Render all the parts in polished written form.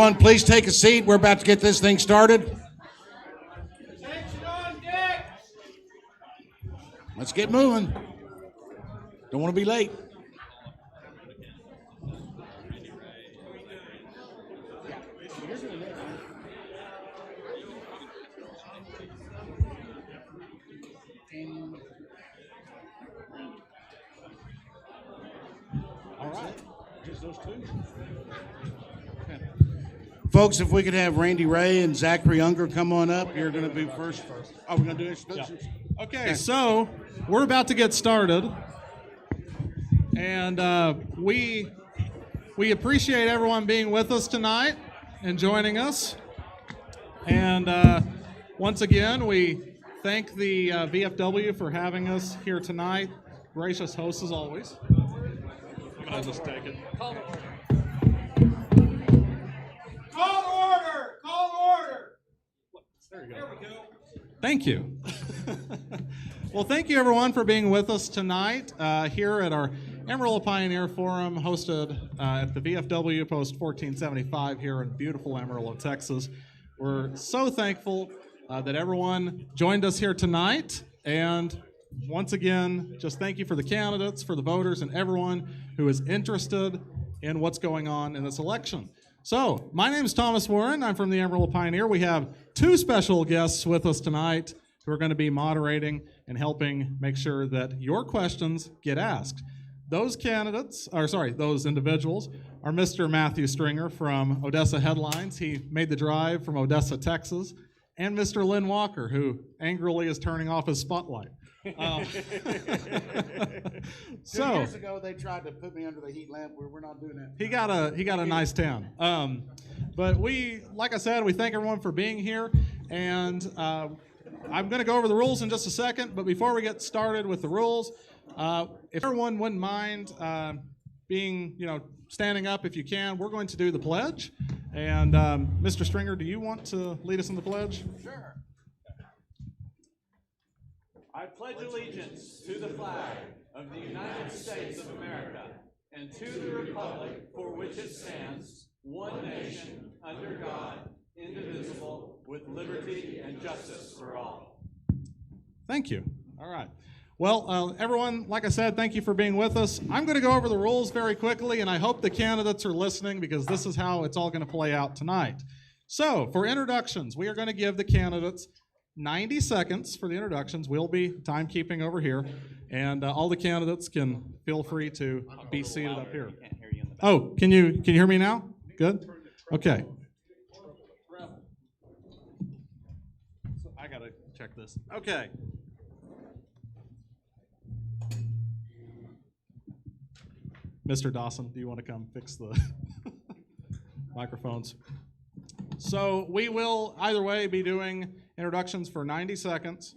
everyone please take a seat? We're about to get this thing started. Let's get moving. Don't want to be late. All right. Just those two. Folks, if we could have Randy Ray and Zachary Unger come on up. You're going to be first. Oh, we're going to do introductions? Yeah. Okay, so we're about to get started. And we appreciate everyone being with us tonight and joining us. And once again, we thank the VFW for having us here tonight. Gracious hosts as always. I'll just take it. Call to order! Call to order! There you go. There we go. Thank you. Well, thank you everyone for being with us tonight here at our Amarillo Pioneer Forum hosted at the VFW Post 1475 here in beautiful Amarillo, Texas. We're so thankful that everyone joined us here tonight, and once again, just thank you for the candidates, for the voters, and everyone who is interested in what's going on in this election. So, my name is Thomas Warren. I'm from the Amarillo Pioneer. We have two special guests with us tonight who are going to be moderating and helping make sure that your questions get asked. Those individuals are Mr. Matthew Stringer from Odessa Headlines. He made the drive from Odessa, Texas, and Mr. Lynn Walker, who angrily is turning off his spotlight. 2 years ago, they tried to put me under the heat lamp. We're not doing that. He got a nice tan. But like I said, we thank everyone for being here, and I'm going to go over the rules in just a second. But before we get started with the rules, if everyone wouldn't mind standing up if you can, we're going to do the pledge. And Mr. Stringer, do you want to lead us in the pledge? Sure. I pledge allegiance to the flag of the United States of America and to the republic for which it stands, one nation, under God, indivisible, with liberty and justice for all. Thank you. All right. Well, everyone, like I said, thank you for being with us. I'm going to go over the rules very quickly, and I hope the candidates are listening because this is how it's all going to play out tonight. So, for introductions, we are going to give the candidates 90 seconds for the introductions. We'll be timekeeping over here, and all the candidates can feel free to be seated up here. Oh, can you hear me now? Good? Okay. I got to check this. Okay. Mr. Dawson, do you want to come fix the microphones? So we will, either way, be doing introductions for 90 seconds,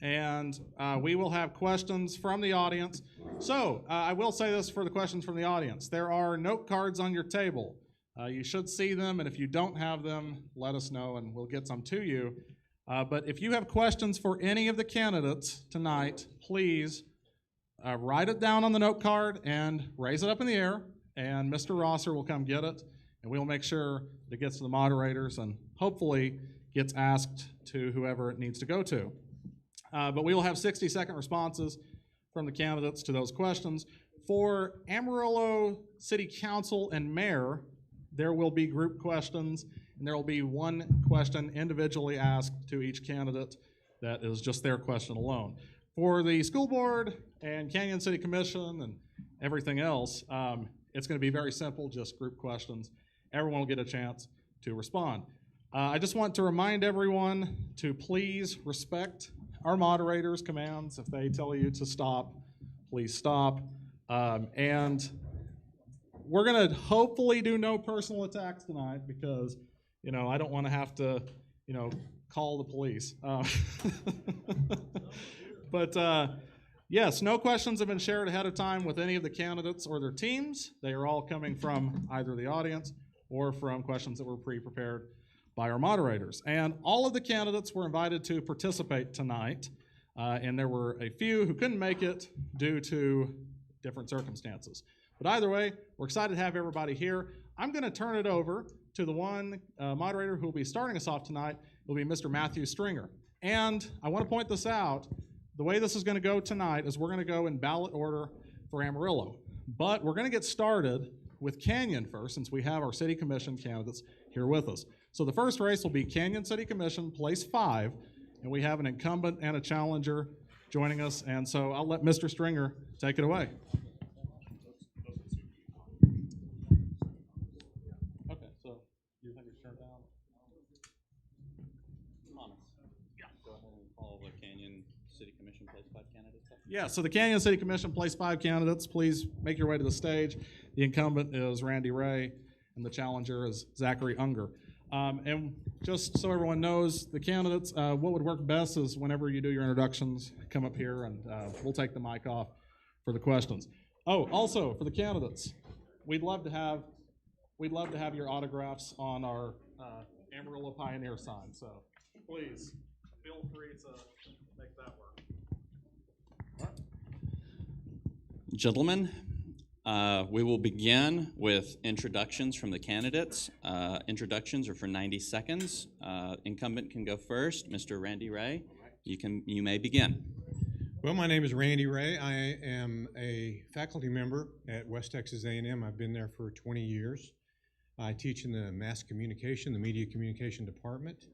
and we will have questions from the audience. So I will say this for the questions from the audience. There are note cards on your table. You should see them, and if you don't have them, let us know, and we'll get some to you. But if you have questions for any of the candidates tonight, please write it down on the note card and raise it up in the air, and Mr. Rosser will come get it, and we'll make sure that it gets to the moderators and hopefully gets asked to whoever it needs to go to. But we will have 60-second responses from the candidates to those questions. For Amarillo City Council and Mayor, there will be group questions, and there will be one question individually asked to each candidate that is just their question alone. For the school board and Canyon City Commission and everything else, it's going to be very simple, just group questions. Everyone will get a chance to respond. I just want to remind everyone to please respect our moderators' commands. If they tell you to stop, please stop. And we're going to hopefully do no personal attacks tonight because, I don't want to have to, call the police. But yes, no questions have been shared ahead of time with any of the candidates or their teams. They are all coming from either the audience or from questions that were pre-prepared by our moderators. And all of the candidates were invited to participate tonight, and there were a few who couldn't make it due to different circumstances. But either way, we're excited to have everybody here. I'm going to turn it over to the one moderator who will be starting us off tonight will be Mr. Matthew Stringer. And I want to point this out. The way this is going to go tonight is we're going to go in ballot order for Amarillo. But we're going to get started with Canyon first, since we have our City Commission candidates here with us. So the first race will be Canyon City Commission, place 5, and we have an incumbent and a challenger joining us. And so I'll let Mr. Stringer take it away. Okay, so you have your shirt down. Thomas. Yeah. Go ahead and follow the Canyon City Commission place 5 candidates up. Yeah, so the Canyon City Commission place 5 candidates. Please make your way to the stage. The incumbent is Randy Ray, and the challenger is Zachary Unger. And just so everyone knows, the candidates, what would work best is whenever you do your introductions, come up here and we'll take the mic off for the questions. Oh, also for the candidates, we'd love to have your autographs on our Amarillo Pioneer sign. So please feel free to make that work. All right. Gentlemen, we will begin with introductions from the candidates. Introductions are for 90 seconds. Incumbent can go first. Mr. Randy Ray, you may begin. Well, my name is Randy Ray. I am a faculty member at West Texas A&M. I've been there for 20 years. I teach in the mass communication, the media communication department,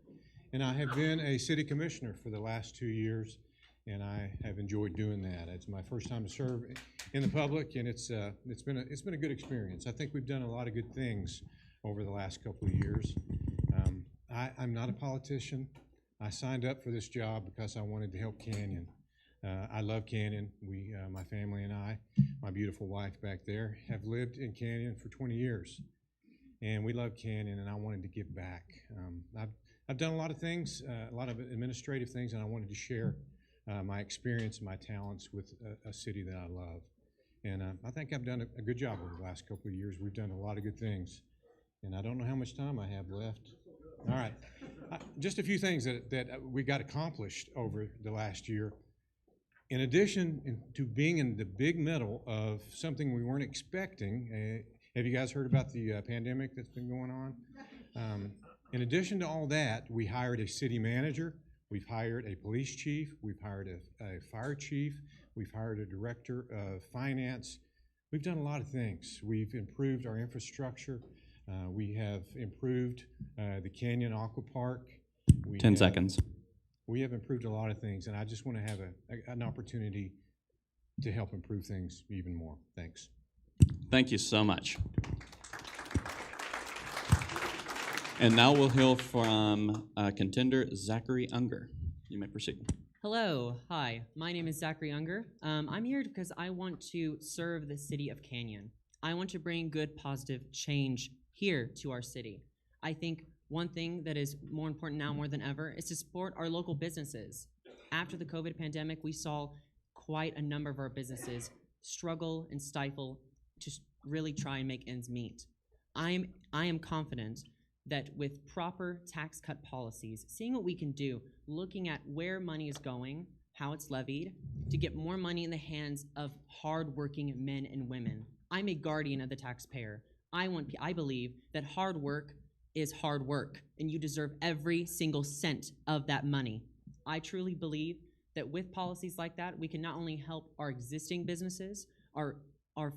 and I have been a city commissioner for the last 2 years, and I have enjoyed doing that. It's my first time to serve in the public, and it's been a good experience. I think we've done a lot of good things over the last couple of years. I'm not a politician. I signed up for this job because I wanted to help Canyon. I love Canyon. My family and I, my beautiful wife back there, have lived in Canyon for 20 years, and we love Canyon, and I wanted to give back. I've done a lot of things, a lot of administrative things, and I wanted to share my experience and my talents with a city that I love. And I think I've done a good job over the last couple of years. We've done a lot of good things, and I don't know how much time I have left. All right, just a few things that we got accomplished over the last year. In addition to being in the big middle of something we weren't expecting, have you guys heard about the pandemic that's been going on? In addition to all that, we hired a city manager, we've hired a police chief, we've hired a fire chief, we've hired a director of finance. We've done a lot of things. We've improved our infrastructure. We have improved the Canyon Aqua Park. 10 seconds. We have improved a lot of things, and I just want to have an opportunity to help improve things even more. Thanks. Thank you so much. And now we'll hear from contender Zachary Unger. You may proceed. Hello, hi, my name is Zachary Unger. I'm here because I want to serve the city of Canyon. I want to bring good, positive change here to our city. I think one thing that is more important now more than ever is to support our local businesses. After the COVID pandemic, we saw quite a number of our businesses struggle and stifle to really try and make ends meet. I am confident that with proper tax cut policies, seeing what we can do, looking at where money is going, how it's levied, to get more money in the hands of hardworking men and women. I'm a guardian of the taxpayer. I believe that hard work is hard work, and you deserve every single cent of that money. I truly believe that with policies like that, we can not only help our existing businesses, our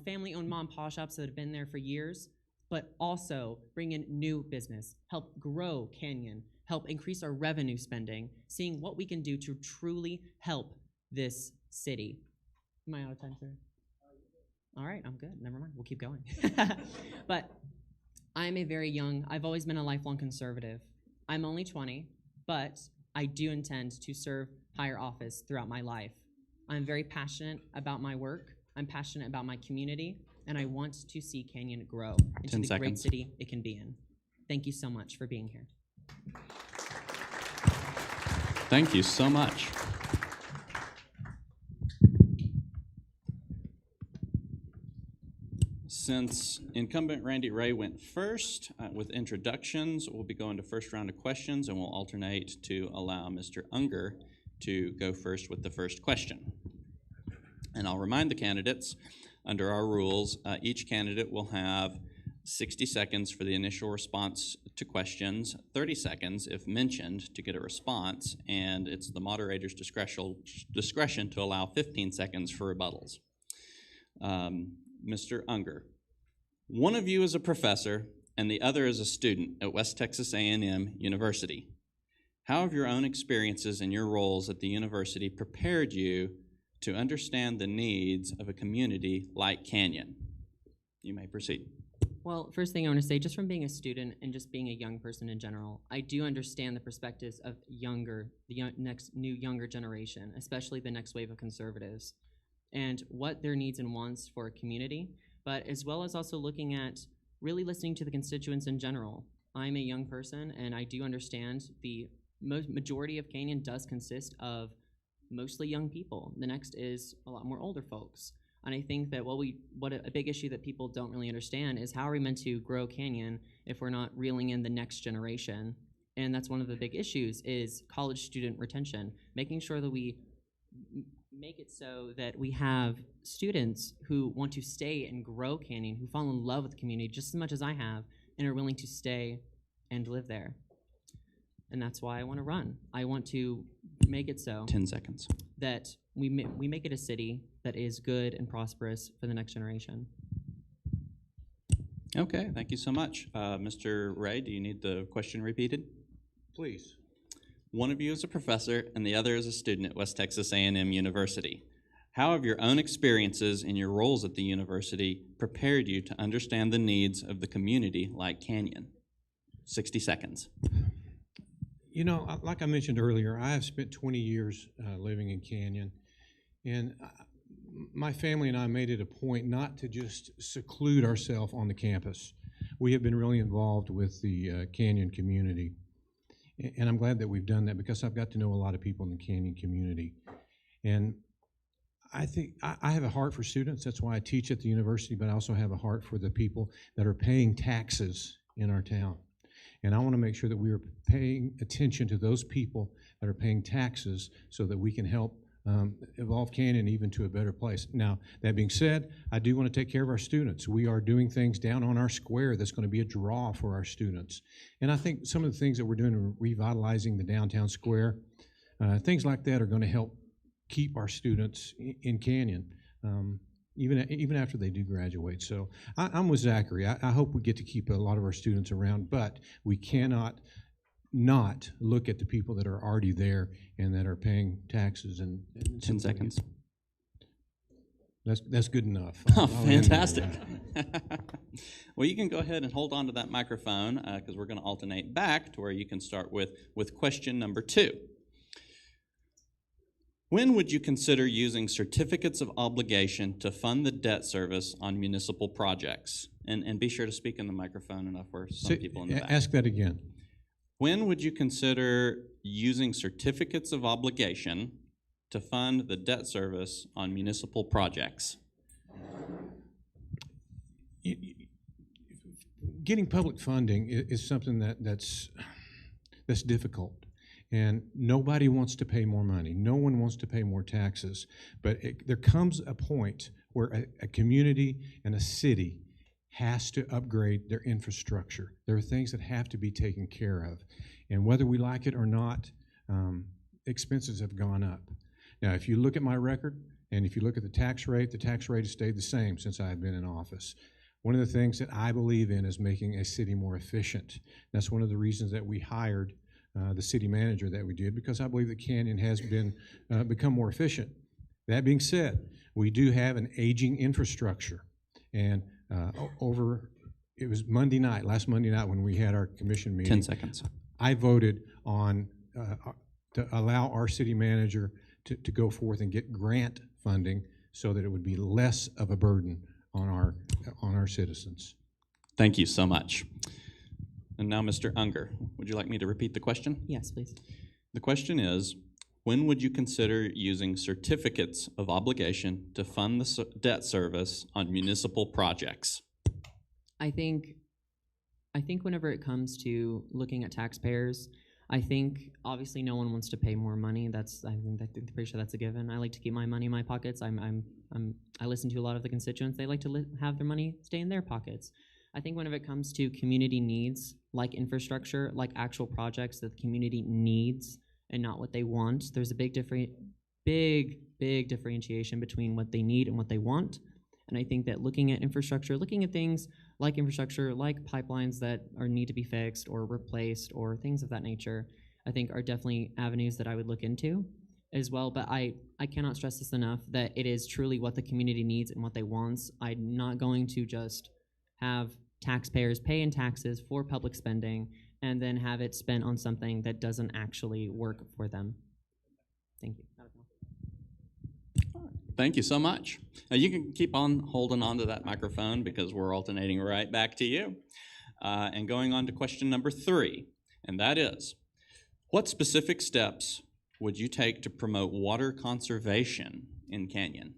family-owned mom and pop shops that have been there for years, but also bring in new business, help grow Canyon, help increase our revenue spending, seeing what we can do to truly help this city. Am I out of time, sir? All right, I'm good. Never mind. We'll keep going. But I'm I've always been a lifelong conservative. I'm only 20, but I do intend to serve higher office throughout my life. I'm very passionate about my work. I'm passionate about my community, and I want to see Canyon grow into the great city it can be in. Thank you so much for being here. Thank you so much. Since incumbent Randy Ray went first with introductions, we'll be going to first round of questions, and we'll alternate to allow Mr. Unger to go first with the first question. And I'll remind the candidates, under our rules, each candidate will have 60 seconds for the initial response to questions, 30 seconds if mentioned to get a response, and it's the moderator's discretion to allow 15 seconds for rebuttals. Mr. Unger, one of you is a professor and the other is a student at West Texas A&M University. How have your own experiences and your roles at the university prepared you to understand the needs of a community like Canyon? You may proceed. Well, first thing I want to say, just from being a student and just being a young person in general, I do understand the perspectives of next new younger generation, especially the next wave of conservatives, and what their needs and wants for a community, but as well as also looking at really listening to the constituents in general. I'm a young person, and I do understand the majority of Canyon does consist of mostly young people. The next is a lot more older folks. And I think that what a big issue that people don't really understand is how are we meant to grow Canyon if we're not reeling in the next generation? And that's one of the big issues is college student retention, making sure that we make it so that we have students who want to stay and grow Canyon, who fall in love with the community just as much as I have, and are willing to stay and live there. And that's why I want to run. I want to make it so 10 seconds. that we make it a city that is good and prosperous for the next generation. Okay, thank you so much. Mr. Ray, do you need the question repeated? Please. One of you is a professor and the other is a student at West Texas A&M University. How have your own experiences and your roles at the university prepared you to understand the needs of the community like Canyon? 60 seconds. You know, like I mentioned earlier, I have spent 20 years living in Canyon, and my family and I made it a point not to just seclude ourselves on the campus. We have been really involved with the Canyon community, and I'm glad that we've done that because I've got to know a lot of people in the Canyon community. And I think I have a heart for students. That's why I teach at the university, but I also have a heart for the people that are paying taxes in our town. And I want to make sure that we are paying attention to those people that are paying taxes so that we can help evolve Canyon even to a better place. Now, that being said, I do want to take care of our students. We are doing things down on our square that's going to be a draw for our students. And I think some of the things that we're doing in revitalizing the downtown square, things like that are going to help keep our students in Canyon. Even after they do graduate. So I'm with Zachary. I hope we get to keep a lot of our students around, but we cannot not look at the people that are already there and that are paying taxes. And 10 seconds. That's good enough. Oh, fantastic. Well, you can go ahead and hold on to that microphone because we're going to alternate back to where you can start with question number 2. When would you consider using certificates of obligation to fund the debt service on municipal projects? And be sure to speak in the microphone enough for some people in the back. Ask that again. When would you consider using certificates of obligation to fund the debt service on municipal projects? Getting public funding is something that's difficult. And nobody wants to pay more money. No one wants to pay more taxes. But there comes a point where a community and a city has to upgrade their infrastructure. There are things that have to be taken care of. And whether we like it or not, expenses have gone up. Now, if you look at my record, and if you look at the tax rate has stayed the same since I've been in office. One of the things that I believe in is making a city more efficient. That's one of the reasons that we hired the city manager that we did, because I believe that Canyon has become more efficient. That being said, we do have an aging infrastructure, and it was last Monday night when we had our commission meeting. 10 seconds. I voted on to allow our city manager to go forth and get grant funding so that it would be less of a burden on our citizens. Thank you so much. And now, Mr. Unger, would you like me to repeat the question? Yes, please. The question is, when would you consider using certificates of obligation to fund the debt service on municipal projects? I think whenever it comes to looking at taxpayers, I think obviously no one wants to pay more money. I'm pretty sure that's a given. I like to keep my money in my pockets. I listen to a lot of the constituents. They like to have their money stay in their pockets. I think when it comes to community needs, like infrastructure, like actual projects that the community needs and not what they want, there's a big differentiation between what they need and what they want. And I think that looking at infrastructure, looking at things like infrastructure, like pipelines that need to be fixed or replaced or things of that nature, I think are definitely avenues that I would look into as well. But I cannot stress this enough that it is truly what the community needs and what they want. I'm not going to just have taxpayers pay in taxes for public spending and then have it spent on something that doesn't actually work for them. Thank you. Thank you so much. Now you can keep on holding on to that microphone because we're alternating right back to you. And going on to question number 3, and that is, what specific steps would you take to promote water conservation in Canyon?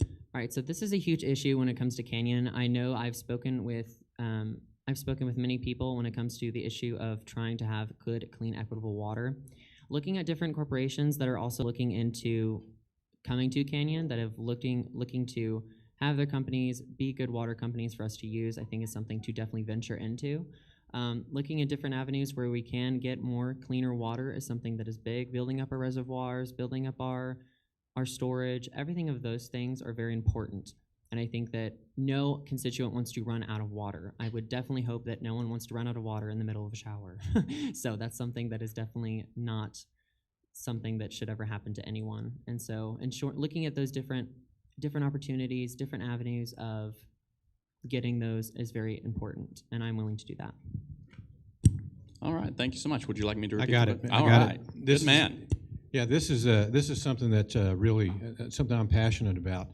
All right, so this is a huge issue when it comes to Canyon. I know I've spoken with many people when it comes to the issue of trying to have good, clean, equitable water. Looking at different corporations that are also looking into coming to Canyon, that have looking to have their companies be good water companies for us to use, I think is something to definitely venture into. Looking at different avenues where we can get more cleaner water is something that is big. Building up our reservoirs, building up our storage, everything of those things are very important. And I think that no constituent wants to run out of water. I would definitely hope that no one wants to run out of water in the middle of a shower. So that's something that is definitely not something that should ever happen to anyone. And so, in short, looking at those different opportunities, different avenues of getting those is very important, and I'm willing to do that. All right, thank you so much. Would you like me to repeat? I got it. All right, good man. This is something that really something I'm passionate about.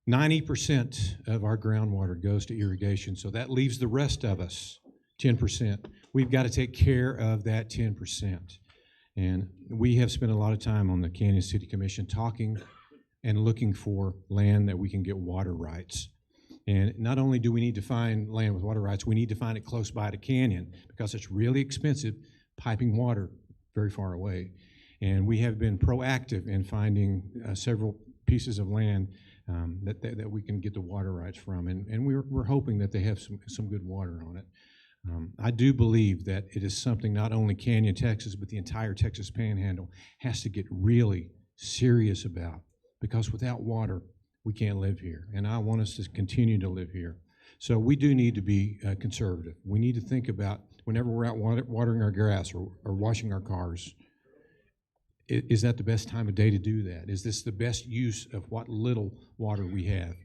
90% of our groundwater goes to irrigation, so that leaves the rest of us, 10%. We've got to take care of that 10%. And we have spent a lot of time on the Canyon City Commission talking and looking for land that we can get water rights. And not only do we need to find land with water rights, we need to find it close by to Canyon because it's really expensive piping water very far away. And we have been proactive in finding several pieces of land that we can get the water rights from. And we're hoping that they have some good water on it. I do believe that it is something not only Canyon, Texas, but the entire Texas Panhandle has to get really serious about, because without water, we can't live here, and I want us to continue to live here. So we do need to be conservative. We need to think about whenever we're out watering our grass or washing our cars, is that the best time of day to do that? Is this the best use of what little water we have?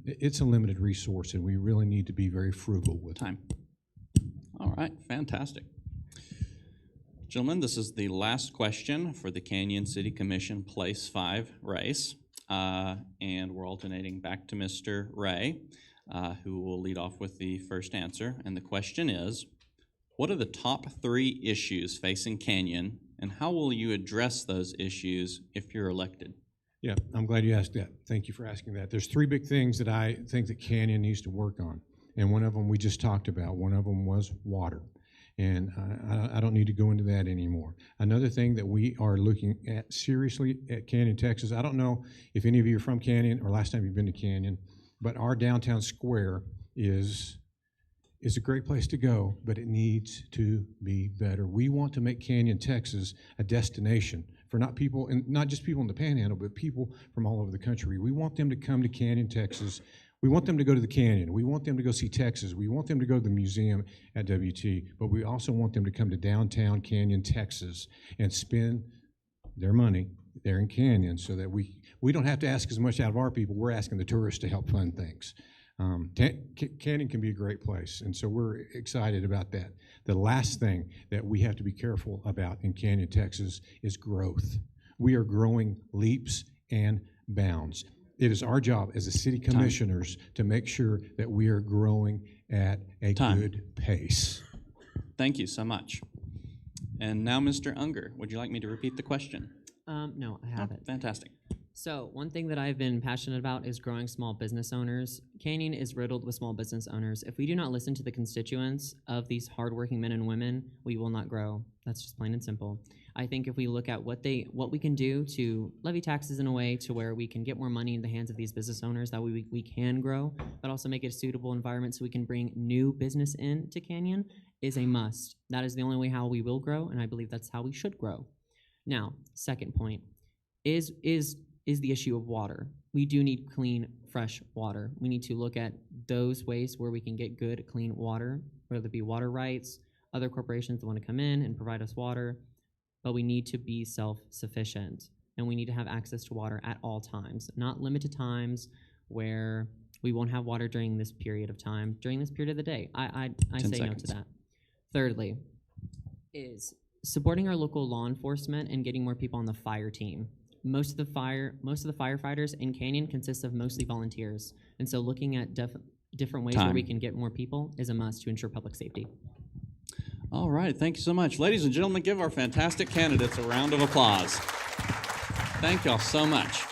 It's a limited resource, and we really need to be very frugal with time. All right, fantastic. Gentlemen, this is the last question for the Canyon City Commission Place 5 race. And we're alternating back to Mr. Ray, who will lead off with the first answer. And the question is, what are the top 3 issues facing Canyon, and how will you address those issues if you're elected? Yeah, I'm glad you asked that. Thank you for asking that. There's 3 big things that I think that Canyon needs to work on. And one of them we just talked about. One of them was water. And I don't need to go into that anymore. Another thing that we are looking at seriously at Canyon, Texas, I don't know if any of you are from Canyon or last time you've been to Canyon, but our downtown square is a great place to go, but it needs to be better. We want to make Canyon, Texas a destination for not just people in the Panhandle, but people from all over the country. We want them to come to Canyon, Texas. We want them to go to the Canyon. We want them to go see Texas. We want them to go to the museum at WT, but we also want them to come to downtown Canyon, Texas, and spend their money there in Canyon so that we don't have to ask as much out of our people. We're asking the tourists to help fund things. Canyon can be a great place, and so we're excited about that. The last thing that we have to be careful about in Canyon, Texas is growth. We are growing leaps and bounds. It is our job as a city commissioners to make sure that we are growing at a good pace. Thank you so much. And now, Mr. Unger, would you like me to repeat the question? No, I have it. Fantastic. So one thing that I've been passionate about is growing small business owners. Canyon is riddled with small business owners. If we do not listen to the constituents of these hardworking men and women, we will not grow. That's just plain and simple. I think if we look at what we can do to levy taxes in a way to where we can get more money in the hands of these business owners, that way we can grow, but also make it a suitable environment so we can bring new business in to Canyon is a must. That is the only way how we will grow, and I believe that's how we should grow. Now, second point is the issue of water. We do need clean, fresh water. We need to look at those ways where we can get good, clean water, whether it be water rights, other corporations that want to come in and provide us water, but we need to be self-sufficient, and we need to have access to water at all times, not limited times where we won't have water during this period of time, during this period of the day. I say no to that. Thirdly, is supporting our local law enforcement and getting more people on the fire team. Most of the firefighters in Canyon consist of mostly volunteers, and so looking at different ways where we can get more people is a must to ensure public safety. All right, thank you so much. Ladies and gentlemen, give our fantastic candidates a round of applause. Thank y'all so much.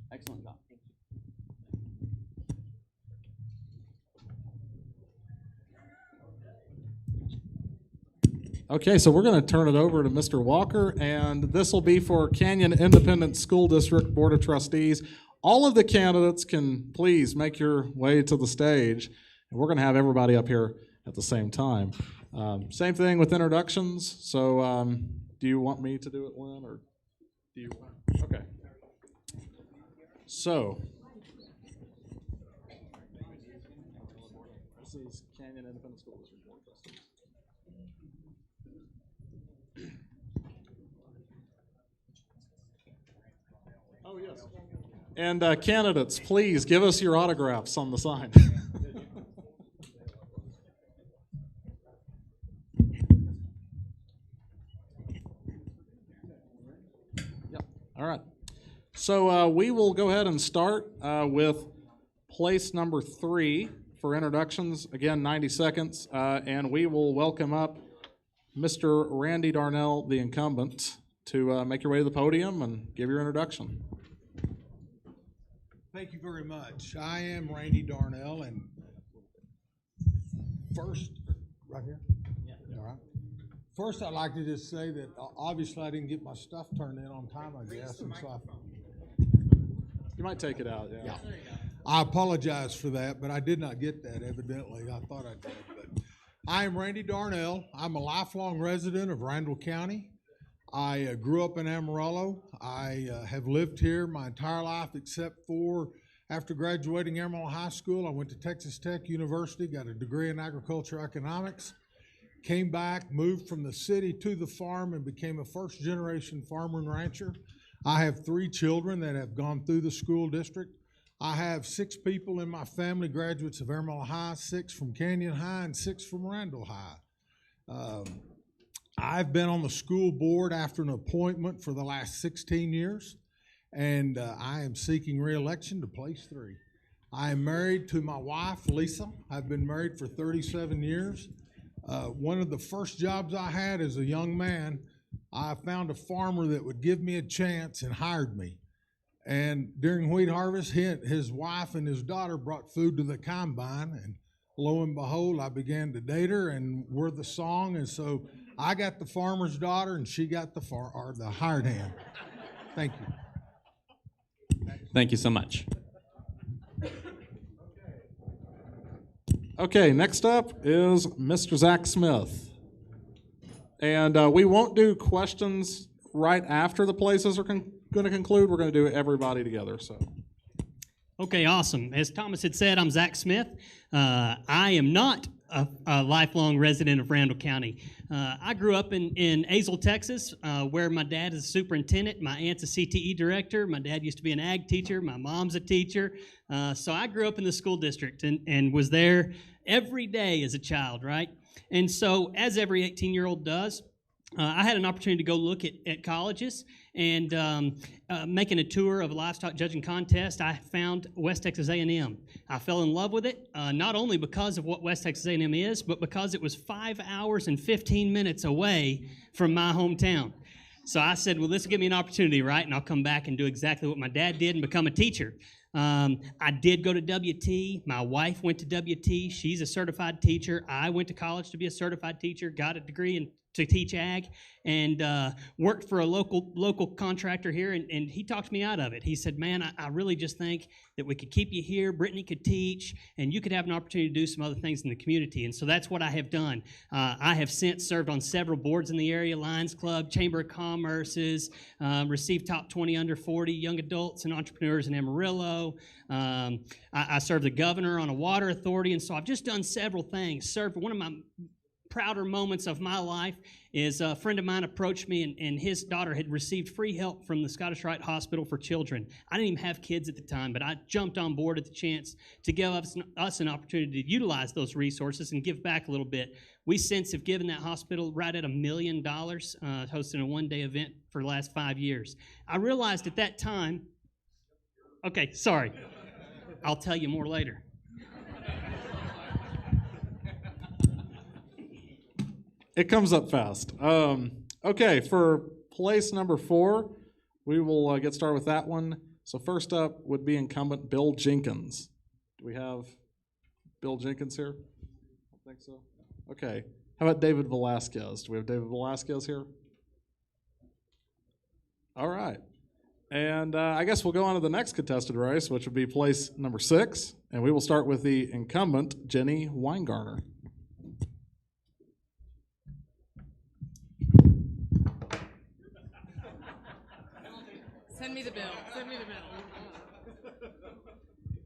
Excellent job. Okay, so we're going to turn it over to Mr. Walker, and this will be for Canyon Independent School District Board of Trustees. All of the candidates can please make your way to the stage, and we're going to have everybody up here at the same time. Same thing with introductions, so do you want me to do it, Lynn, or do you want? Okay. So, this is Canyon Independent School District Board of Trustees. Oh, yes. And candidates, please give us your autographs on the sign. Yep. All right. So we will go ahead and start with place number 3 for introductions. Again, 90 seconds. And we will welcome up Mr. Randy Darnell, the incumbent, to make your way to the podium and give your introduction. Thank you very much. I am Randy Darnell, and first, right here? Yeah. All right. First, I'd like to just say that obviously I didn't get my stuff turned in on time, I guess, and so You might take it out, yeah. I apologize for that, but I did not get that, evidently. I thought I did, but I am Randy Darnell. I'm a lifelong resident of Randall County. I grew up in Amarillo. I have lived here my entire life except for after graduating Amarillo High School. I went to Texas Tech University, got a degree in agriculture economics, came back, moved from the city to the farm, and became a first-generation farmer and rancher. I have 3 children that have gone through the school district. I have 6 people in my family, graduates of Amarillo High, 6 from Canyon High, and 6 from Randall High. I've been on the school board after an appointment for the last 16 years, and I am seeking re-election to place 3. I am married to my wife, Lisa. I've been married for 37 years. One of the first jobs I had as a young man, I found a farmer that would give me a chance and hired me. And during wheat harvest, his wife and his daughter brought food to the combine, and lo and behold, I began to date her, and we're the song, and so I got the farmer's daughter, and she got the hired hand. Thank you. Thank you so much. Okay, next up is Mr. Zach Smith. And we won't do questions right after the places are going to conclude. We're going to do everybody together. So. Okay, awesome. As Thomas had said, I'm Zach Smith. I am not a lifelong resident of Randall County. I grew up in Aisd, Texas, where my dad is a superintendent. My aunt's a CTE director. My dad used to be an ag teacher. My mom's a teacher. So I grew up in the school district and was there every day as a child, right? And so as every 18-year-old does, I had an opportunity to go look at colleges, and making a tour of a livestock judging contest, I found West Texas A&M. I fell in love with it, not only because of what West Texas A&M is, but because it was 5 hours and 15 minutes away from my hometown. So I said, well, this will give me an opportunity, right? And I'll come back and do exactly what my dad did and become a teacher. I did go to WT. My wife went to WT. She's a certified teacher. I went to college to be a certified teacher, got a degree to teach ag, and worked for a local contractor here, and he talked me out of it. He said, man, I really just think that we could keep you here, Brittany could teach, and you could have an opportunity to do some other things in the community. And so that's what I have done. I have since served on several boards in the area, Lions Club, Chamber of Commerce's, received top 20 under 40 young adults and entrepreneurs in Amarillo. I served the governor on a water authority, and so I've just done several things. Served one of my prouder moments of my life is a friend of mine approached me, and his daughter had received free help from the Scottish Rite Hospital for Children. I didn't even have kids at the time, but I jumped on board at the chance to give us an opportunity to utilize those resources and give back a little bit. We since have given that hospital right at $1 million, hosting a one-day event for the last 5 years. I realized at that time, okay, sorry, I'll tell you more later. It comes up fast. Okay, for place number 4, we will get started with that one. So first up would be incumbent Bill Jenkins. Do we have Bill Jenkins here? I don't think so. Okay. How about David Velasquez? Do we have David Velasquez here? All right. And I guess we'll go on to the next contested race, which would be place number 6. And we will start with the incumbent, Jenny Weingarner. Send me the bill. Send me the bill.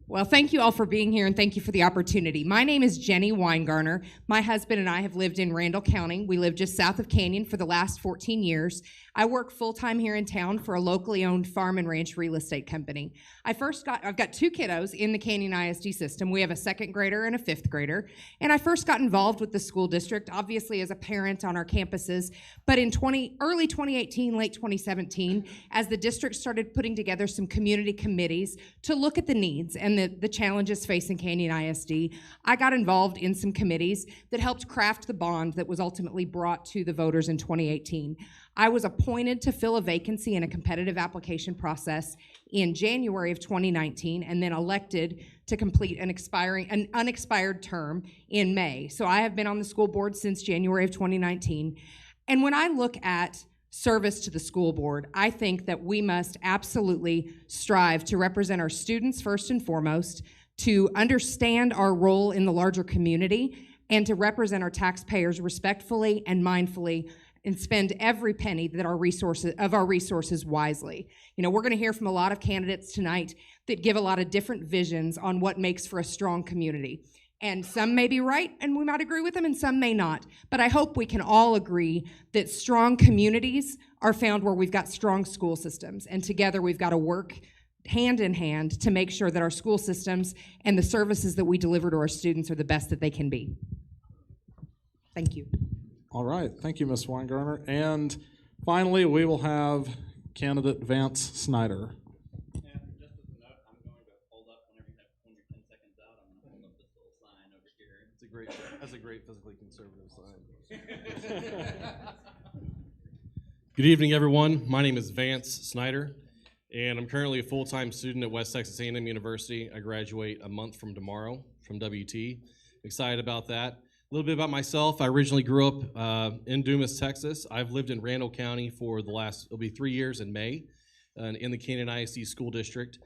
Well, thank you all for being here, and thank you for the opportunity. My name is Jenny Weingarner. My husband and I have lived in Randall County. We live just south of Canyon for the last 14 years. I work full-time here in town for a locally owned farm and ranch real estate company. I've got 2 kiddos in the Canyon Aisd system. We have a 2nd grader and a 5th grader. And I first got involved with the school district, obviously as a parent on our campuses. But in early 2018, late 2017, as the district started putting together some community committees to look at the needs and the challenges facing Canyon Aisd, I got involved in some committees that helped craft the bond that was ultimately brought to the voters in 2018. I was appointed to fill a vacancy in a competitive application process in January of 2019, and then elected to complete an unexpired term in May. So I have been on the school board since January of 2019. And when I look at service to the school board, I think that we must absolutely strive to represent our students first and foremost, to understand our role in the larger community, and to represent our taxpayers respectfully and mindfully, and spend every penny that our resources wisely. You know, we're going to hear from a lot of candidates tonight that give a lot of different visions on what makes for a strong community. And some may be right, and we might agree with them, and some may not. But I hope we can all agree that strong communities are found where we've got strong school systems. And together we've got to work hand in hand to make sure that our school systems and the services that we deliver to our students are the best that they can be. Thank you. All right. Thank you, Ms. Weingarner. And finally, we will have candidate Vance Snyder. And just as a note, I'm going to hold up whenever you have 10 seconds out. I'm going to hold up this little sign over here. That's a great physically conservative sign. Good evening, everyone. My name is Vance Snyder, and I'm currently a full-time student at West Texas A&M University. I graduate a month from tomorrow from WT. Excited about that. A little bit about myself. I originally grew up in Dumas, Texas. I've lived in Randall County for it'll be 3 years in May, in the Canyon Aisd School District.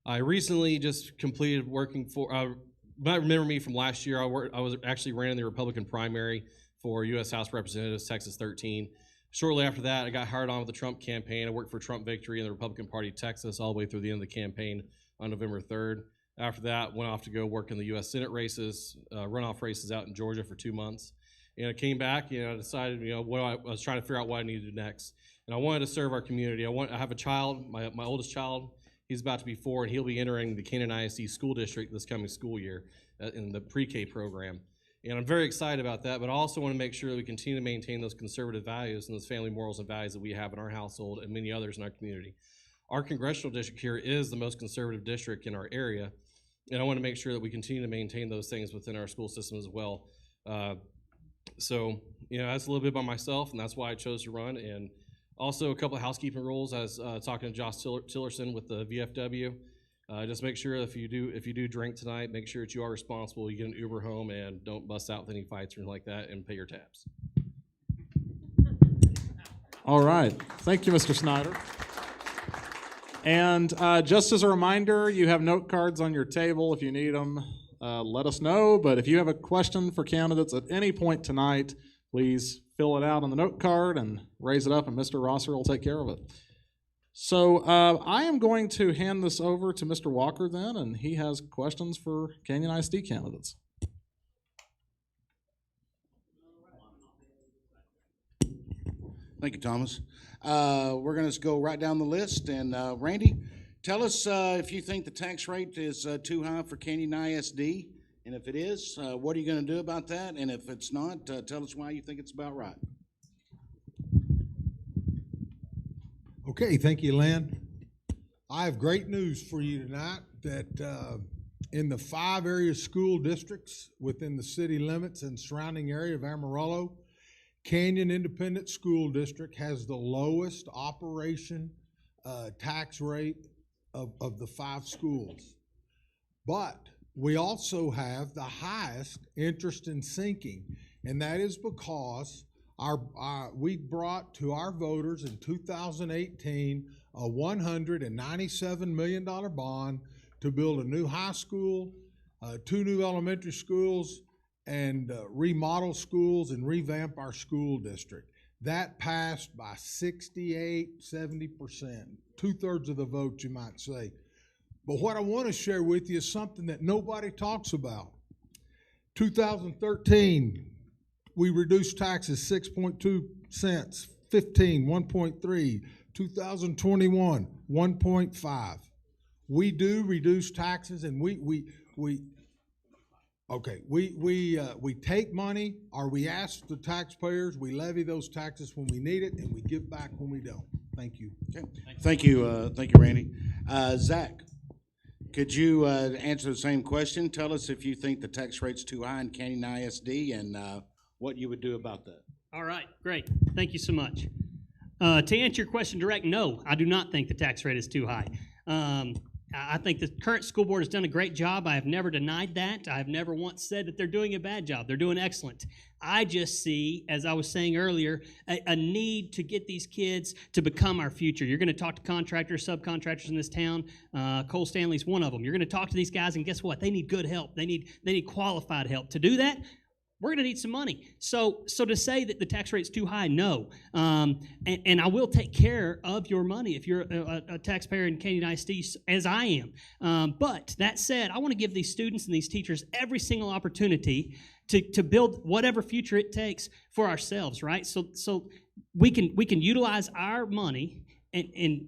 I recently just completed working for, you might remember me from last year. I was actually ran in the Republican primary for U.S. House Representatives, Texas 13. Shortly after that, I got hired on with the Trump campaign. I worked for Trump Victory in the Republican Party of Texas all the way through the end of the campaign on November 3rd. After that, went off to go work in the U.S. Senate races, runoff races out in Georgia for 2 months. And I came back, I decided, what I was trying to figure out what I needed to do next. And I wanted to serve our community. I have a child, my oldest child, he's about to be 4, and he'll be entering the Canyon Aisd School District this coming school year in the pre-K program. And I'm very excited about that, but I also want to make sure that we continue to maintain those conservative values and those family morals and values that we have in our household and many others in our community. Our congressional district here is the most conservative district in our area, and I want to make sure that we continue to maintain those things within our school system as well. So, that's a little bit about myself, and that's why I chose to run, and Also, a couple of housekeeping rules. I was talking to Josh Tillerson with the VFW. Just make sure if you do drink tonight, make sure that you are responsible. You get an Uber home and don't bust out with any fights or anything like that, and pay your tabs. All right. Thank you, Mr. Snyder. And just as a reminder, you have note cards on your table. If you need them, let us know. But if you have a question for candidates at any point tonight, please fill it out on the note card and raise it up, and Mr. Rosser will take care of it. So I am going to hand this over to Mr. Walker then, and he has questions for Canyon Aisd candidates. Thank you, Thomas. We're going to go right down the list. And Randy, tell us if you think the tax rate is too high for Canyon Aisd. And if it is, what are you going to do about that? And if it's not, tell us why you think it's about right. Okay, thank you, Lynn. I have great news for you tonight that in the 5 area school districts within the city limits and surrounding area of Amarillo, Canyon Independent School District has the lowest operation tax rate of the 5 schools. But we also have the highest interest in sinking, and that is because we brought to our voters in 2018 a $197 million bond to build a new high school, 2 new elementary schools, and remodel schools and revamp our school district. That passed by 68, 70%, 2/3 of the vote, you might say. But what I want to share with you is something that nobody talks about. 2013, we reduced taxes 6.2 cents, 15, 1.3, 2021, 1.5. We do reduce taxes, and we take money, or we ask the taxpayers, we levy those taxes when we need it, and we give back when we don't. Thank you. Okay. Thank you, Randy. Zach, could you answer the same question? Tell us if you think the tax rate's too high in Canyon Aisd and what you would do about that. All right, great. Thank you so much. To answer your question direct, no, I do not think the tax rate is too high. I think the current school board has done a great job. I have never denied that. I have never once said that they're doing a bad job. They're doing excellent. I just see, as I was saying earlier, a need to get these kids to become our future. You're going to talk to contractors, subcontractors in this town. Cole Stanley's one of them. You're going to talk to these guys, and guess what? They need good help. They need qualified help. To do that, we're going to need some money. So to say that the tax rate's too high, no. And I will take care of your money if you're a taxpayer in Canyon Aisd, as I am. But that said, I want to give these students and these teachers every single opportunity to build whatever future it takes for ourselves, right? So we can utilize our money and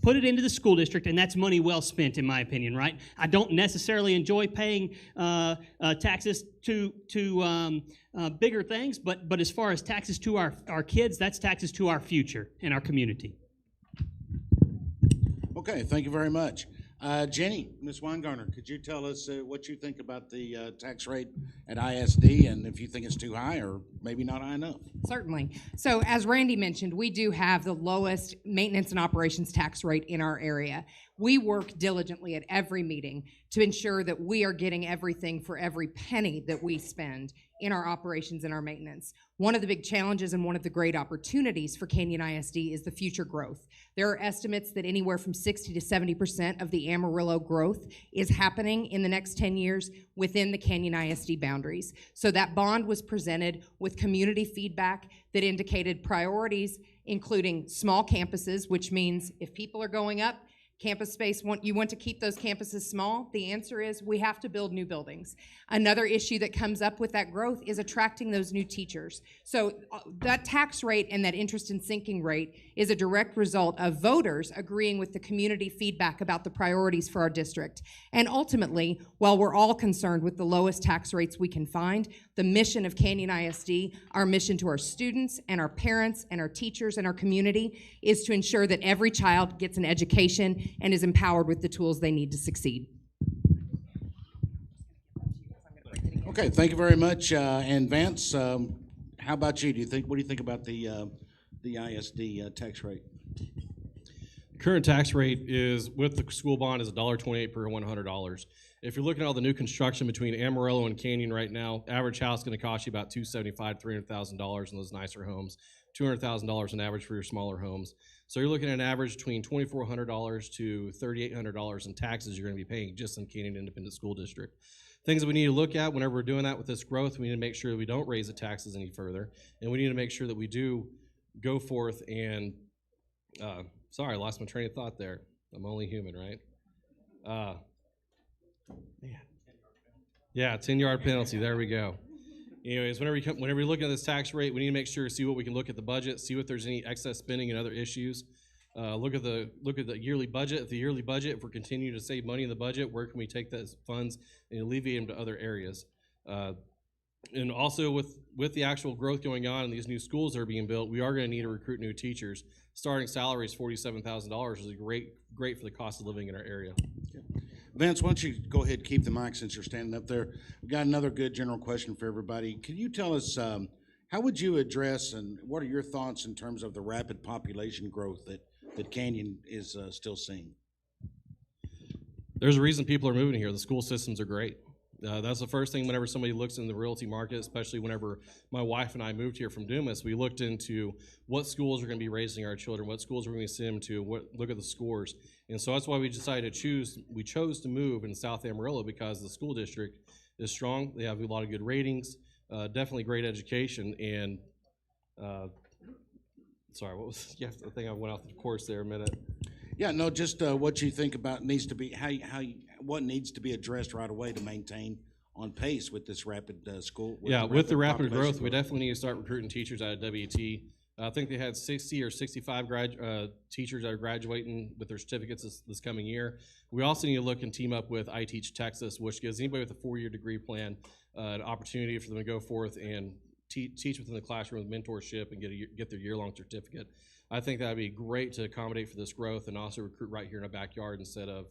put it into the school district, and that's money well spent, in my opinion, right? I don't necessarily enjoy paying taxes to bigger things, but as far as taxes to our kids, that's taxes to our future and our community. Okay, thank you very much. Jenny, Ms. Weingarner, could you tell us what you think about the tax rate at Aisd, and if you think it's too high or maybe not high enough? Certainly. So as Randy mentioned, we do have the lowest maintenance and operations tax rate in our area. We work diligently at every meeting to ensure that we are getting everything for every penny that we spend in our operations and our maintenance. One of the big challenges and one of the great opportunities for Canyon Aisd is the future growth. There are estimates that anywhere from 60 to 70% of the Amarillo growth is happening in the next 10 years within the Canyon Aisd boundaries. So that bond was presented with community feedback that indicated priorities, including small campuses, which means if people are going up, campus space, you want to keep those campuses small? The answer is we have to build new buildings. Another issue that comes up with that growth is attracting those new teachers. So that tax rate and that interest in sinking rate is a direct result of voters agreeing with the community feedback about the priorities for our district. And ultimately, while we're all concerned with the lowest tax rates we can find, the mission of Canyon Aisd, our mission to our students and our parents and our teachers and our community, is to ensure that every child gets an education and is empowered with the tools they need to succeed. Okay, thank you very much. And Vance, how about you? What do you think about the the ISD tax rate? Current tax rate is, with the school bond, is $1.28 per $100. If you're looking at all the new construction between Amarillo and Canyon right now, average house is going to cost you about $275,000, $300,000 in those nicer homes, $200,000 on average for your smaller homes. So you're looking at an average between $2,400 to $3,800 in taxes you're going to be paying just in Canyon Independent School District. Things that we need to look at whenever we're doing that with this growth, we need to make sure that we don't raise the taxes any further, and we need to make sure that we do go forth and, sorry, I lost my train of thought there. I'm only human, right? Yeah, 10-yard penalty. There we go. Anyways, whenever you're looking at this tax rate, we need to make sure to see what we can look at the budget, see if there's any excess spending and other issues. Look at the yearly budget. If we're continuing to save money in the budget, where can we take those funds and alleviate them to other areas? And also with the actual growth going on and these new schools that are being built, we are going to need to recruit new teachers. Starting salary is $47,000, is great for the cost of living in our area. Vance, why don't you go ahead and keep the mic since you're standing up there. We've got another good general question for everybody. Can you tell us how would you address and what are your thoughts in terms of the rapid population growth that Canyon is still seeing? There's a reason people are moving here. The school systems are great. That's the first thing whenever somebody looks in the realty market, especially whenever my wife and I moved here from Dumas, we looked into what schools are going to be raising our children, what schools we're going to send them to, look at the scores. And so that's why we decided we chose to move in South Amarillo because the school district is strong. They have a lot of good ratings, definitely great education, and sorry, what was, yeah, I think I went off the course there a minute. Yeah, no, just what you think about needs to be, what needs to be addressed right away to maintain on pace with this rapid school. With the rapid growth, we definitely need to start recruiting teachers out of WT. I think they had 60 or 65 teachers that are graduating with their certificates this coming year. We also need to look and team up with I Teach Texas, which gives anybody with a 4-year degree plan an opportunity for them to go forth and teach within the classroom with mentorship and get their year-long certificate. I think that would be great to accommodate for this growth and also recruit right here in our backyard instead of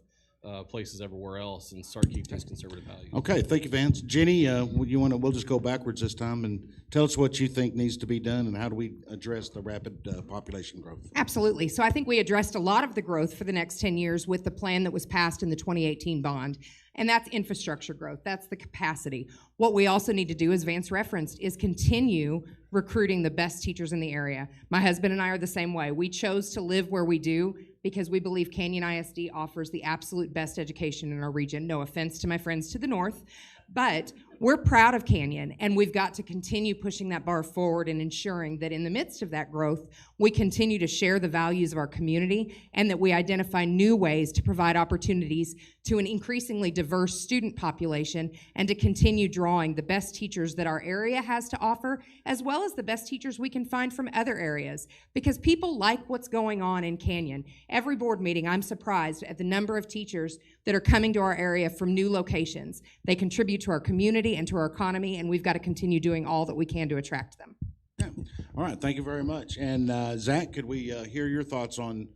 places everywhere else and start keeping those conservative values. Okay, thank you, Vance. Jenny, we'll just go backwards this time and tell us what you think needs to be done and how do we address the rapid population growth? Absolutely. So I think we addressed a lot of the growth for the next 10 years with the plan that was passed in the 2018 bond. And that's infrastructure growth. That's the capacity. What we also need to do, as Vance referenced, is continue recruiting the best teachers in the area. My husband and I are the same way. We chose to live where we do because we believe Canyon ISD offers the absolute best education in our region. No offense to my friends to the north, but we're proud of Canyon, and we've got to continue pushing that bar forward and ensuring that in the midst of that growth, we continue to share the values of our community and that we identify new ways to provide opportunities to an increasingly diverse student population and to continue drawing the best teachers that our area has to offer, as well as the best teachers we can find from other areas, because people like what's going on in Canyon. Every board meeting, I'm surprised at the number of teachers that are coming to our area from new locations. They contribute to our community and to our economy, and we've got to continue doing all that we can to attract them. Yeah. All right, thank you very much. And Zach, could we hear your thoughts on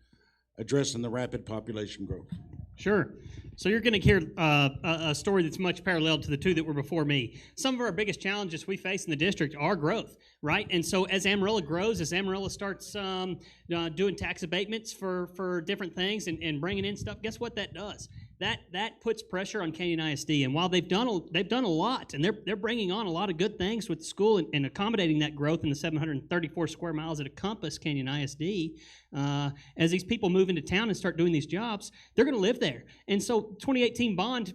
addressing the rapid population growth? Sure. So you're going to hear a story that's much parallel to the two that were before me. Some of our biggest challenges we face in the district are growth, right? And so as Amarillo grows, as Amarillo starts doing tax abatements for different things and bringing in stuff, guess what that does? That puts pressure on Canyon ISD. And while they've done a lot, and they're bringing on a lot of good things with the school and accommodating that growth in the 734 square miles that encompass Canyon ISD, as these people move into town and start doing these jobs, they're going to live there. And so 2018 bond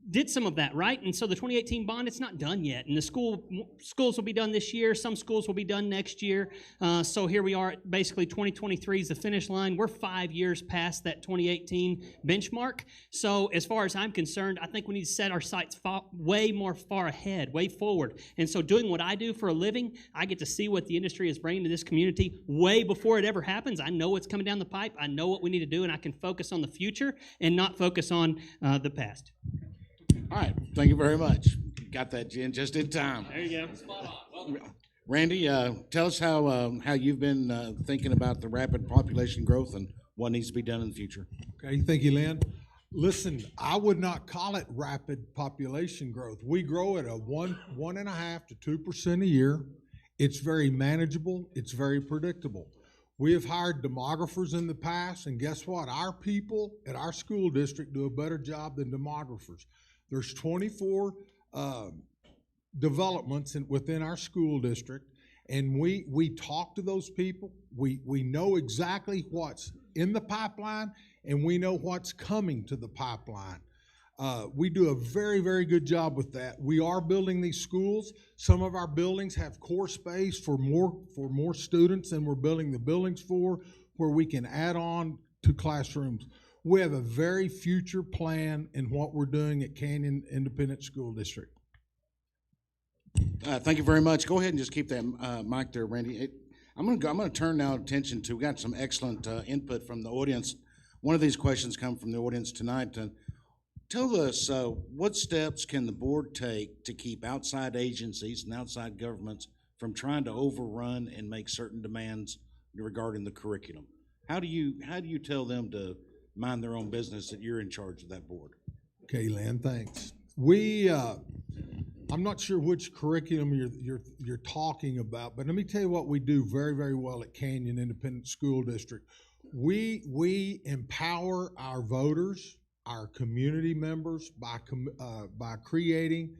did some of that, right? And so the 2018 bond, it's not done yet. And the schools will be done this year. Some schools will be done next year. So here we are, basically 2023 is the finish line. We're 5 years past that 2018 benchmark. So as far as I'm concerned, I think we need to set our sights way more far ahead, way forward. And so doing what I do for a living, I get to see what the industry is bringing to this community way before it ever happens. I know what's coming down the pipe. I know what we need to do, and I can focus on the future and not focus on the past. All right, thank you very much. Got that, Jen, just in time. There you go. Spot on. Well, Randy, tell us how you've been thinking about the rapid population growth and what needs to be done in the future. Okay, thank you, Lynn. Listen, I would not call it rapid population growth. We grow at a 1.5% to 2% a year. It's very manageable. It's very predictable. We have hired demographers in the past, and guess what? Our people at our school district do a better job than demographers. There's 24 developments within our school district, and we talk to those people. We know exactly what's in the pipeline, and we know what's coming to the pipeline. We do a very, very good job with that. We are building these schools. Some of our buildings have core space for more students than we're building the buildings for, where we can add on to classrooms. We have a very future plan in what we're doing at Canyon Independent School District. Thank you very much. Go ahead and just keep that mic there, Randy. I'm gonna turn now attention to, we got some excellent input from the audience. One of these questions come from the audience tonight. Tell us, what steps can the board take to keep outside agencies and outside governments from trying to overrun and make certain demands regarding the curriculum? How do you tell them to mind their own business that you're in charge of that board? Okay, Lynn, thanks. I'm not sure which curriculum you're talking about, but let me tell you what we do very, very well at Canyon Independent School District. We empower our voters, our community members, by creating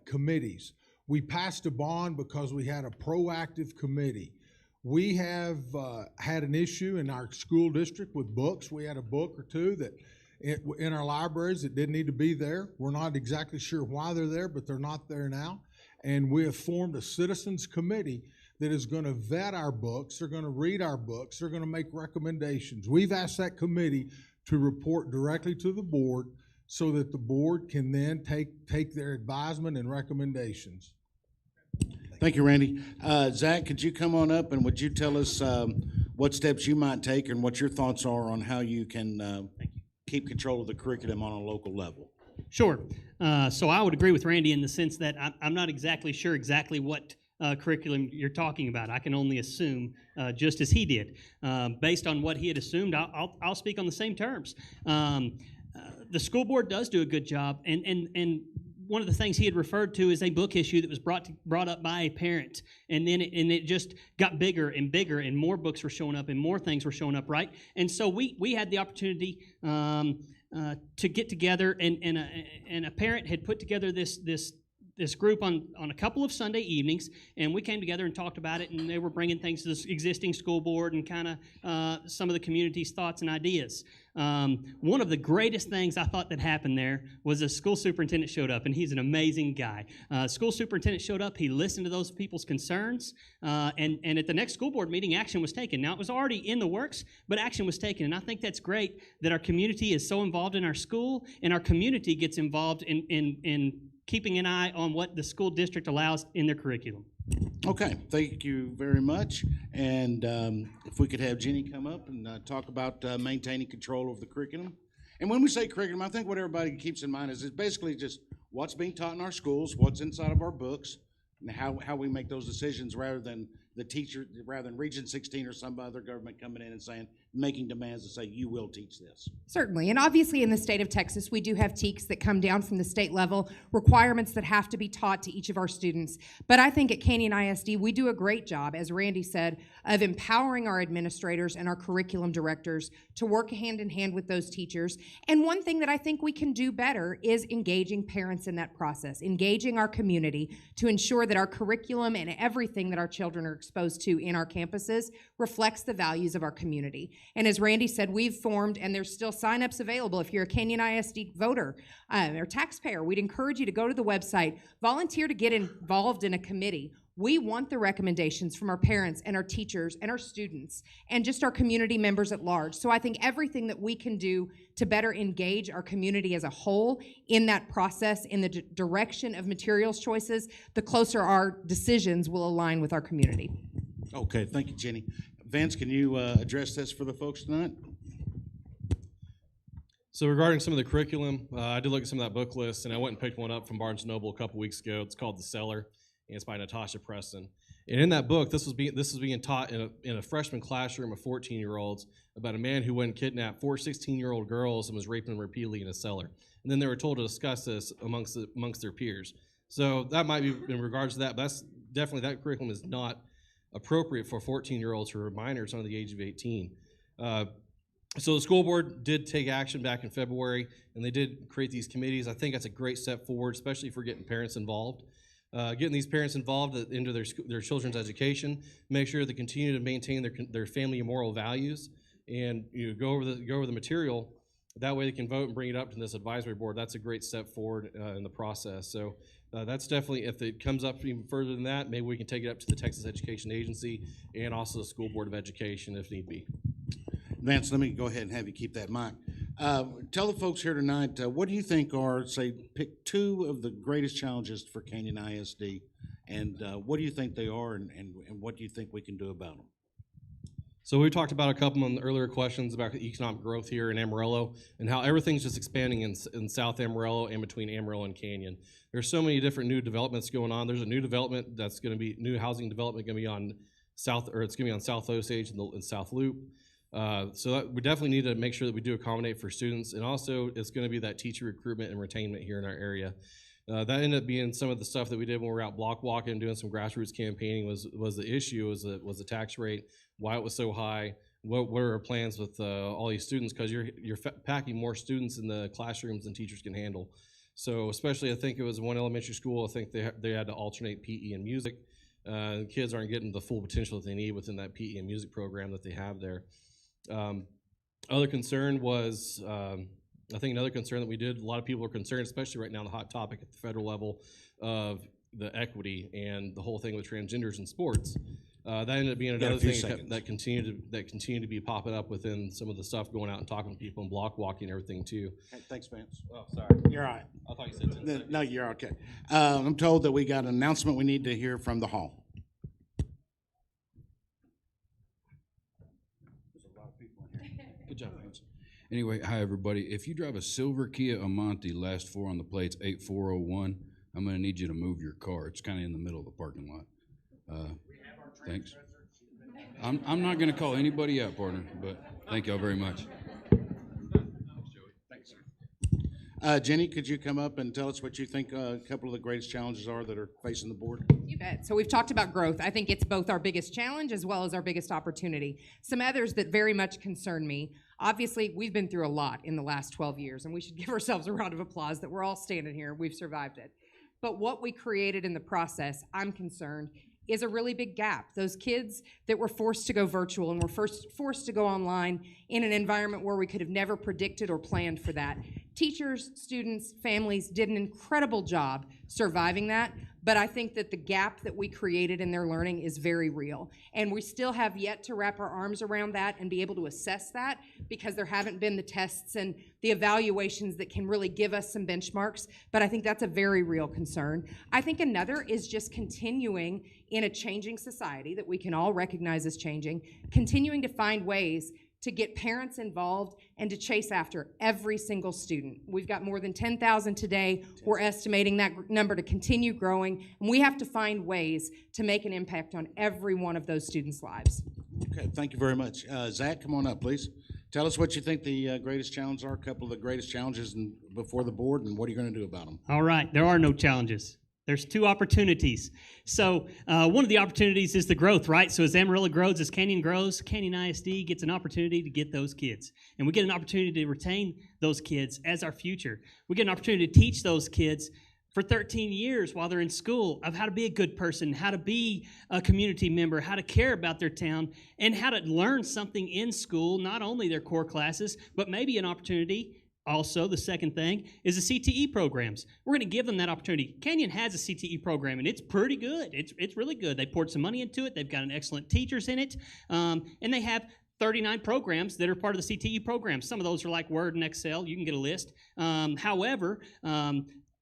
committees. We passed a bond because we had a proactive committee. We have had an issue in our school district with books. We had a book or two that in our libraries that didn't need to be there. We're not exactly sure why they're there, but they're not there now. And we have formed a citizens committee that is going to vet our books. They're going to read our books. They're going to make recommendations. We've asked that committee to report directly to the board so that the board can then take their advisement and recommendations. Thank you, Randy. Zach, could you come on up and would you tell us what steps you might take and what your thoughts are on how you can keep control of the curriculum on a local level? Sure. So I would agree with Randy in the sense that I'm not exactly sure exactly what curriculum you're talking about. I can only assume, just as he did. Based on what he had assumed, I'll speak on the same terms. The school board does do a good job, and one of the things he had referred to is a book issue that was brought up by a parent, and then it just got bigger and bigger, and more books were showing up, and more things were showing up, right? And so we had the opportunity to get together, and a parent had put together this group on a couple of Sunday evenings, and we came together and talked about it, and they were bringing things to the existing school board and kind of some of the community's thoughts and ideas. One of the greatest things I thought that happened there was a school superintendent showed up, and he's an amazing guy. School superintendent showed up, he listened to those people's concerns, and at the next school board meeting, action was taken. Now, it was already in the works, but action was taken, and I think that's great that our community is so involved in our school, and our community gets involved in keeping an eye on what the school district allows in their curriculum. Okay, thank you very much. And if we could have Jenny come up and talk about maintaining control of the curriculum. And when we say curriculum, I think what everybody keeps in mind is it's basically just what's being taught in our schools, what's inside of our books, and how we make those decisions rather than Region 16 or some other government coming in and making demands to say, you will teach this. Certainly, and obviously in the state of Texas, we do have TEKS that come down from the state level, requirements that have to be taught to each of our students. But I think at Canyon ISD, we do a great job, as Randy said, of empowering our administrators and our curriculum directors to work hand in hand with those teachers. And one thing that I think we can do better is engaging parents in that process, engaging our community to ensure that our curriculum and everything that our children are exposed to in our campuses reflects the values of our community. And as Randy said, we've formed, and there's still signups available. If you're a Canyon ISD voter or taxpayer, we'd encourage you to go to the website, volunteer to get involved in a committee. We want the recommendations from our parents and our teachers and our students and just our community members at large. So I think everything that we can do to better engage our community as a whole in that process, in the direction of materials choices, the closer our decisions will align with our community. Okay, thank you, Jenny. Vance, can you address this for the folks tonight? So regarding some of the curriculum, I did look at some of that book list, and I went and picked one up from Barnes & Noble a couple weeks ago. It's called The Cellar, and it's by Natasha Preston. And in that book, this was being taught in a freshman classroom of 14-year-olds about a man who went and kidnapped 4 16-year-old girls and was raping them repeatedly in a cellar. And then they were told to discuss this amongst their peers. So that might be in regards to that, but definitely that curriculum is not appropriate for 14-year-olds who are minors under the age of 18. So the school board did take action back in February, and they did create these committees. I think that's a great step forward, especially if we're getting parents involved. Getting these parents involved into their children's education, make sure they continue to maintain their family and moral values, and go over the material. That way they can vote and bring it up to this advisory board. That's a great step forward in the process. So that's definitely, if it comes up even further than that, maybe we can take it up to the Texas Education Agency and also the School Board of Education if need be. Vance, let me go ahead and have you keep that mic. Tell the folks here tonight, what do you think are, say, pick two of the greatest challenges for Canyon ISD, and what do you think they are, and what do you think we can do about them? So we talked about a couple of the earlier questions about economic growth here in Amarillo and how everything's just expanding in South Amarillo and between Amarillo and Canyon. There's so many different new developments going on. There's a new development that's going to be, new housing development going to be on South, or it's going to be on South Osage and South Loop. So we definitely need to make sure that we do accommodate for students, and also it's going to be that teacher recruitment and retainment here in our area. That ended up being some of the stuff that we did when we were out block walking and doing some grassroots campaigning. Was the issue was the tax rate, why it was so high, what are our plans with all these students, because you're packing more students in the classrooms than teachers can handle. So especially, I think it was one elementary school, I think they had to alternate PE and music. Kids aren't getting the full potential that they need within that PE and music program that they have there. Other concern was, I think another concern that we did, a lot of people are concerned, especially right now, the hot topic at the federal level of the equity and the whole thing with transgenders in sports. That ended up being another thing that continued to be popping up within some of the stuff going out and talking to people and block walking and everything too. Hey, thanks, Vance. Oh, sorry. You're all right. I thought you said 10 seconds. No, you're okay. I'm told that we got an announcement we need to hear from the hall. Good job, Vance. Anyway, hi everybody. If you drive a silver Kia Amante, last four on the plate's 8401, I'm going to need you to move your car. It's kind of in the middle of the parking lot. Thanks. I'm not going to call anybody out, partner, but thank y'all very much. Jenny, could you come up and tell us what you think a couple of the greatest challenges are that are facing the board? You bet. So we've talked about growth. I think it's both our biggest challenge as well as our biggest opportunity. Some others that very much concern me. Obviously, we've been through a lot in the last 12 years, and we should give ourselves a round of applause that we're all standing here. We've survived it. But what we created in the process, I'm concerned, is a really big gap. Those kids that were forced to go virtual and were forced to go online in an environment where we could have never predicted or planned for that. Teachers, students, families did an incredible job surviving that, but I think that the gap that we created in their learning is very real. And we still have yet to wrap our arms around that and be able to assess that, because there haven't been the tests and the evaluations that can really give us some benchmarks, but I think that's a very real concern. I think another is just continuing in a changing society that we can all recognize as changing, continuing to find ways to get parents involved and to chase after every single student. We've got more than 10,000 today. We're estimating that number to continue growing, and we have to find ways to make an impact on every one of those students' lives. Okay, thank you very much. Zach, come on up, please. Tell us what you think the greatest challenges are, a couple of the greatest challenges before the board, and what are you going to do about them? All right, there are no challenges. There's two opportunities. So one of the opportunities is the growth, right? So as Amarillo grows, as Canyon grows, Canyon ISD gets an opportunity to get those kids. And we get an opportunity to retain those kids as our future. We get an opportunity to teach those kids for 13 years while they're in school of how to be a good person, how to be a community member, how to care about their town, and how to learn something in school, not only their core classes, but maybe an opportunity. Also, the second thing is the CTE programs. We're going to give them that opportunity. Canyon has a CTE program, and it's pretty good. It's really good. They poured some money into it. They've got an excellent teachers in it, and they have 39 programs that are part of the CTE program. Some of those are like Word and Excel. You can get a list. However,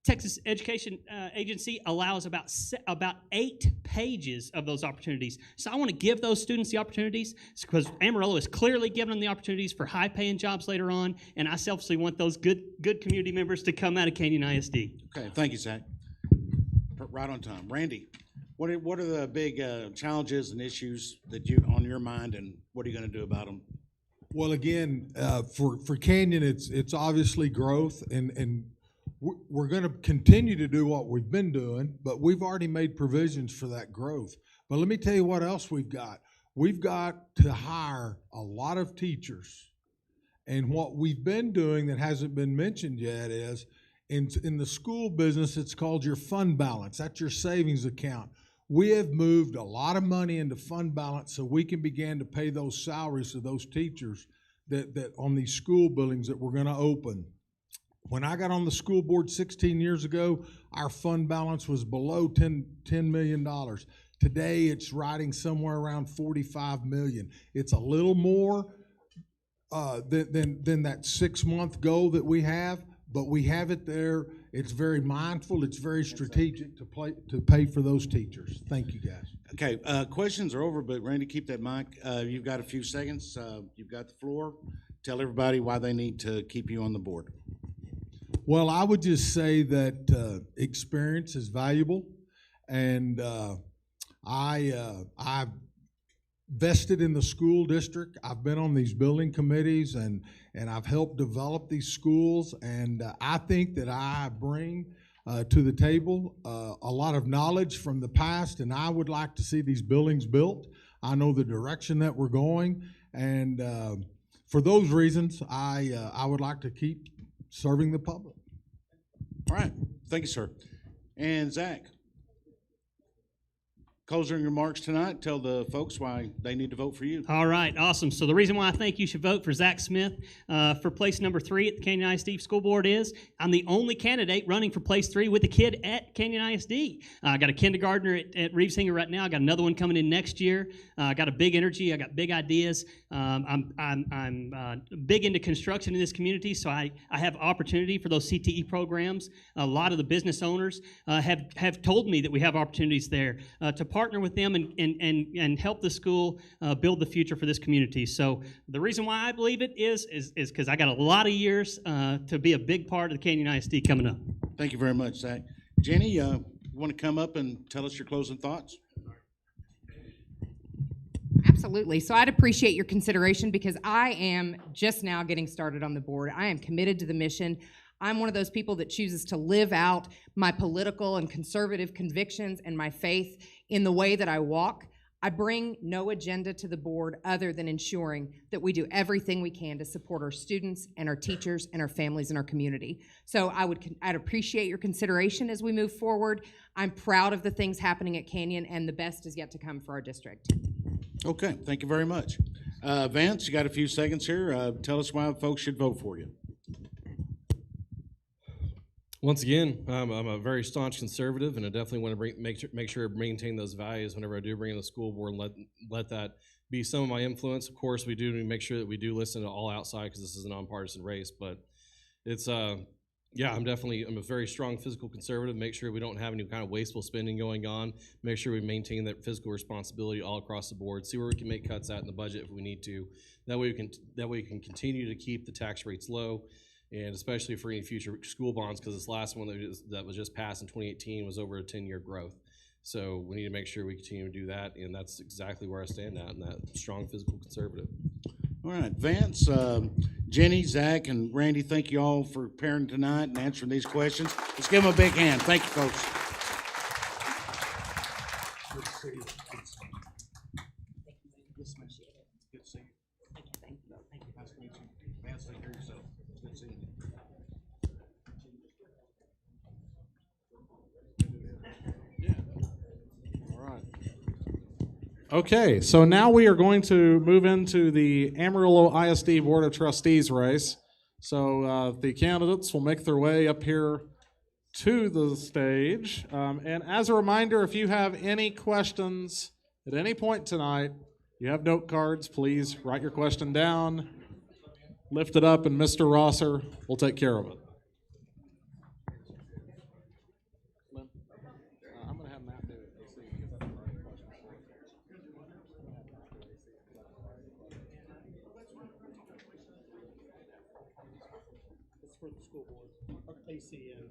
Texas Education Agency allows about 8 pages of those opportunities. So I want to give those students the opportunities because Amarillo is clearly giving them the opportunities for high-paying jobs later on, and I selfishly want those good community members to come out of Canyon ISD. Okay, thank you, Zach. Right on time. Randy, what are the big challenges and issues that on your mind, and what are you going to do about them? Well, again, for Canyon, it's obviously growth, and we're going to continue to do what we've been doing, but we've already made provisions for that growth. But let me tell you what else we've got. We've got to hire a lot of teachers. And what we've been doing that hasn't been mentioned yet is in the school business, it's called your fund balance. That's your savings account. We have moved a lot of money into fund balance so we can begin to pay those salaries to those teachers that on these school buildings that we're going to open. When I got on the school board 16 years ago, our fund balance was below $10 million. Today, it's riding somewhere around $45 million. It's a little more than that 6-month goal that we have, but we have it there. It's very mindful. It's very strategic to pay for those teachers. Thank you, guys. Okay, questions are over, but Randy, keep that mic. You've got a few seconds. You've got the floor. Tell everybody why they need to keep you on the board. Well, I would just say that experience is valuable, and I've vested in the school district. I've been on these building committees, and I've helped develop these schools, and I think that I bring to the table a lot of knowledge from the past, and I would like to see these buildings built. I know the direction that we're going, and for those reasons, I would like to keep serving the public. All right. Thank you, sir. And Zach, closing remarks tonight. Tell the folks why they need to vote for you. All right, awesome. So the reason why I think you should vote for Zach Smith for place number 3 at the Canyon ISD School Board is I'm the only candidate running for place 3 with a kid at Canyon ISD. I got a kindergartner at Reeves Hinger right now. I got another one coming in next year. I got a big energy. I got big ideas. I'm big into construction in this community, so I have opportunity for those CTE programs. A lot of the business owners have told me that we have opportunities there to partner with them and help the school build the future for this community. So the reason why I believe it is because I got a lot of years to be a big part of the Canyon ISD coming up. Thank you very much, Zach. Jenny, you want to come up and tell us your closing thoughts? Absolutely. So I'd appreciate your consideration because I am just now getting started on the board. I am committed to the mission. I'm one of those people that chooses to live out my political and conservative convictions and my faith in the way that I walk. I bring no agenda to the board other than ensuring that we do everything we can to support our students and our teachers and our families in our community. So I'd appreciate your consideration as we move forward. I'm proud of the things happening at Canyon, and the best is yet to come for our district. Okay, thank you very much. Vance, you got a few seconds here. Tell us why folks should vote for you. Once again, I'm a very staunch conservative, and I definitely want to make sure I maintain those values whenever I do bring in the school board and let that be some of my influence. Of course, we do make sure that we do listen to all outside because this is a nonpartisan race, but it's yeah, I'm a very strong fiscal conservative. Make sure we don't have any kind of wasteful spending going on. Make sure we maintain that fiscal responsibility all across the board. See where we can make cuts at in the budget if we need to. That way we can continue to keep the tax rates low, and especially for any future school bonds, because this last one that was just passed in 2018 was over a 10-year growth. So we need to make sure we continue to do that, and that's exactly where I stand at, in that strong fiscal conservative. All right, Vance, Jenny, Zach, and Randy, thank you all for appearing tonight and answering these questions. Let's give them a big hand. Thank you, folks. Good to see you. Good to see you. Good to see you. Good to see you. Thank you. Nice to meet you. Vance, take care of yourself. Good to see you. Okay, so now we are going to move into the Amarillo ISD Board of Trustees race. So the candidates will make their way up here to the stage. And as a reminder, if you have any questions at any point tonight, you have note cards, please write your question down, lift it up, and Mr. Rosser will take care of it. I'm going to have Matt do it. It's for the school board, AC and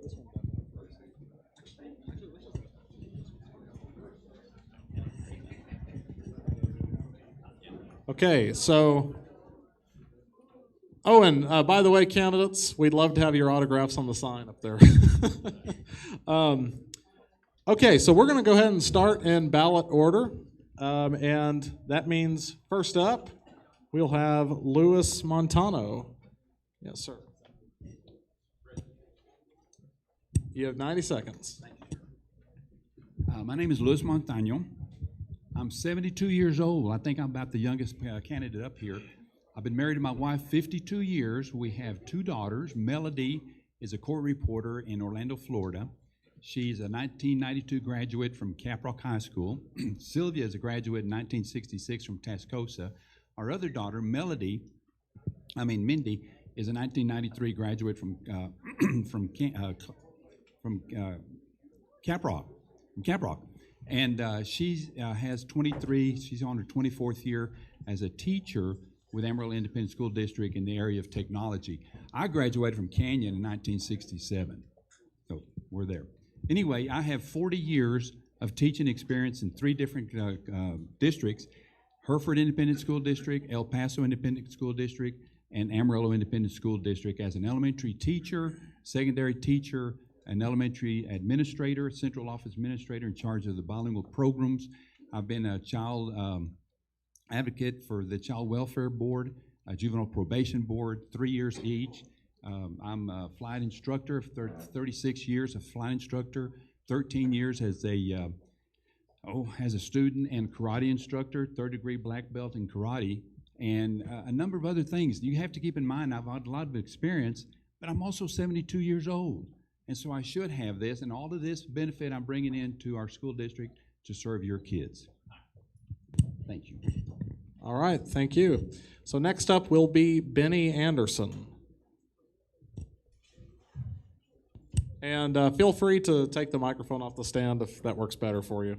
This one Okay, so, oh, and by the way, candidates, we'd love to have your autographs on the sign up there. Okay, so we're going to go ahead and start in ballot order, and that means first up, we'll have Louis Montano. Yes, sir. You have 90 seconds. My name is Louis Montano. I'm 72 years old. I think I'm about the youngest candidate up here. I've been married to my wife 52 years. We have 2 daughters. Melody is a court reporter in Orlando, Florida. She's a 1992 graduate from Caprock High School. Sylvia is a graduate in 1966 from Tascosa. Our other daughter, Mindy, is a 1993 graduate from Caprock. And she has 23, she's on her 24th year as a teacher with Amarillo Independent School District in the area of technology. I graduated from Canyon in 1967, so we're there. Anyway, I have 40 years of teaching experience in 3 different districts: Hereford Independent School District, El Paso Independent School District, and Amarillo Independent School District as an elementary teacher, secondary teacher, an elementary administrator, central office administrator in charge of the bilingual programs. I've been a child advocate for the Child Welfare Board, a Juvenile Probation Board, 3 years each. I'm a flight instructor, 36 years a flight instructor, 13 years as a student and karate instructor, 3rd-degree black belt in karate, and a number of other things. You have to keep in mind I've had a lot of experience, but I'm also 72 years old. And so I should have this, and all of this benefit I'm bringing into our school district to serve your kids. Thank you. All right, thank you. So next up will be Benny Anderson. And feel free to take the microphone off the stand if that works better for you.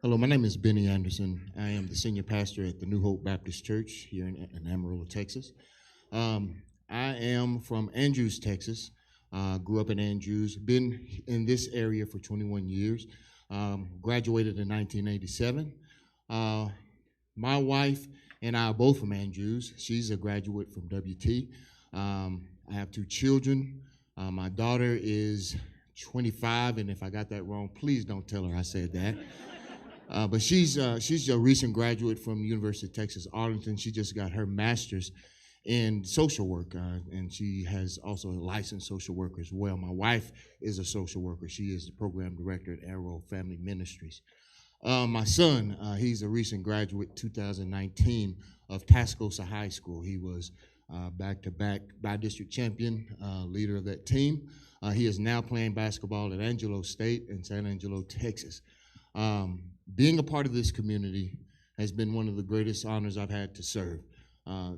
Hello, my name is Benny Anderson. I am the senior pastor at the New Hope Baptist Church here in Amarillo, Texas. I am from Andrews, Texas. Grew up in Andrews, been in this area for 21 years. Graduated in 1987. My wife and I are both from Andrews. She's a graduate from WT. I have 2 children. My daughter is 25, and if I got that wrong, please don't tell her I said that. But she's a recent graduate from the University of Texas, Arlington. She just got her master's in social work, and she has also a licensed social worker as well. My wife is a social worker. She is the program director at Arrow Family Ministries. My son, he's a recent graduate, 2019, of Tascosa High School. He was back-to-back by-district champion, leader of that team. He is now playing basketball at Angelo State in San Angelo, Texas. Being a part of this community has been one of the greatest honors I've had to serve.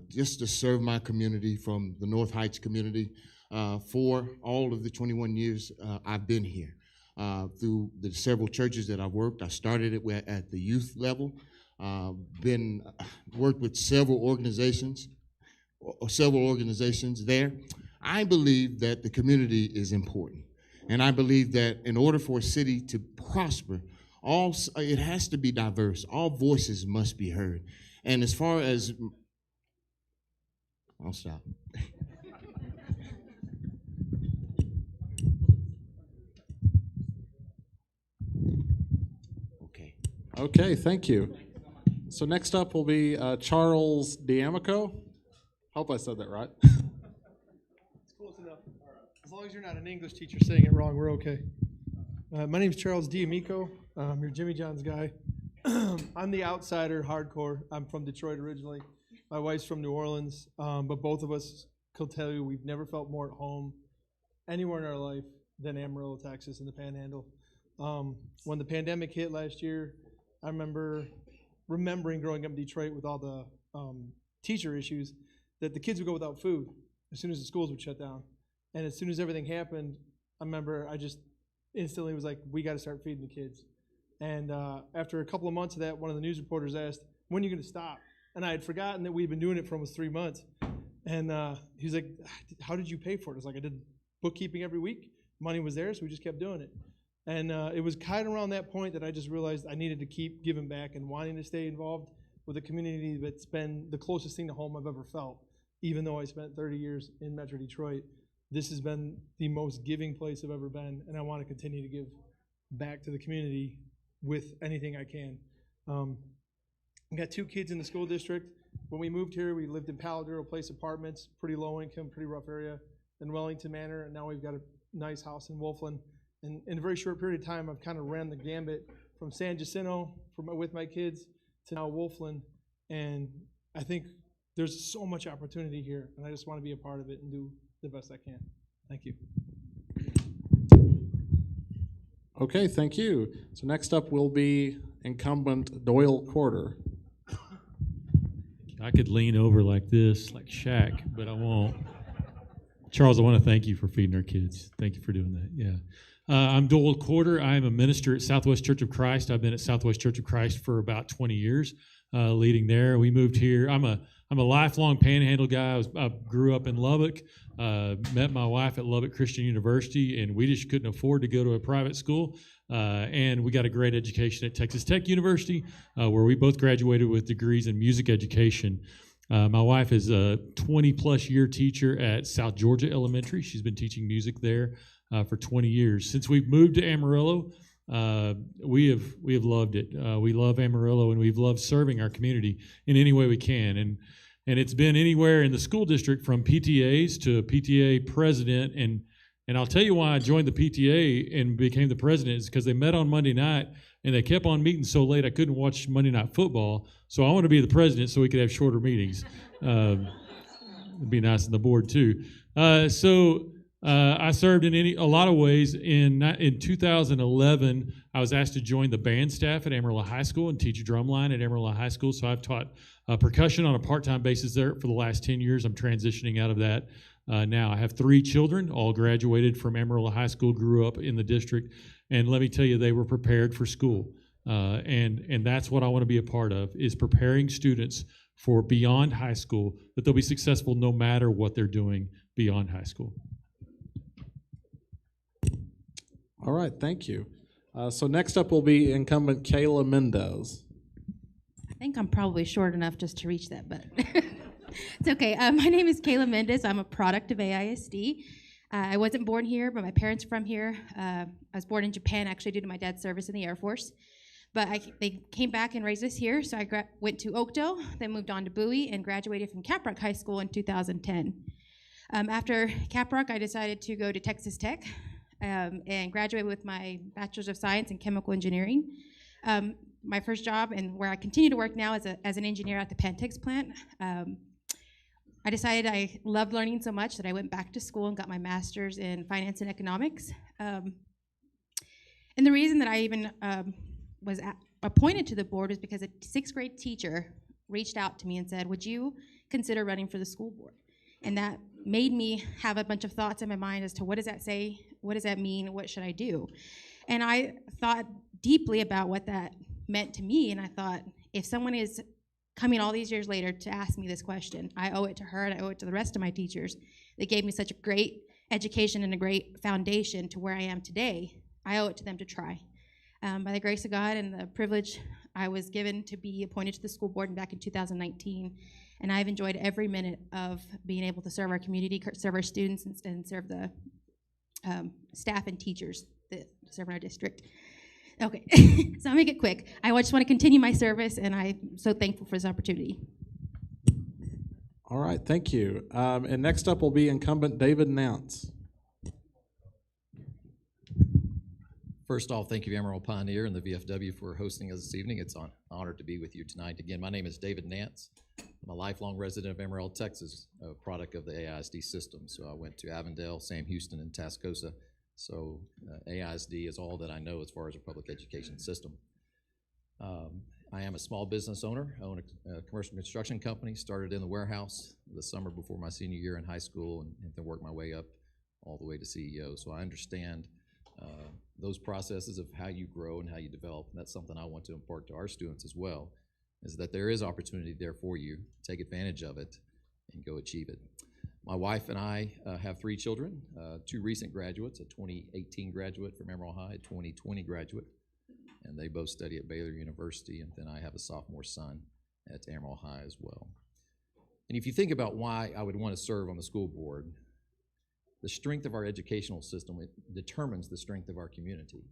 Just to serve my community from the North Heights community for all of the 21 years I've been here. Through the several churches that I've worked, I started it at the youth level, worked with several organizations there. I believe that the community is important, and I believe that in order for a city to prosper, it has to be diverse. All voices must be heard. And as far as, I'll stop. Okay, thank you. So next up will be Charles D'Amico. Hope I said that right. It's close enough. As long as you're not an English teacher saying it wrong, we're okay. My name's Charles D'Amico. I'm your Jimmy John's guy. I'm the outsider, hardcore. I'm from Detroit originally. My wife's from New Orleans, but both of us could tell you we've never felt more at home anywhere in our life than Amarillo, Texas, in the Panhandle. When the pandemic hit last year, I remembering growing up in Detroit with all the teacher issues, that the kids would go without food as soon as the schools would shut down. And as soon as everything happened, I remember I just instantly was like, we got to start feeding the kids. And after a couple of months of that, one of the news reporters asked, when are you going to stop? And I had forgotten that we'd been doing it for almost 3 months. And he was like, how did you pay for it? I was like, I did bookkeeping every week. money was there, so we just kept doing it. And it was kind of around that point that I just realized I needed to keep giving back and wanting to stay involved with a community that's been the closest thing to home I've ever felt. Even though I spent 30 years in Metro Detroit, this has been the most giving place I've ever been, and I want to continue to give back to the community with anything I can. I got 2 kids in the school district. When we moved here, we lived in Paladero Place Apartments, pretty low income, pretty rough area, in Wellington Manor, and now we've got a nice house in Wolfland. And in a very short period of time, I've kind of ran the gambit from San Jacinto with my kids to now Wolfland, and I think there's so much opportunity here, and I just want to be a part of it and do the best I can. Thank you. Okay, thank you. So next up will be incumbent Doyle Corder. I could lean over like this, like Shaq, but I won't. Charles, I want to thank you for feeding our kids. Thank you for doing that. Yeah. I'm Doyle Corder. I'm a minister at Southwest Church of Christ. I've been at Southwest Church of Christ for about 20 years, leading there. We moved here. I'm a lifelong Panhandle guy. I grew up in Lubbock, met my wife at Lubbock Christian University, and we just couldn't afford to go to a private school. And we got a great education at Texas Tech University, where we both graduated with degrees in music education. My wife is a 20-plus year teacher at South Georgia Elementary. She's been teaching music there for 20 years. Since we've moved to Amarillo, we have loved it. We love Amarillo, and we've loved serving our community in any way we can. And it's been anywhere in the school district from PTAs to PTA president. And I'll tell you why I joined the PTA and became the president is because they met on Monday night, and they kept on meeting so late I couldn't watch Monday Night Football. So I want to be the president so we could have shorter meetings. It'd be nice on the board too. I served in a lot of ways. In 2011, I was asked to join the band staff at Amarillo High School and teach drumline at Amarillo High School. So I've taught percussion on a part-time basis there for the last 10 years. I'm transitioning out of that now. I have 3 children, all graduated from Amarillo High School, grew up in the district, and let me tell you, they were prepared for school. And that's what I want to be a part of, is preparing students for beyond high school, that they'll be successful no matter what they're doing beyond high school. All right, thank you. So next up will be incumbent Kayla Mendoz. I think I'm probably short enough just to reach that, but it's okay. My name is Kayla Mendes. I'm a product of Aisd. I wasn't born here, but my parents are from here. I was born in Japan, actually, due to my dad's service in the Air Force. But they came back and raised us here, so I went to Oakdale, then moved on to Bowie, and graduated from Caprock High School in 2010. After Caprock, I decided to go to Texas Tech and graduate with my Bachelor's of Science in Chemical Engineering. My first job, and where I continue to work now, as an engineer at the Pantex plant. I decided I loved learning so much that I went back to school and got my master's in finance and economics. And the reason that I even was appointed to the board was because a 6th grade teacher reached out to me and said, would you consider running for the school board? And that made me have a bunch of thoughts in my mind as to what does that say, what does that mean, what should I do? And I thought deeply about what that meant to me, and I thought, if someone is coming all these years later to ask me this question, I owe it to her and I owe it to the rest of my teachers that gave me such a great education and a great foundation to where I am today. I owe it to them to try. By the grace of God and the privilege I was given to be appointed to the school board back in 2019, and I've enjoyed every minute of being able to serve our community, serve our students, and serve the staff and teachers that serve in our district. Okay, so I'll make it quick. I just want to continue my service, and I'm so thankful for this opportunity. All right, thank you. And next up will be incumbent David Nance. First off, thank you, Amarillo Pioneer and the VFW, for hosting us this evening. It's an honor to be with you tonight. Again, my name is David Nance. I'm a lifelong resident of Amarillo, Texas, a product of the Aisd system. So I went to Avondale, Sam Houston, and Tascosa. So Aisd is all that I know as far as a public education system. I am a small business owner. I own a commercial construction company, started in the warehouse the summer before my senior year in high school, and then worked my way up all the way to CEO. So I understand those processes of how you grow and how you develop, and that's something I want to impart to our students as well, is that there is opportunity there for you. Take advantage of it and go achieve it. My wife and I have 3 children, 2 recent graduates, a 2018 graduate from Amarillo High, a 2020 graduate, and they both study at Baylor University, and then I have a sophomore son at Amarillo High as well. And if you think about why I would want to serve on the school board, the strength of our educational system, it determines the strength of our community.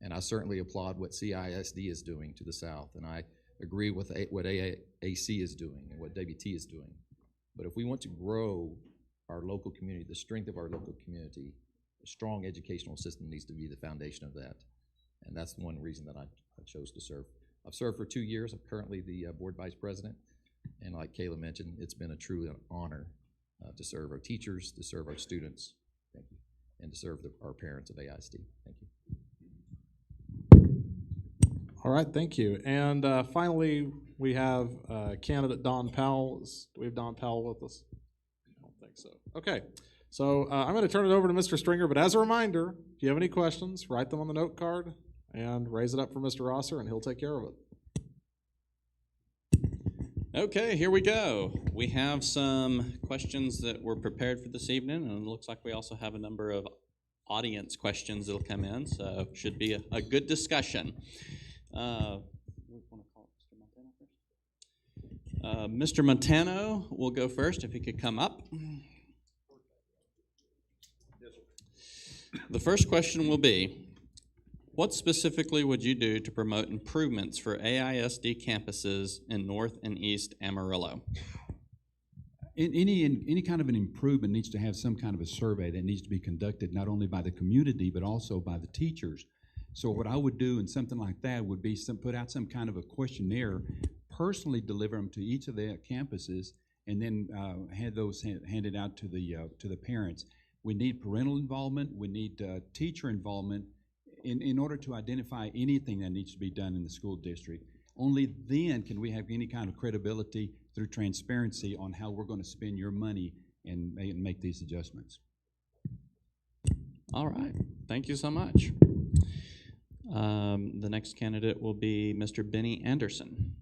And I certainly applaud what CISD is doing to the south, and I agree with what AAC is doing and what WT is doing. But if we want to grow our local community, the strength of our local community, a strong educational system needs to be the foundation of that. And that's one reason that I chose to serve. I've served for 2 years. I'm currently the board vice president. And like Kayla mentioned, it's been a true honor to serve our teachers, to serve our students, thank you, and to serve our parents of Aisd. Thank you. All right, thank you. And finally, we have candidate Don Powell. Do we have Don Powell with us? I don't think so. Okay, so I'm going to turn it over to Mr. Stringer, but as a reminder, if you have any questions, write them on the note card and raise it up for Mr. Rosser, and he'll take care of it. Okay, here we go. We have some questions that were prepared for this evening, and it looks like we also have a number of audience questions that'll come in, so it should be a good discussion. Mr. Montano will go first, if he could come up. The first question will be, what specifically would you do to promote improvements for AISD campuses in North and East Amarillo? Any kind of an improvement needs to have some kind of a survey that needs to be conducted not only by the community but also by the teachers. So what I would do in something like that would be put out some kind of a questionnaire, personally deliver them to each of the campuses, and then have those handed out to the parents. We need parental involvement. We need teacher involvement in order to identify anything that needs to be done in the school district. Only then can we have any kind of credibility through transparency on how we're going to spend your money and make these adjustments. All right, thank you so much. The next candidate will be Mr. Benny Anderson.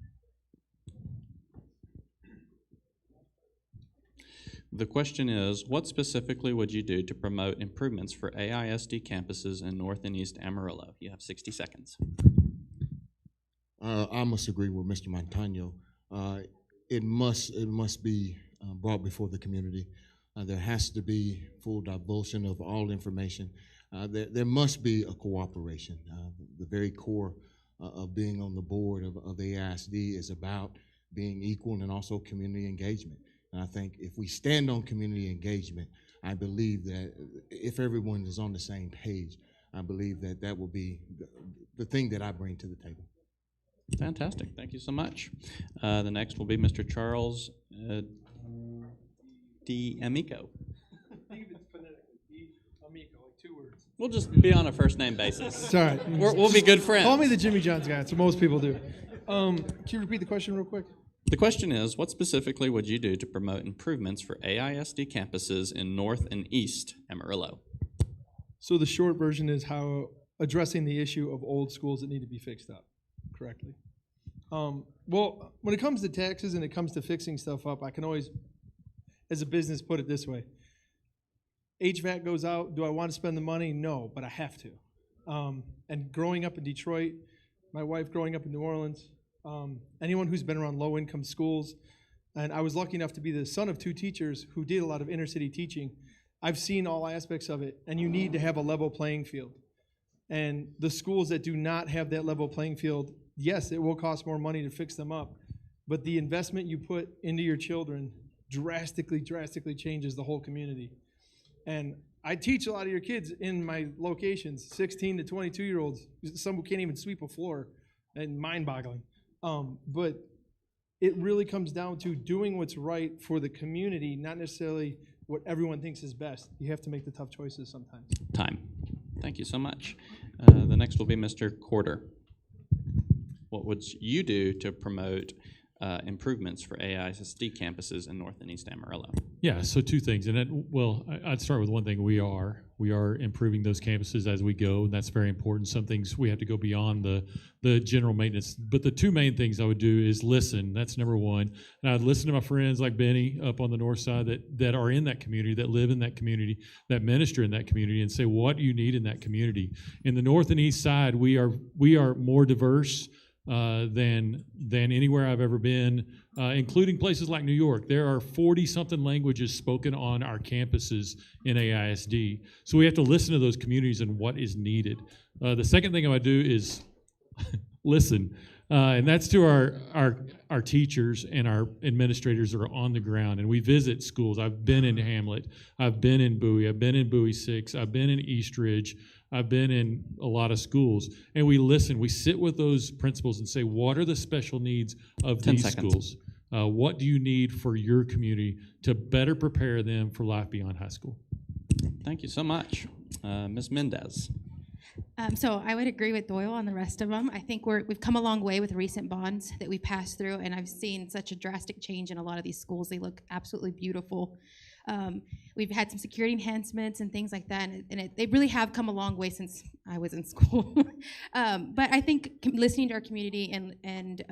The question is, what specifically would you do to promote improvements for AISD campuses in North and East Amarillo? You have 60 seconds. I must agree with Mr. Montano. It must be brought before the community. There has to be full divulging of all information. There must be a cooperation. The very core of being on the board of AISD is about being equal and also community engagement. And I think if we stand on community engagement, I believe that if everyone is on the same page, I believe that that will be the thing that I bring to the table. Fantastic. Thank you so much. The next will be Mr. Charles D'Amico. It's phonetically D'Amico, like 2 words. We'll just be on a first name basis. It's all right. We'll be good friends. Call me the Jimmy John's guy. That's what most people do. Can you repeat the question real quick? The question is, what specifically would you do to promote improvements for AISD campuses in North and East Amarillo? So the short version is how addressing the issue of old schools that need to be fixed up correctly. Well, when it comes to taxes and it comes to fixing stuff up, I can always, as a business, put it this way. HVAC goes out. Do I want to spend the money? No, but I have to. And growing up in Detroit, my wife growing up in New Orleans, anyone who's been around low-income schools, and I was lucky enough to be the son of 2 teachers who did a lot of inner-city teaching. I've seen all aspects of it, and you need to have a level playing field. And the schools that do not have that level playing field, yes, it will cost more money to fix them up, but the investment you put into your children drastically changes the whole community. And I teach a lot of your kids in my locations, 16 to 22-year-olds, some who can't even sweep a floor, and mind-boggling. But it really comes down to doing what's right for the community, not necessarily what everyone thinks is best. You have to make the tough choices sometimes. Time. Thank you so much. The next will be Mr. Corder. What would you do to promote improvements for AISD campuses in North and East Amarillo? Yeah, so two things, and I'd start with one thing. We are improving those campuses as we go, and that's very important. Some things we have to go beyond the general maintenance, but the two main things I would do is listen. That's number one, and I'd listen to my friends like Benny up on the north side that are in that community, that live in that community, that minister in that community, and say, what do you need in that community? In the north and east side, we are more diverse than anywhere I've ever been, including places like New York. There are 40-something languages spoken on our campuses in AISD. So we have to listen to those communities and what is needed. The second thing I would do is listen, and that's to our teachers and our administrators that are on the ground. And we visit schools. I've been in Hamlet. I've been in Bowie. I've been in Bowie 6. I've been in Eastridge. I've been in a lot of schools, and we listen. We sit with those principals and say, what are the special needs of 10 these seconds. schools? What do you need for your community to better prepare them for life beyond high school? Thank you so much. Ms. Mendez. So I would agree with Doyle on the rest of them. I think we've come a long way with recent bonds that we passed through, and I've seen such a drastic change in a lot of these schools. They look absolutely beautiful. We've had some security enhancements and things like that, and they really have come a long way since I was in school. But I think listening to our community and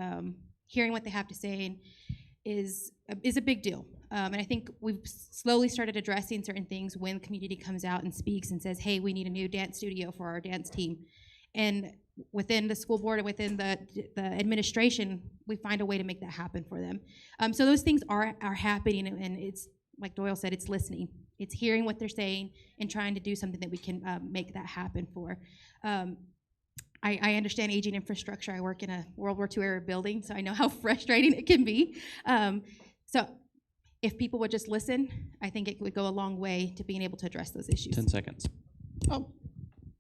hearing what they have to say is a big deal. And I think we've slowly started addressing certain things when the community comes out and speaks and says, hey, we need a new dance studio for our dance team. And within the school board and within the administration, we find a way to make that happen for them. So those things are happening, and it's, like Doyle said, it's listening. It's hearing what they're saying and trying to do something that we can make that happen for. I understand aging infrastructure. I work in a World War II era building, so I know how frustrating it can be. So if people would just listen, I think it would go a long way to being able to address those issues. 10 seconds. Oh,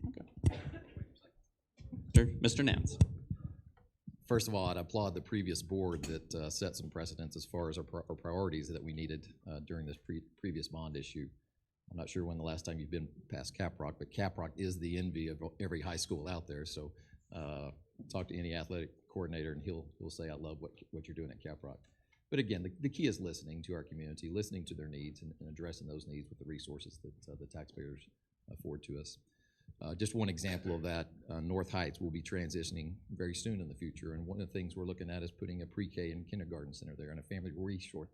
okay. Mr. Nance. First of all, I'd applaud the previous board that set some precedents as far as our priorities that we needed during this previous bond issue. I'm not sure when the last time you've been past Caprock, but Caprock is the envy of every high school out there. So talk to any athletic coordinator, and he'll say, I love what you're doing at Caprock. But again, the key is listening to our community, listening to their needs, and addressing those needs with the resources that the taxpayers afford to us. Just one example of that, North Heights will be transitioning very soon in the future, and one of the things we're looking at is putting a pre-K and kindergarten center there and a family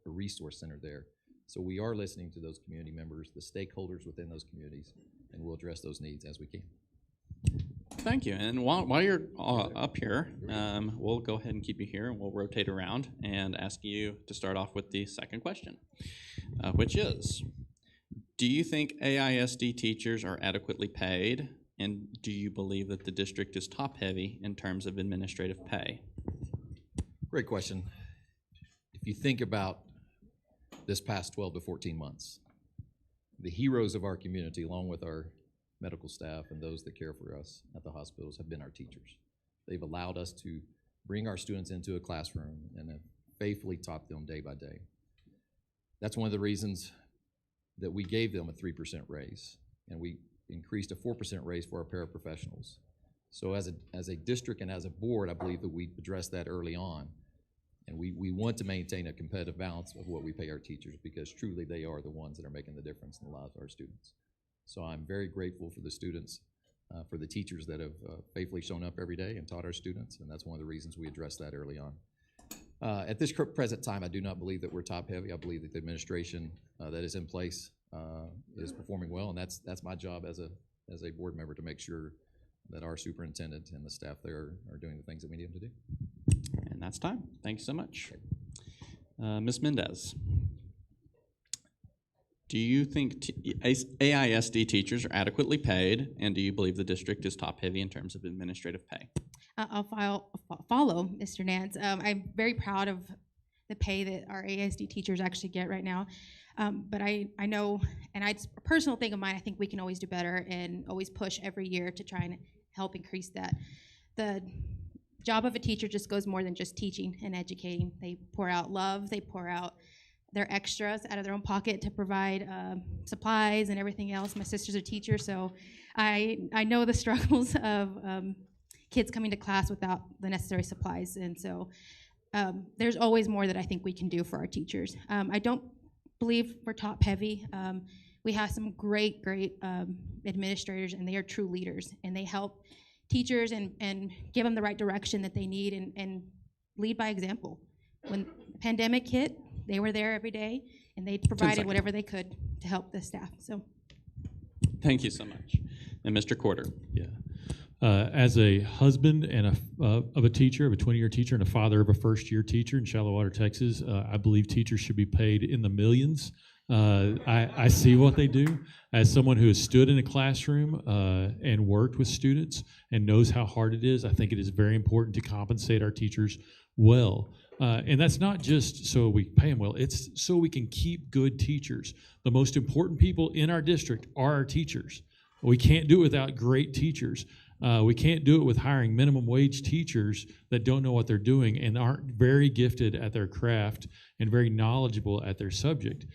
resource center there. So we are listening to those community members, the stakeholders within those communities, and we'll address those needs as we can. Thank you. And while you're up here, we'll go ahead and keep you here, and we'll rotate around and ask you to start off with the second question, which is, do you think AISD teachers are adequately paid, and do you believe that the district is top-heavy in terms of administrative pay? Great question. If you think about this past 12 to 14 months, the heroes of our community, along with our medical staff and those that care for us at the hospitals, have been our teachers. They've allowed us to bring our students into a classroom and have faithfully taught them day by day. That's one of the reasons that we gave them a 3% raise, and we increased a 4% raise for our paraprofessionals. So as a district and as a board, I believe that we addressed that early on, and we want to maintain a competitive balance of what we pay our teachers, because truly they are the ones that are making the difference in the lives of our students. So I'm very grateful for the students, for the teachers that have faithfully shown up every day and taught our students, and that's one of the reasons we addressed that early on. At this present time, I do not believe that we're top-heavy. I believe that the administration that is in place is performing well, and that's my job as a board member, to make sure that our superintendent and the staff there are doing the things that we need them to do. And that's time. Thank you so much. Ms. Mendez, do you think AISD teachers are adequately paid, and do you believe the district is top-heavy in terms of administrative pay? I'll follow Mr. Nance. I'm very proud of the pay that our AISD teachers actually get right now. But I know, and it's a personal thing of mine, I think we can always do better and always push every year to try and help increase that. The job of a teacher just goes more than just teaching and educating. They pour out love, they pour out their extras out of their own pocket to provide supplies and everything else. My sister's a teacher, so I know the struggles of kids coming to class without the necessary supplies, and so there's always more that I think we can do for our teachers. I don't believe we're top heavy. We have some great administrators, and they are true leaders, and they help teachers and give them the right direction that they need and lead by example. When the pandemic hit, they were there every day, and they provided whatever they could to help the staff. So, Thank you so much. And Mr. Quarter. Yeah. As a husband and of a teacher, of a 20-year teacher, and a father of a first-year teacher in Shallow Texas, I believe teachers should be paid in the millions. I see what they do. As someone who has stood in a classroom and worked with students and knows how hard it is, I think it is very important to compensate our teachers well. And that's not just so we pay them well, it's so we can keep good teachers. The most important people in our district are our teachers. We can't do it without great teachers. We can't do it with hiring minimum wage teachers that don't know what they're doing and aren't very gifted at their craft and very knowledgeable at their subject.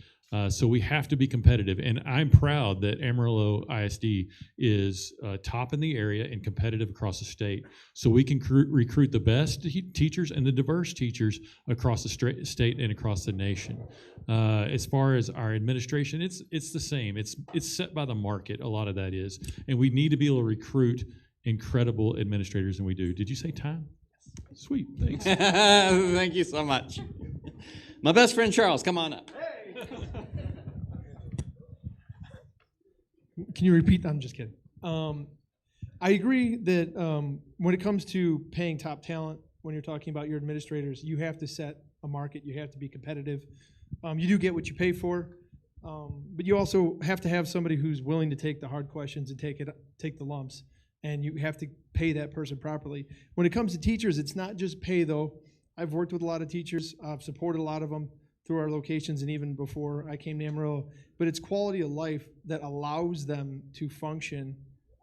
So we have to be competitive, and I'm proud that Amarillo Aisd is top in the area and competitive across the state. So we can recruit the best teachers and the diverse teachers across the state and across the nation. As far as our administration, it's the same. It's set by the market, a lot of that is, and we need to be able to recruit incredible administrators, and we do. Did you say time? Sweet, thanks. Thank you so much. My best friend Charles, come on up. Can you repeat? I'm just kidding. I agree that when it comes to paying top talent, when you're talking about your administrators, you have to set a market. You have to be competitive. You do get what you pay for, but you also have to have somebody who's willing to take the hard questions and take the lumps, and you have to pay that person properly. When it comes to teachers, it's not just pay, though. I've worked with a lot of teachers. I've supported a lot of them through our locations and even before I came to Amarillo, but it's quality of life that allows them to function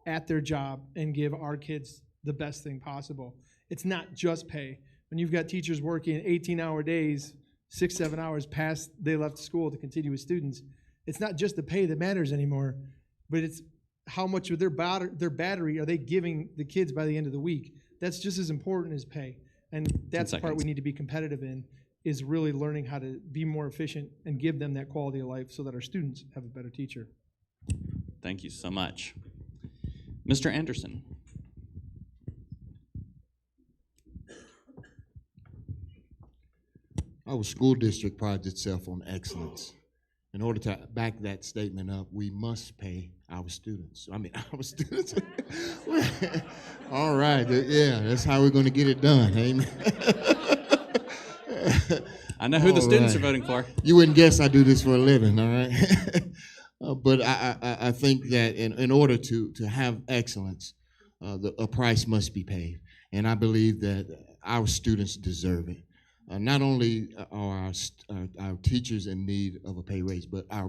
at their job and give our kids the best thing possible. It's not just pay. When you've got teachers working 18-hour days, 6-7 hours past they left school to continue with students, it's not just the pay that matters anymore, but it's how much of their battery are they giving the kids by the end of the week. That's just as important as pay, and that's the part we need to be competitive in, is really learning how to be more efficient and give them that quality of life so that our students have a better teacher. Thank you so much. Mr. Anderson. Our school district prides itself on excellence. In order to back that statement up, we must pay our students. Our students. All right, yeah, that's how we're going to get it done. Amen. I know who the students are voting for. You wouldn't guess I do this for a living, all right? But I think that in order to have excellence, a price must be paid. And I believe that our students deserve it. Not only are our teachers in need of a pay raise, but our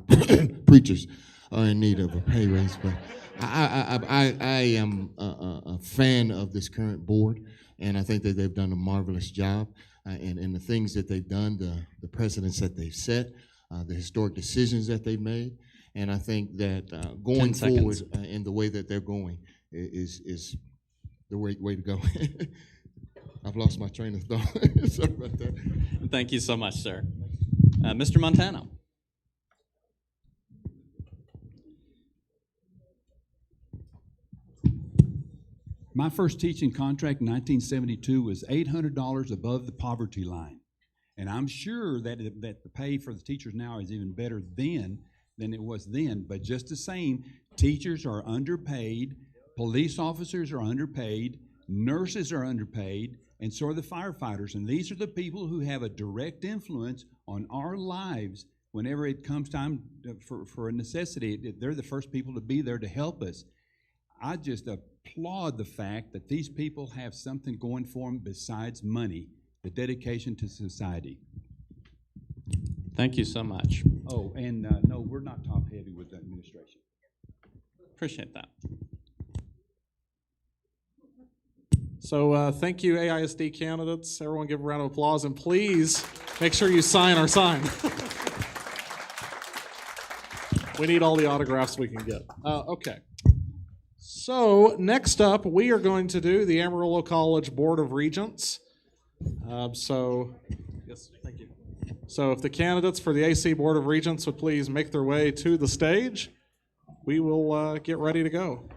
preachers are in need of a pay raise. But I am a fan of this current board, and I think that they've done a marvelous job. And the things that they've done, the precedents that they've set, the historic decisions that they've made. And I think that going forward in the way that they're going is the way to go. I've lost my train of thought. Sorry about that. Thank you so much, sir. Mr. Montano. My first teaching contract in 1972 was $800 above the poverty line. And I'm sure that the pay for the teachers now is even better then than it was then. But just the same, teachers are underpaid, police officers are underpaid, nurses are underpaid, and so are the firefighters. And these are the people who have a direct influence on our lives whenever it comes time for a necessity. They're the first people to be there to help us. I just applaud the fact that these people have something going for them besides money, the dedication to society. Thank you so much. Oh, and no, we're not top heavy with the administration. Appreciate that. So thank you, AISD candidates. Everyone give a round of applause, and please make sure you sign our sign. We need all the autographs we can get. Okay. So next up, we are going to do the Amarillo College Board of Regents. Yes, thank you. So if the candidates for the AC Board of Regents would please make their way to the stage, we will get ready to go.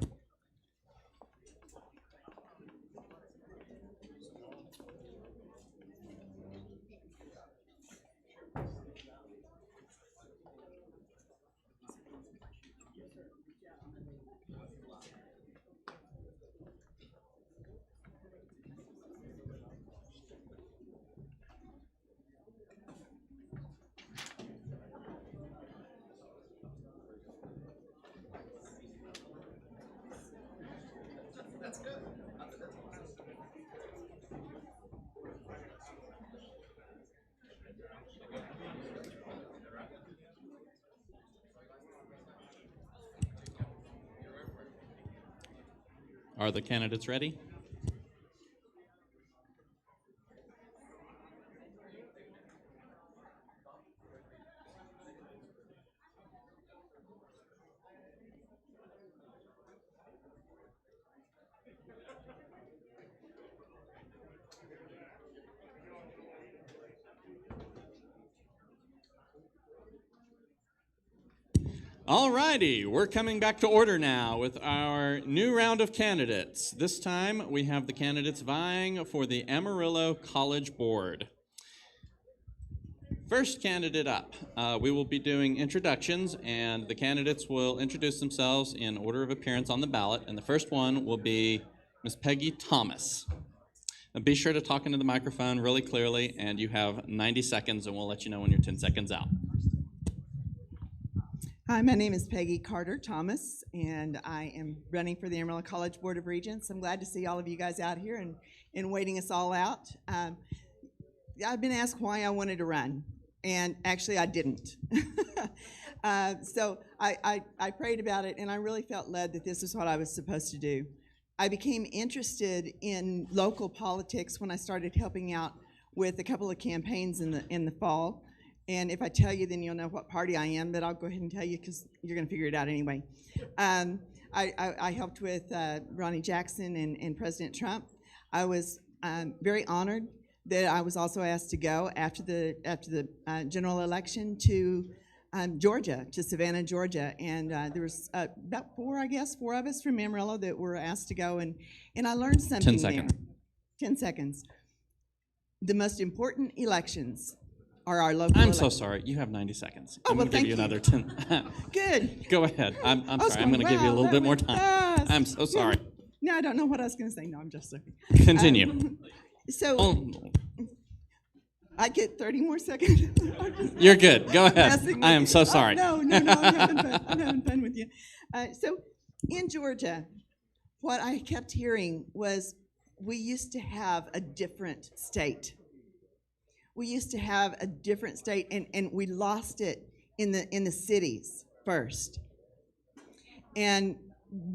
Are the candidates ready? All righty, we're coming back to order now with our new round of candidates. This time we have the candidates vying for the Amarillo College Board. First candidate up, we will be doing introductions, and the candidates will introduce themselves in order of appearance on the ballot, and the first one will be Ms. Peggy Thomas. Now be sure to talk into the microphone really clearly, and you have 90 seconds, and we'll let you know when you're 10 seconds out. Hi, my name is Peggy Carter Thomas, and I am running for the Amarillo College Board of Regents. I'm glad to see all of you guys out here and waiting us all out. I've been asked why I wanted to run, and actually I didn't. So I prayed about it, and I really felt led that this is what I was supposed to do. I became interested in local politics when I started helping out with a couple of campaigns in the fall. And if I tell you, then you'll know what party I am, but I'll go ahead and tell you because you're going to figure it out anyway. I helped with Ronnie Jackson and President Trump. I was very honored that I was also asked to go after the general election to Georgia, to Savannah, Georgia. And there was about four of us from Amarillo that were asked to go, and I learned something 10 seconds. there. 10 seconds. The most important elections are our local I'm so elections. sorry. You have 90 seconds. Oh, I'm well, going to give you thank another you. 10. Good. Go ahead. I'm I was sorry. I'm going to give you a wow, little that bit more went time. fast. I'm so sorry. No, I don't know what I was going to say. No, I'm just joking. Continue. So I get 30 more seconds. You're good. Go ahead. Messing with I am you. so sorry. No, I'm having fun. I'm having fun with you. So in Georgia, what I kept hearing was we used to have a different state. We used to have a different state, and we lost it in the cities first. And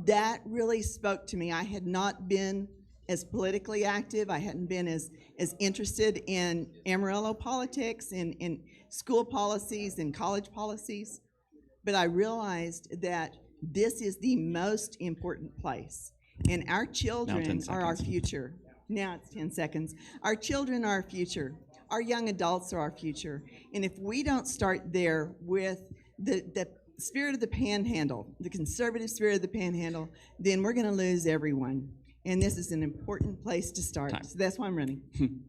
that really spoke to me. I had not been as politically active. I hadn't been as interested in Amarillo politics, in school policies and college policies. But I realized that this is the most important place. And our children are our future. Now it's 10 seconds. Our children are our future. Our young adults are our future. And if we don't start there with the spirit of the panhandle, the conservative spirit of the panhandle, then we're going to lose everyone. And this is an important place to start. Time. So that's why I'm running.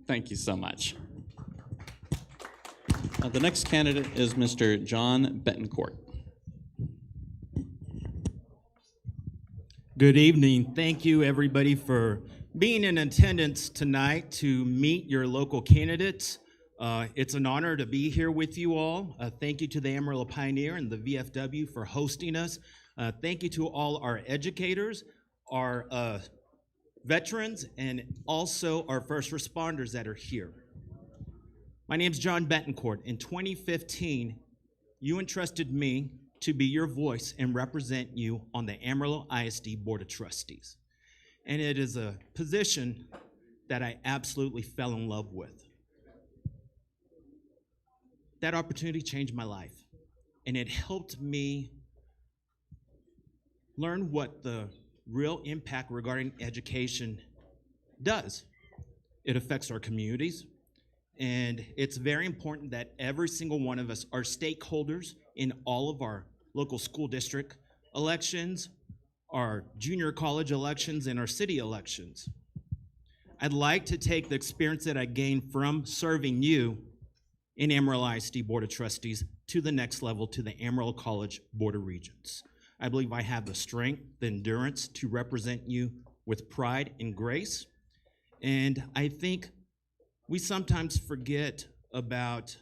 Thank you so much. The next candidate is Mr. John Bettencourt. Good evening. Thank you, everybody, for being in attendance tonight to meet your local candidates. It's an honor to be here with you all. Thank you to the Amarillo Pioneer and the VFW for hosting us. Thank you to all our educators, our veterans, and also our first responders that are here. My name's John Bettencourt. In 2015, you entrusted me to be your voice and represent you on the Amarillo Aisd Board of Trustees. And it is a position that I absolutely fell in love with. That opportunity changed my life, and it helped me learn what the real impact regarding education does. It affects our communities. And it's very important that every single one of us are stakeholders in all of our local school district elections, our junior college elections, and our city elections. I'd like to take the experience that I gained from serving you in Amarillo Aisd Board of Trustees to the next level, to the Amarillo College Board of Regents. I believe I have the strength, the endurance to represent you with pride and grace. And I think we sometimes forget about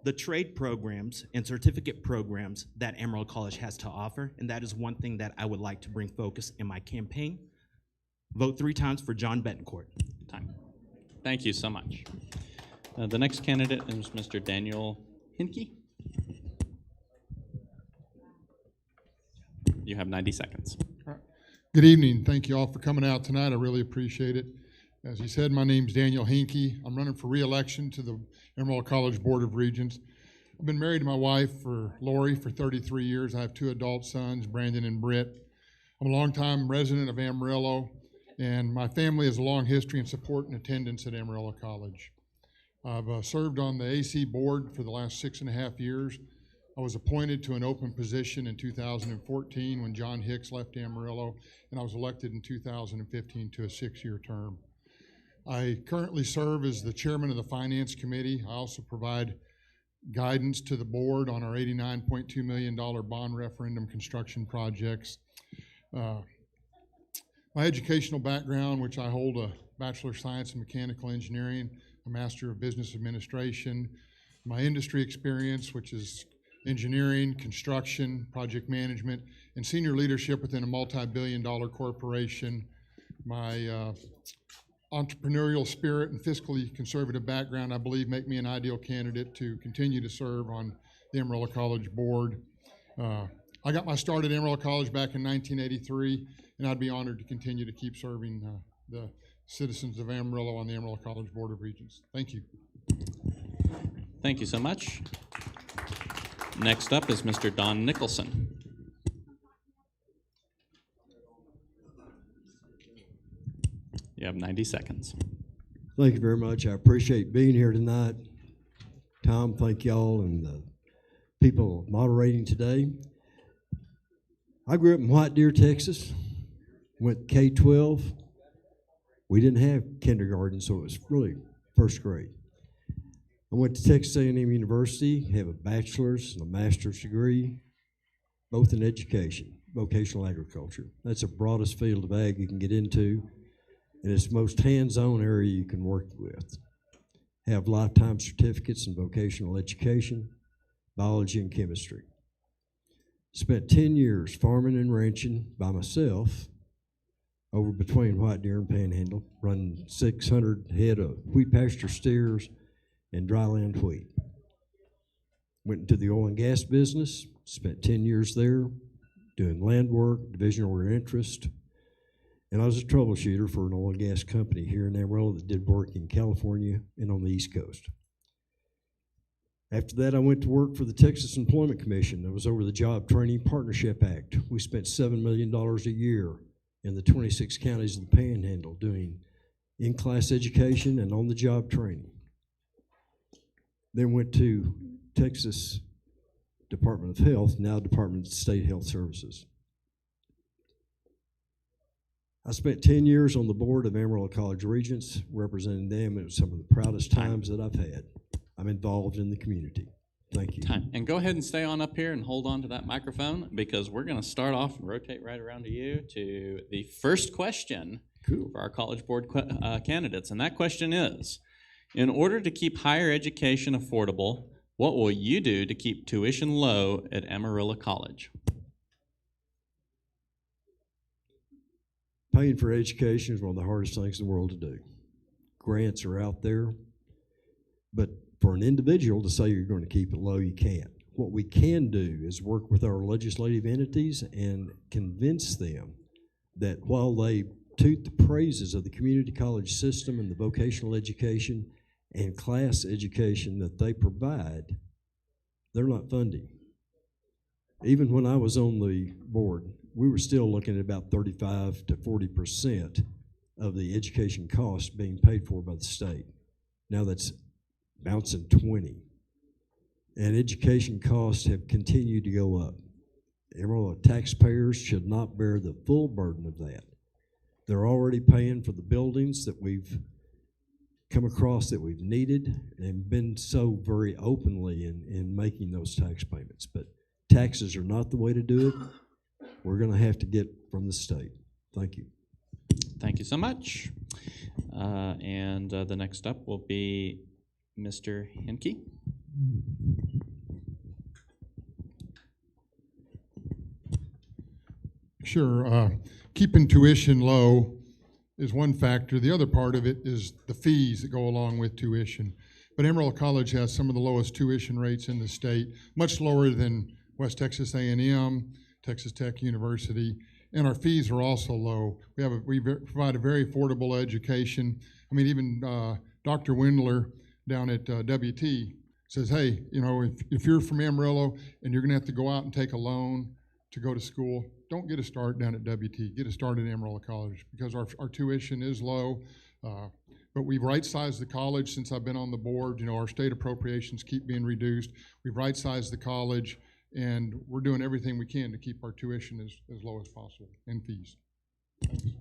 the trade programs and certificate programs that Amarillo College has to offer, and that is one thing that I would like to bring focus in my campaign. Vote 3 times for John Bettencourt. Time. Thank you so much. The next candidate is Mr. Daniel Henke. You have 90 seconds. Good evening. Thank you all for coming out tonight. I really appreciate it. As he said, my name's Daniel Henke. I'm running for re-election to the Amarillo College Board of Regents. I've been married to my wife, Lori, for 33 years. I have 2 adult sons, Brandon and Britt. I'm a longtime resident of Amarillo, and my family has a long history in support and attendance at Amarillo College. I've served on the AC board for the last 6.5 years. I was appointed to an open position in 2014 when John Hicks left Amarillo, and I was elected in 2015 to a 6-year term. I currently serve as the chairman of the Finance Committee. I also provide guidance to the board on our $89.2 million bond referendum construction projects. My educational background, which I hold a Bachelor of Science in Mechanical Engineering, a Master of Business Administration. My industry experience, which is engineering, construction, project management, and senior leadership within a multi-billion-dollar corporation. My entrepreneurial spirit and fiscally conservative background, I believe, make me an ideal candidate to continue to serve on the Amarillo College Board. I got my start at Amarillo College back in 1983, and I'd be honored to continue to keep serving the citizens of Amarillo on the Amarillo College Board of Regents. Thank you. Thank you so much. Next up is Mr. Don Nicholson. You have 90 seconds. Thank you very much. I appreciate being here tonight. Tom, thank y'all and the people moderating today. I grew up in White Deer, Texas. Went K-12. We didn't have kindergarten, so it was really first grade. I went to Texas A&M University, have a bachelor's and a master's degree, both in education, vocational agriculture. That's the broadest field of ag you can get into, and it's the most hands-on area you can work with. Have lifetime certificates in vocational education, biology, and chemistry. Spent 10 years farming and ranching by myself over between White Deer and Panhandle, running 600 head of wheat pasture steers and dryland wheat. Went into the oil and gas business, spent 10 years there, doing land work, division order interest, and I was a troubleshooter for an oil and gas company here in Amarillo that did work in California and on the East Coast. After that, I went to work for the Texas Employment Commission. I was over the Job Training Partnership Act. We spent $7 million a year in the 26 counties of the Panhandle doing in-class education and on-the-job training. Then went to Texas Department of Health, now Department of State Health Services. I spent 10 years on the board of Amarillo College Regents, representing them. It was some of the proudest times that I've had. I'm involved in the community. Thank you. Time. And go ahead and stay on up here and hold on to that microphone, because we're going to start off and rotate right around to you to the first question for our College Board candidates. And that question is, in order to keep higher education affordable, what will you do to keep tuition low at Amarillo College? Paying for education is one of the hardest things in the world to do. Grants are out there, but for an individual to say you're going to keep it low, you can't. What we can do is work with our legislative entities and convince them that while they toot the praises of the community college system and the vocational education and class education that they provide, they're not funding. Even when I was on the board, we were still looking at about 35 to 40% of the education costs being paid for by the state. Now that's bouncing 20. And education costs have continued to go up. Amarillo taxpayers should not bear the full burden of that. They're already paying for the buildings that we've come across that we've needed and been so very openly in making those tax payments. But taxes are not the way to do it. We're going to have to get from the state. Thank you. Thank you so much. And the next up will be Mr. Henke. Sure. Keeping tuition low is one factor. The other part of it is the fees that go along with tuition. But Amarillo College has some of the lowest tuition rates in the state, much lower than West Texas A&M, Texas Tech University, and our fees are also low. We provide a very affordable education. I mean, even Dr. Windler down at WT says, hey, you know, if you're from Amarillo and you're going to have to go out and take a loan to go to school, don't get a start down at WT. Get a start at Amarillo College because our tuition is low. But we've right-sized the college since I've been on the board. You know, our state appropriations keep being reduced. We've right-sized the college, and we're doing everything we can to keep our tuition as low as possible and fees.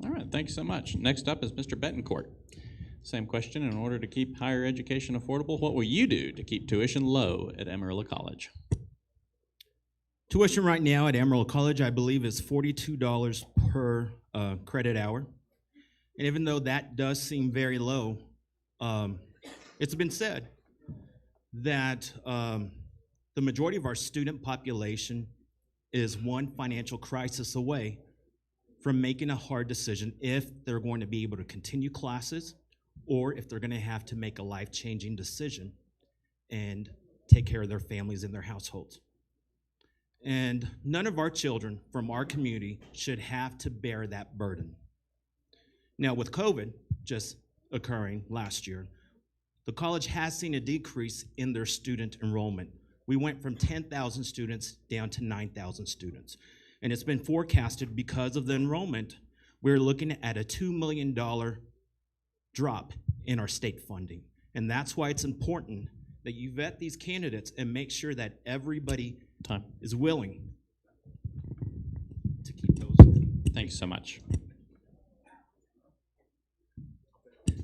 All right, thank you so much. Next up is Mr. Bettencourt. Same question. In order to keep higher education affordable, what will you do to keep tuition low at Amarillo College? Tuition right now at Amarillo College, I believe, is $42 per credit hour. And even though that does seem very low, it's been said that the majority of our student population is one financial crisis away from making a hard decision if they're going to be able to continue classes or if they're going to have to make a life-changing decision and take care of their families and their households. And none of our children from our community should have to bear that burden. Now, with COVID just occurring last year, the college has seen a decrease in their student enrollment. We went from 10,000 students down to 9,000 students. And it's been forecasted because of the enrollment, we're looking at a $2 million drop in our state funding. And that's why it's important that you vet these candidates and make sure that everybody is willing to keep those. Thank you so much.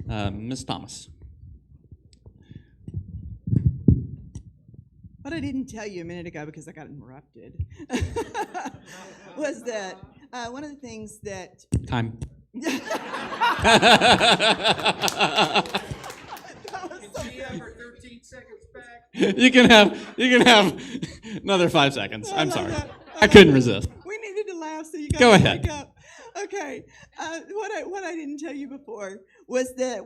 Ms. Thomas. What I didn't tell you a minute ago because I got interrupted was that one of the things that... Time. You can have another 5 seconds. I'm sorry. I couldn't resist. We needed to laugh, so you got Go to ahead. wake up. Okay. What I didn't tell you before was that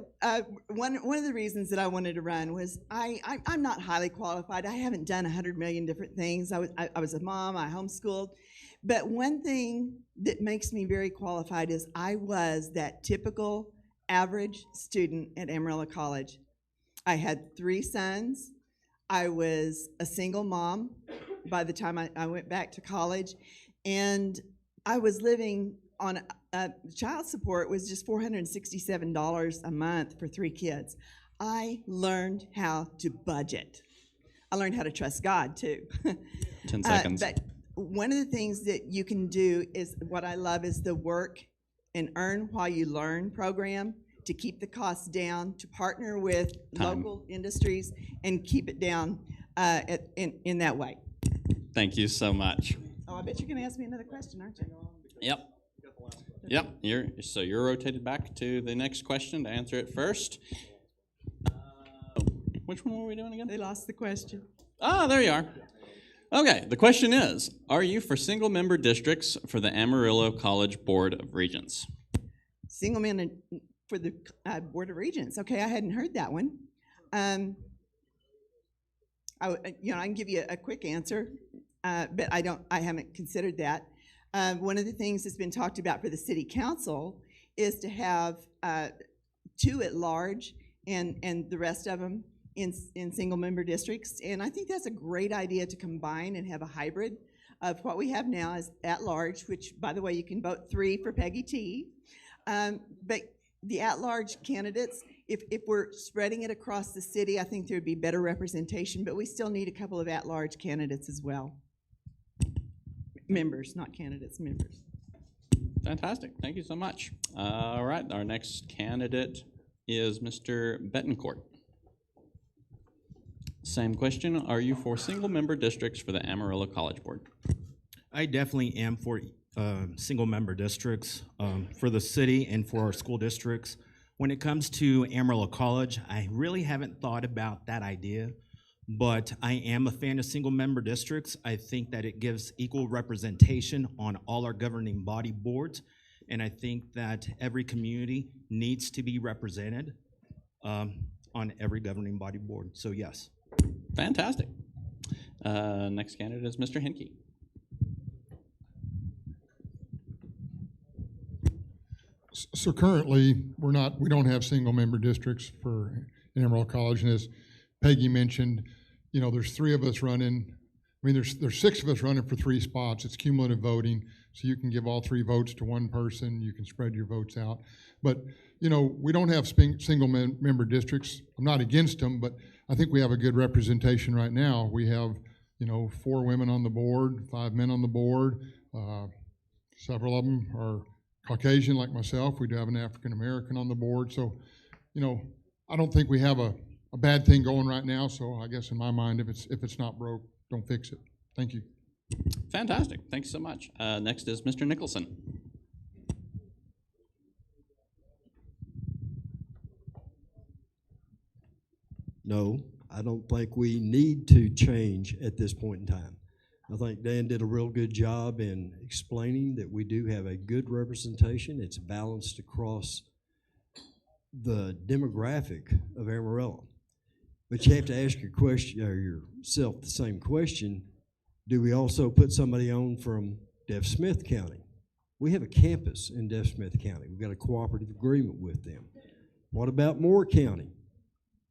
one of the reasons that I wanted to run was I'm not highly qualified. I haven't done 100 million different things. I was a mom. I homeschooled. But one thing that makes me very qualified is I was that typical average student at Amarillo College. I had 3 sons. I was a single mom by the time I went back to college. And I was living on child support was just $467 a month for 3 kids. I learned how to budget. I learned how to trust God, too. 10 seconds. But one of the things that you can do is what I love is the work and earn while you learn program to keep the costs down, to partner with local industries and keep it down in that way. Thank you so much. Oh, I bet you're going to ask me another question, aren't you? Yep. Yep. You're rotated back to the next question to answer it first. Which one were we doing again? They lost the question. Ah, there you are. Okay, the question is, are you for single-member districts for the Amarillo College Board of Regents? Single member for the Board of Regents. Okay, I hadn't heard that one. I can give you a quick answer, but I haven't considered that. One of the things that's been talked about for the city council is to have 2 at large and the rest of them in single member districts. And I think that's a great idea to combine and have a hybrid of what we have now as at large, which by the way, you can vote 3 for Peggy T. But the at-large candidates, if we're spreading it across the city, I think there'd be better representation, but we still need a couple of at-large candidates as well. Members, not candidates, members. Fantastic. Thank you so much. All right, our next candidate is Mr. Bettencourt. Same question. Are you for single-member districts for the Amarillo College Board? I definitely am for single-member districts for the city and for our school districts. When it comes to Amarillo College, I really haven't thought about that idea, but I am a fan of single-member districts. I think that it gives equal representation on all our governing body boards, and I think that every community needs to be represented on every governing body board, so yes. Fantastic. Next candidate is Mr. Henke. So currently, we don't have single-member districts for Amarillo College, and as Peggy mentioned, you know, there's 3 of us running. I mean, there's 6 of us running for 3 spots. It's cumulative voting, so you can give all 3 votes to one person. You can spread your votes out. But, you know, we don't have single-member districts. I'm not against them, but I think we have a good representation right now. We have, you know, 4 women on the board, 5 men on the board. Several of them are Caucasian like myself. We do have an African American on the board. So, you know, I don't think we have a bad thing going right now. So I guess in my mind, if it's not broke, don't fix it. Thank you. Fantastic. Thanks so much. Next is Mr. Nicholson. No, I don't think we need to change at this point in time. I think Dan did a real good job in explaining that we do have a good representation. It's balanced across the demographic of Amarillo. But you have to ask your question, or yourself the same question. Do we also put somebody on from Deaf Smith County? We have a campus in Deaf Smith County. We've got a cooperative agreement with them. What about Moore County?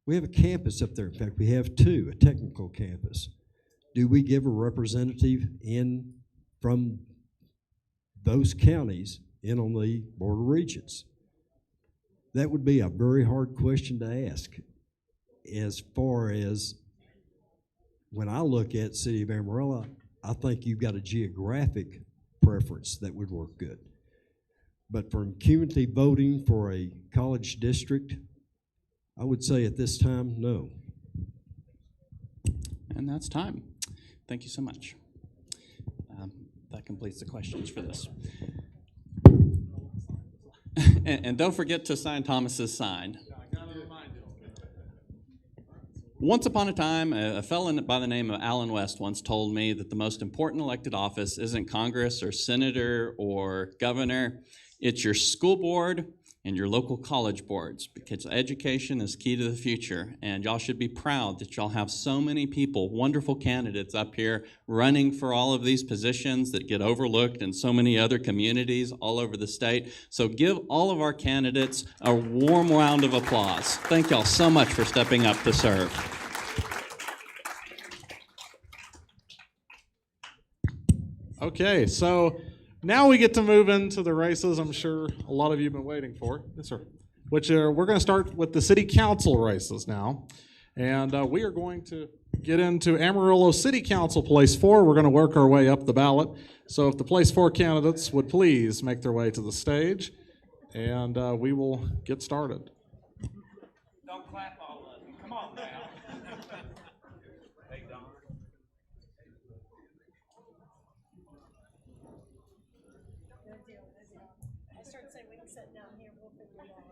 We have a campus up there. In fact, we have 2, a technical campus. Do we give a representative in from those counties in on the Board of Regents? That would be a very hard question to ask. As far as when I look at City of Amarillo, I think you've got a geographic preference that would work good. But for cumulative voting for a college district, I would say at this time, no. And that's time. Thank you so much. That completes the questions for this. And don't forget to sign Thomas's sign. Once upon a time, a fellow by the name of Alan West once told me that the most important elected office isn't Congress or senator or governor. It's your school board and your local college boards, because education is key to the future. And y'all should be proud that y'all have so many people, wonderful candidates up here running for all of these positions that get overlooked in so many other communities all over the state. So give all of our candidates a warm round of applause. Thank y'all so much for stepping up to serve. Okay, so now we get to move into the races I'm sure a lot of you have been waiting for. Yes, sir. Which we're going to start with the city council races now. And we are going to get into Amarillo City Council Place 4. We're going to work our way up the ballot. So if the Place 4 candidates would please make their way to the stage, and we will get started. Don't clap all of you. Come on now. Hey, Don. I started saying we can sit down here. We'll figure it out.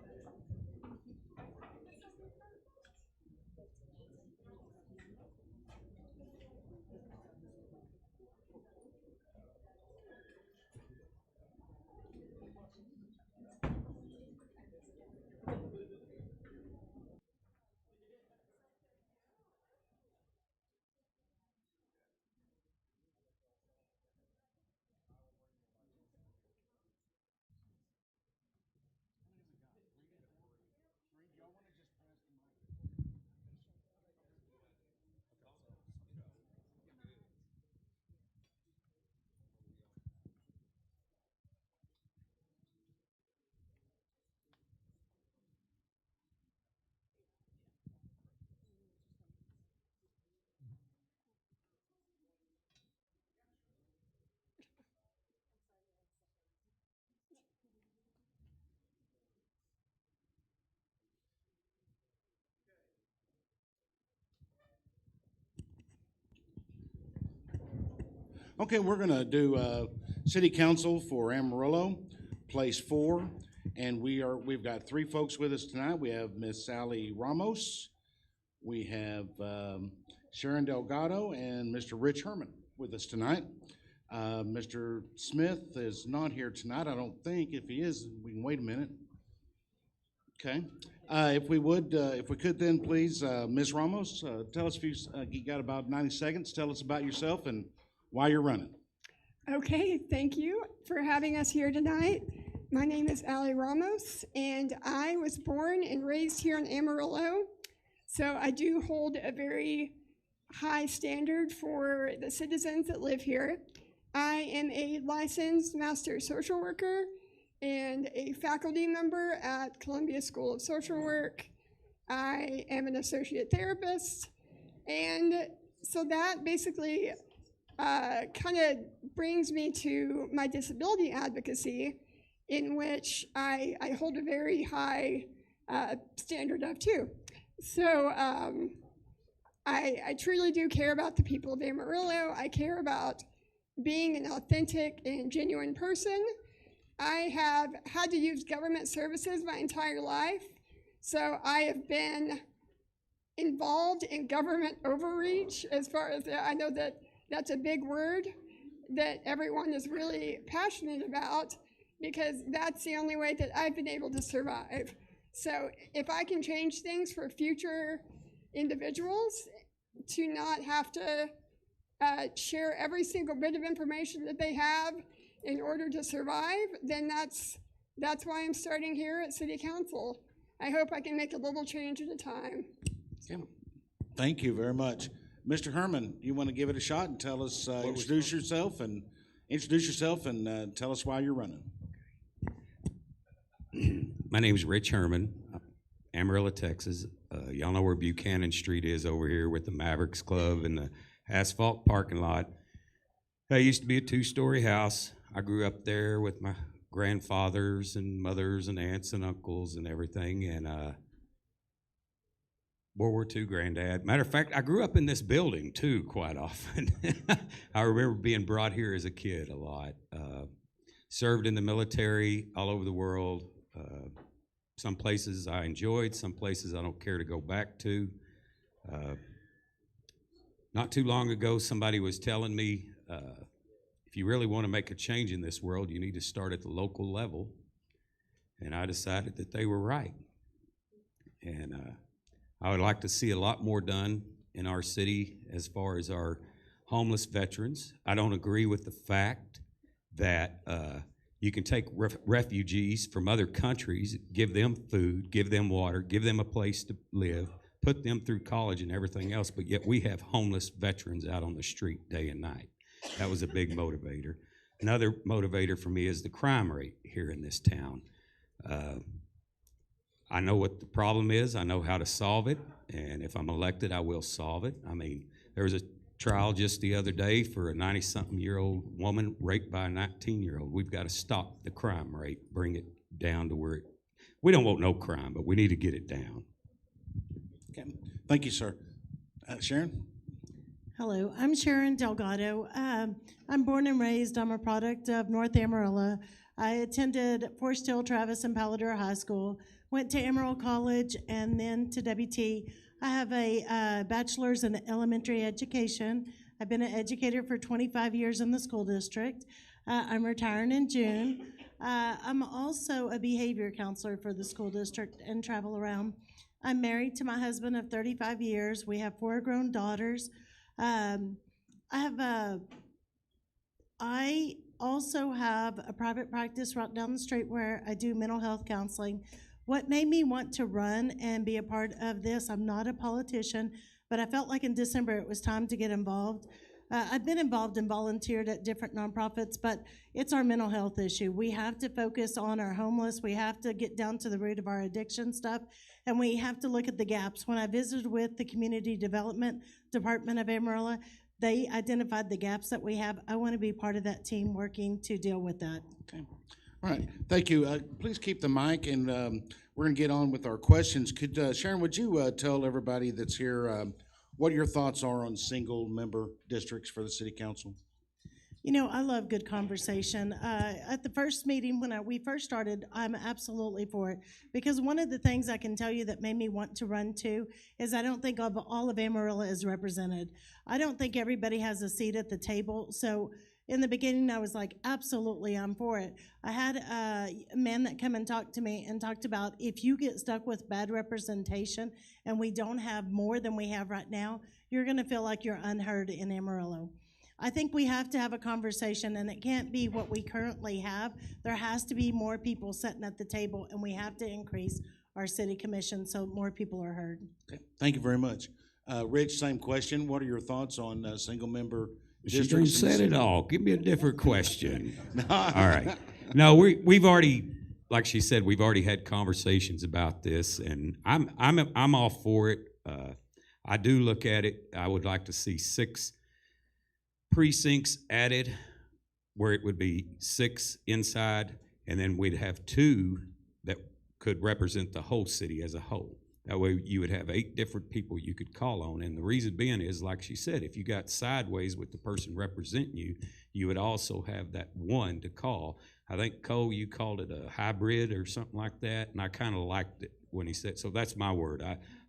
Okay, we're gonna do City Council for Amarillo, Place 4, and we've got 3 folks with us tonight. We have Miss Sally Ramos, we have Sharon Delgado, and Mr. Rich Herman with us tonight. Mr. Smith is not here tonight, I don't think. If he is, we can wait a minute. Okay. If we could then please, Ms. Ramos, tell us you got about 90 seconds. Tell us about yourself and why you're running. Okay, thank you for having us here tonight. My name is Allie Ramos, and I was born and raised here in Amarillo, so I do hold a very high standard for the citizens that live here. I am a licensed master social worker and a faculty member at Columbia School of Social Work. I am an associate therapist, and so that basically kind of brings me to my disability advocacy, in which I hold a very high standard of too. So I truly do care about the people of Amarillo. I care about being an authentic and genuine person. I have had to use government services my entire life, so I have been involved in government overreach. As far as I know, that's a big word that everyone is really passionate about, because that's the only way that I've been able to survive. So if I can change things for future individuals to not have to share every single bit of information that they have in order to survive, then that's why I'm starting here at City Council. I hope I can make a little change at a time. Yeah. Thank you very much. Mr. Herman, you want to give it a shot and tell us, introduce yourself and tell us why you're running. My name is Rich Herman, Amarillo, Texas. Y'all know where Buchanan Street is over here with the Mavericks Club and the asphalt parking lot. That used to be a 2-story house. I grew up there with my grandfathers and mothers and aunts and uncles and everything, and World War II granddad. Matter of fact, I grew up in this building too quite often. I remember being brought here as a kid a lot. Served in the military all over the world. Some places I enjoyed, some places I don't care to go back to. Not too long ago, somebody was telling me, if you really want to make a change in this world, you need to start at the local level. And I decided that they were right. And I would like to see a lot more done in our city as far as our homeless veterans. I don't agree with the fact that you can take refugees from other countries, give them food, give them water, give them a place to live, put them through college and everything else, but yet we have homeless veterans out on the street day and night. That was a big motivator. Another motivator for me is the crime rate here in this town. I know what the problem is. I know how to solve it, and if I'm elected, I will solve it. I mean, there was a trial just the other day for a 90-something-year-old woman raped by a 19-year-old. We've got to stop the crime rate, bring it down to where we don't want no crime, but we need to get it down. Okay. Thank you, sir. Sharon? Hello, I'm Sharon Delgado. I'm born and raised. I'm a product of North Amarillo. I attended Forest Hill, Travis, and Paladura High School, went to Amarillo College, and then to WT. I have a bachelor's in elementary education. I've been an educator for 25 years in the school district. I'm retiring in June. I'm also a behavior counselor for the school district and travel around. I'm married to my husband of 35 years. We have 4 grown daughters. I also have a private practice right down the street where I do mental health counseling. What made me want to run and be a part of this, I'm not a politician, but I felt like in December it was time to get involved. I've been involved and volunteered at different nonprofits, but it's our mental health issue. We have to focus on our homeless. We have to get down to the root of our addiction stuff, and we have to look at the gaps. When I visited with the Community Development Department of Amarillo, they identified the gaps that we have. I want to be part of that team working to deal with that. Okay. All right. Thank you. Please keep the mic, and we're going to get on with our questions. Could Sharon, would you tell everybody that's here what your thoughts are on single-member districts for the city council? You know, I love good conversation. At the first meeting, when we first started, I'm absolutely for it. Because one of the things I can tell you that made me want to run too is I don't think all of Amarillo is represented. I don't think everybody has a seat at the table. So in the beginning, I was like, absolutely, I'm for it. I had a man that come and talked to me and talked about if you get stuck with bad representation and we don't have more than we have right now, you're going to feel like you're unheard in Amarillo. I think we have to have a conversation, and it can't be what we currently have. There has to be more people sitting at the table, and we have to increase our city commission so more people are heard. Okay. Thank you very much. Rich, same question. What are your thoughts on single-member She districts? done said it all. Give me a different question. All right. No, we've already, like she said, we've already had conversations about this, and I'm all for it. I do look at it. I would like to see 6 precincts added, where it would be 6 inside, and then we'd have 2 that could represent the whole city as a whole. That way you would have 8 different people you could call on. And the reason being is, like she said, if you got sideways with the person representing you, you would also have that one to call. I think, Cole, you called it a hybrid or something like that, and I kind of liked it when he said, so that's my word.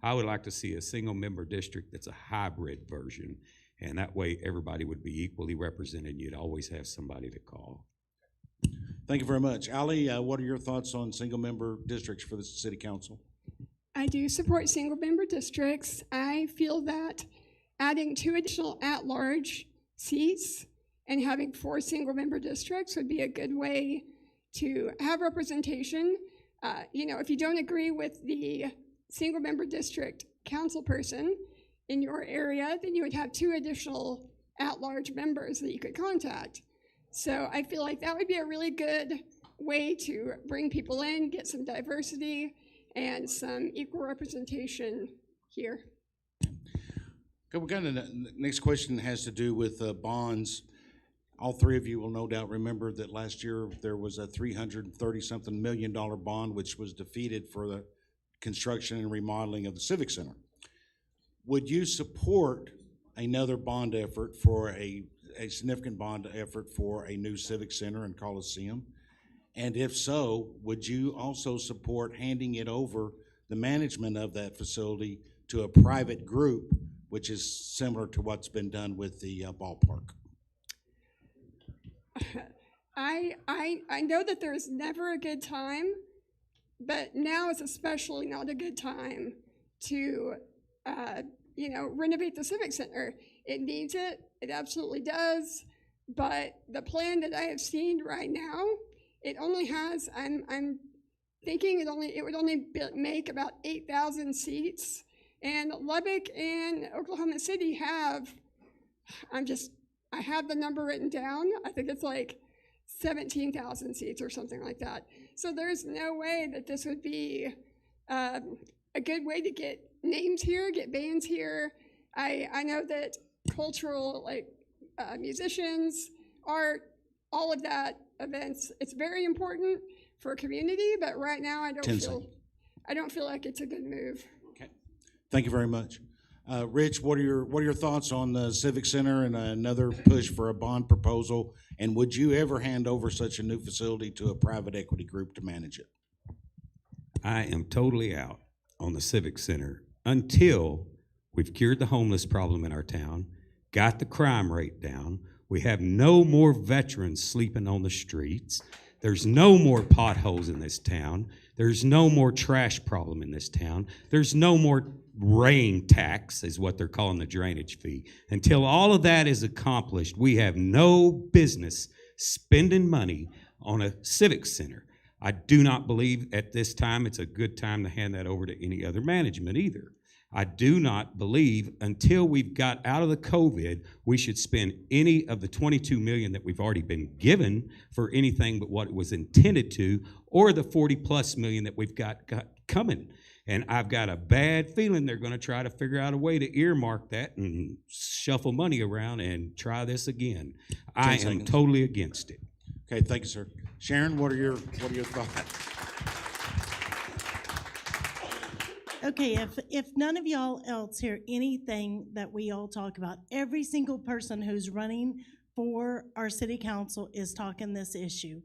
I would like to see a single-member district that's a hybrid version, and that way everybody would be equally represented. You'd always have somebody to call. Thank you very much. Ali, what are your thoughts on single-member districts for the city council? I do support single-member districts. I feel that adding 2 additional at-large seats and having 4 single-member districts would be a good way to have representation. You know, if you don't agree with the single-member district council person in your area, then you would have 2 additional at-large members that you could contact. So I feel like that would be a really good way to bring people in, get some diversity, and some equal representation here. Okay, we're going to the next question has to do with bonds. All 3 of you will no doubt remember that last year there was a $330-something million bond which was defeated for the construction and remodeling of the Civic Center. Would you support another bond effort for a significant bond effort for a new Civic Center and Coliseum? And if so, would you also support handing it over, the management of that facility, to a private group, which is similar to what's been done with the ballpark? I know that there's never a good time, but now is especially not a good time to renovate the Civic Center. It needs it. It absolutely does. But the plan that I have seen right now, it only has, I'm thinking it would only make about 8,000 seats. And Lubbock and Oklahoma City have, I have the number written down. I think it's like 17,000 seats or something like that. So there's no way that this would be a good way to get names here, get bands here. I know that cultural, musicians, art, all of that events, it's very important for a community, but right now I don't feel like it's a good move. Okay. Thank you very much. Rich, what are your thoughts on the Civic Center and another push for a bond proposal? And would you ever hand over such a new facility to a private equity group to manage it? I am totally out on the Civic Center until we've cured the homeless problem in our town, got the crime rate down, we have no more veterans sleeping on the streets, there's no more potholes in this town, there's no more trash problem in this town, there's no more rain tax, is what they're calling the drainage fee. Until all of that is accomplished, we have no business spending money on a civic center. I do not believe at this time it's a good time to hand that over to any other management either. I do not believe until we've got out of the COVID, we should spend any of the $22 million that we've already been given for anything but what it was intended to, or the $40+ million that we've got coming. And I've got a bad feeling they're going to try to figure out a way to earmark that and shuffle money around and try this again. I am totally against it. Okay, thank you, sir. Sharon, what are your thoughts? Okay, if none of y'all else hear anything that we all talk about, every single person who's running for our city council is talking this issue.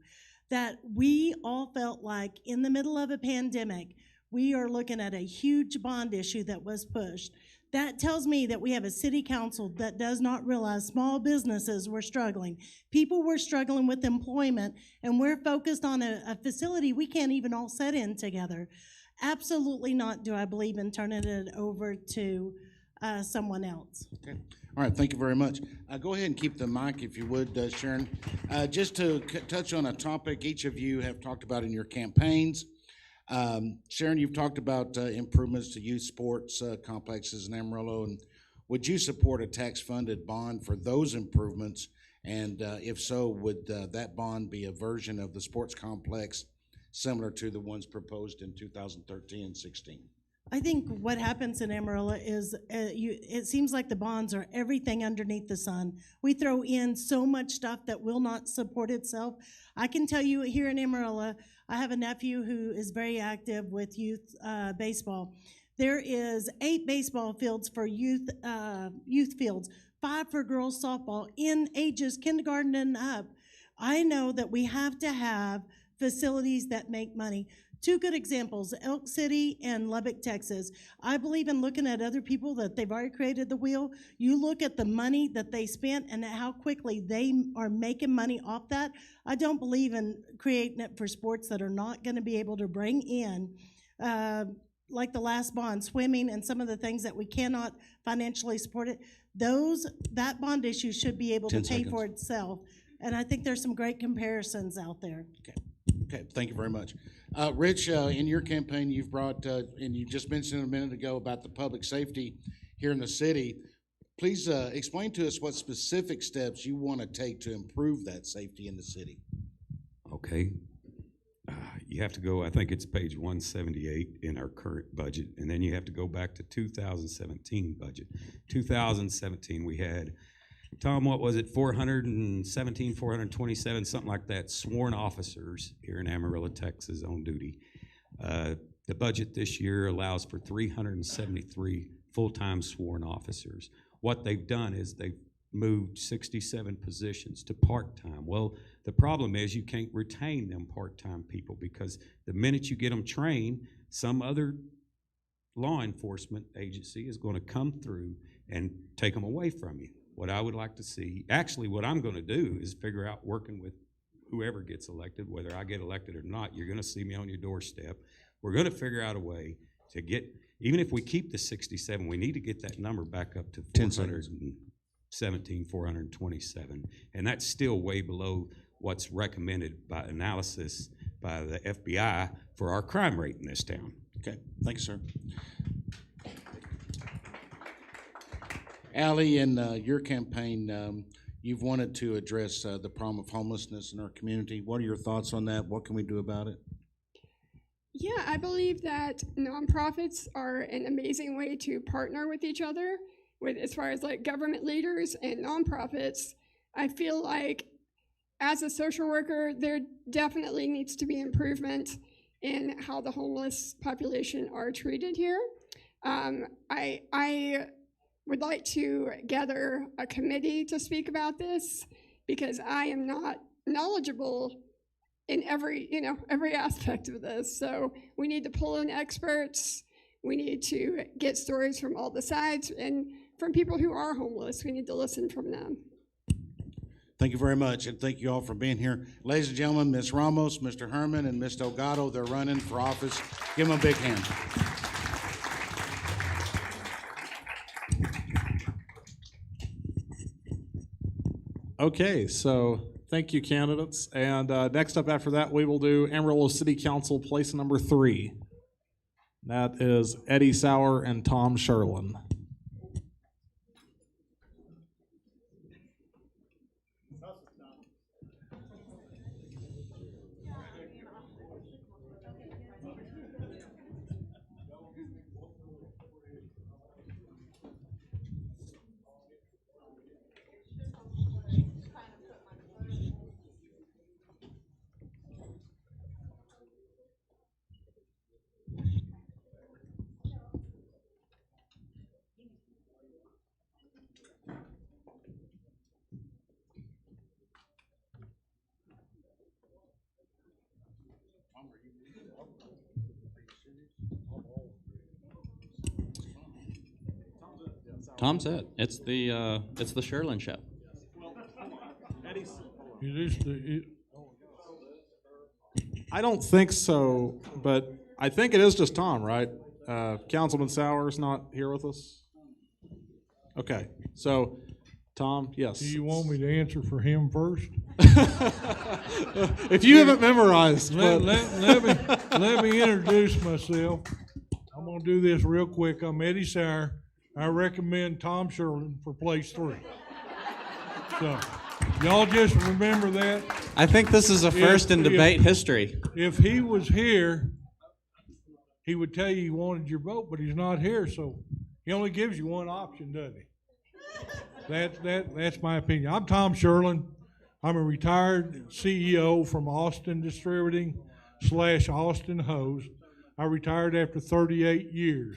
That we all felt like in the middle of a pandemic, we are looking at a huge bond issue that was pushed. That tells me that we have a city council that does not realize small businesses were struggling. People were struggling with employment, and we're focused on a facility we can't even all sit in together. Absolutely not do I believe in turning it over to someone else. Okay. All right, thank you very much. Go ahead and keep the mic if you would, Sharon. Just to touch on a topic each of you have talked about in your campaigns. Sharon, you've talked about improvements to youth sports complexes in Amarillo, and would you support a tax-funded bond for those improvements? And if so, would that bond be a version of the sports complex similar to the ones proposed in 2013 and 16? I think what happens in Amarillo is it seems like the bonds are everything underneath the sun. We throw in so much stuff that will not support itself. I can tell you here in Amarillo, I have a nephew who is very active with youth baseball. There is 8 baseball fields for youth fields, 5 for girls softball in ages kindergarten and up. I know that we have to have facilities that make money. 2 good examples, Elk City and Lubbock, Texas. I believe in looking at other people that they've already created the wheel. You look at the money that they spent and how quickly they are making money off that. I don't believe in creating it for sports that are not going to be able to bring in, like the last bond, swimming and some of the things that we cannot financially support it. That bond issue should be able to pay for itself. And I think there's some great comparisons out there. Okay, thank you very much. Rich, in your campaign, you've brought, and you just mentioned a minute ago about the public safety here in the city. Please explain to us what specific steps you want to take to improve that safety in the city. Okay. You have to go, I think it's page 178 in our current budget, and then you have to go back to 2017 budget. 2017, we had, Tom, what was it, 417, 427, something like that, sworn officers here in Amarillo, Texas on duty. The budget this year allows for 373 full-time sworn officers. What they've done is they've moved 67 positions to part-time. Well, the problem is you can't retain them part-time people because the minute you get them trained, some other law enforcement agency is going to come through and take them away from you. What I would like to see, actually what I'm going to do is figure out, working with whoever gets elected, whether I get elected or not, you're going to see me on your doorstep. We're going to figure out a way to get, even if we keep the 67, we need to get that number back up to 417, 427. And that's still way below what's recommended by analysis by the FBI for our crime rate in this town. Okay, thanks, sir. Allie, in your campaign, you've wanted to address the problem of homelessness in our community. What are your thoughts on that? What can we do about it? Yeah, I believe that nonprofits are an amazing way to partner with each other, with as far as like government leaders and nonprofits. I feel like as a social worker, there definitely needs to be improvement in how the homeless population are treated here. I would like to gather a committee to speak about this because I am not knowledgeable in every aspect of this. So we need to pull in experts. We need to get stories from all the sides and from people who are homeless. We need to listen from them. Thank you very much, and thank you all for being here. Ladies and gentlemen, Ms. Ramos, Mr. Herman, and Ms. Delgado, they're running for office. Give them a big hand. Okay, so thank you, candidates. And next up after that, we will do Amarillo City Council place number 3. That is Eddie Sauer and Tom Sherlin. Tom said it's the Sherlin show. I don't think so, but I think it is just Tom, right? Councilman Sauer's not here with us? Okay, so, Tom, yes. Do you want me to answer for him first? If you haven't memorized. Let me introduce myself. I'm going to do this real quick. I'm Eddie Sauer. I recommend Tom Sherlin for place 3. So, y'all just remember that. I think this is a first in debate history. If he was here, he would tell you he wanted your vote, but he's not here, so he only gives you one option, doesn't he? That's my opinion. I'm Tom Sherlin. I'm a retired CEO from Austin Distributing / Austin Hose. I retired after 38 years.